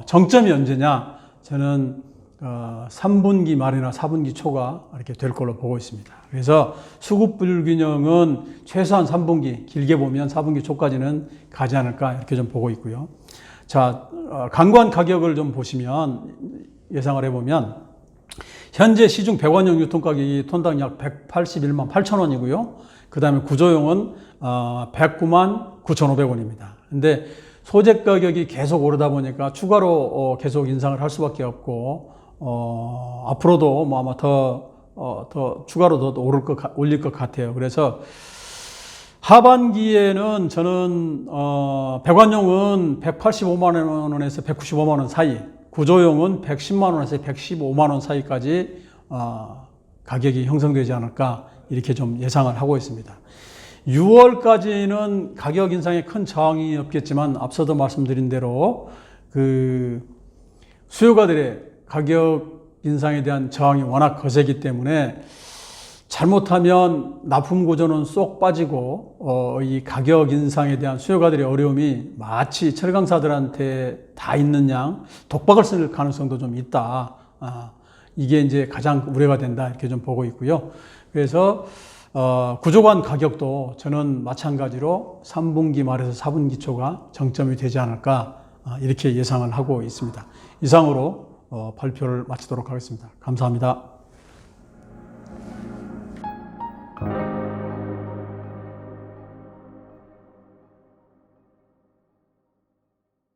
정점이 언제냐? 저는 3분기 말이나 4분기 초가 이렇게 될 걸로 보고 있습니다. 그래서 수급 불균형은 최소한 3분기, 길게 보면 4분기 초까지는 가지 않을까 이렇게 좀 보고 있고요. 자, 관관 가격을 좀 보시면 예상을 해보면 현재 시중 백원용 유통가격이 톤당 약 181만 8천 원이고요. 그 다음에 구조용은 109만 9,500원입니다. 근데 소재 가격이 계속 오르다 보니까 추가로 계속 인상을 할 수밖에 없고 앞으로도 뭐 아마 더 추가로 더 올릴 것 같아요. 그래서 하반기에는 저는 백원용은 185만 원에서 195만 원 사이, 구조용은 110만 원에서 115만 원 사이까지 가격이 형성되지 않을까 이렇게 좀 예상을 하고 있습니다. 6월까지는 가격 인상에 큰 저항이 없겠지만 앞서도 말씀드린 대로 그 수요가들의 가격 인상에 대한 저항이 워낙 거세기 때문에 잘못하면 납품 구조는 쏙 빠지고 이 가격 인상에 대한 수요가들의 어려움이 마치 철강사들한테 다 있는 양 독박을 쓸 가능성도 좀 있다. 이게 이제 가장 우려가 된다 이렇게 좀 보고 있고요. 그래서 구조관 가격도 저는 마찬가지로 3분기 말에서 4분기 초가 정점이 되지 않을까 이렇게 예상을 하고 있습니다. 이상으로 발표를 마치도록 하겠습니다. 감사합니다.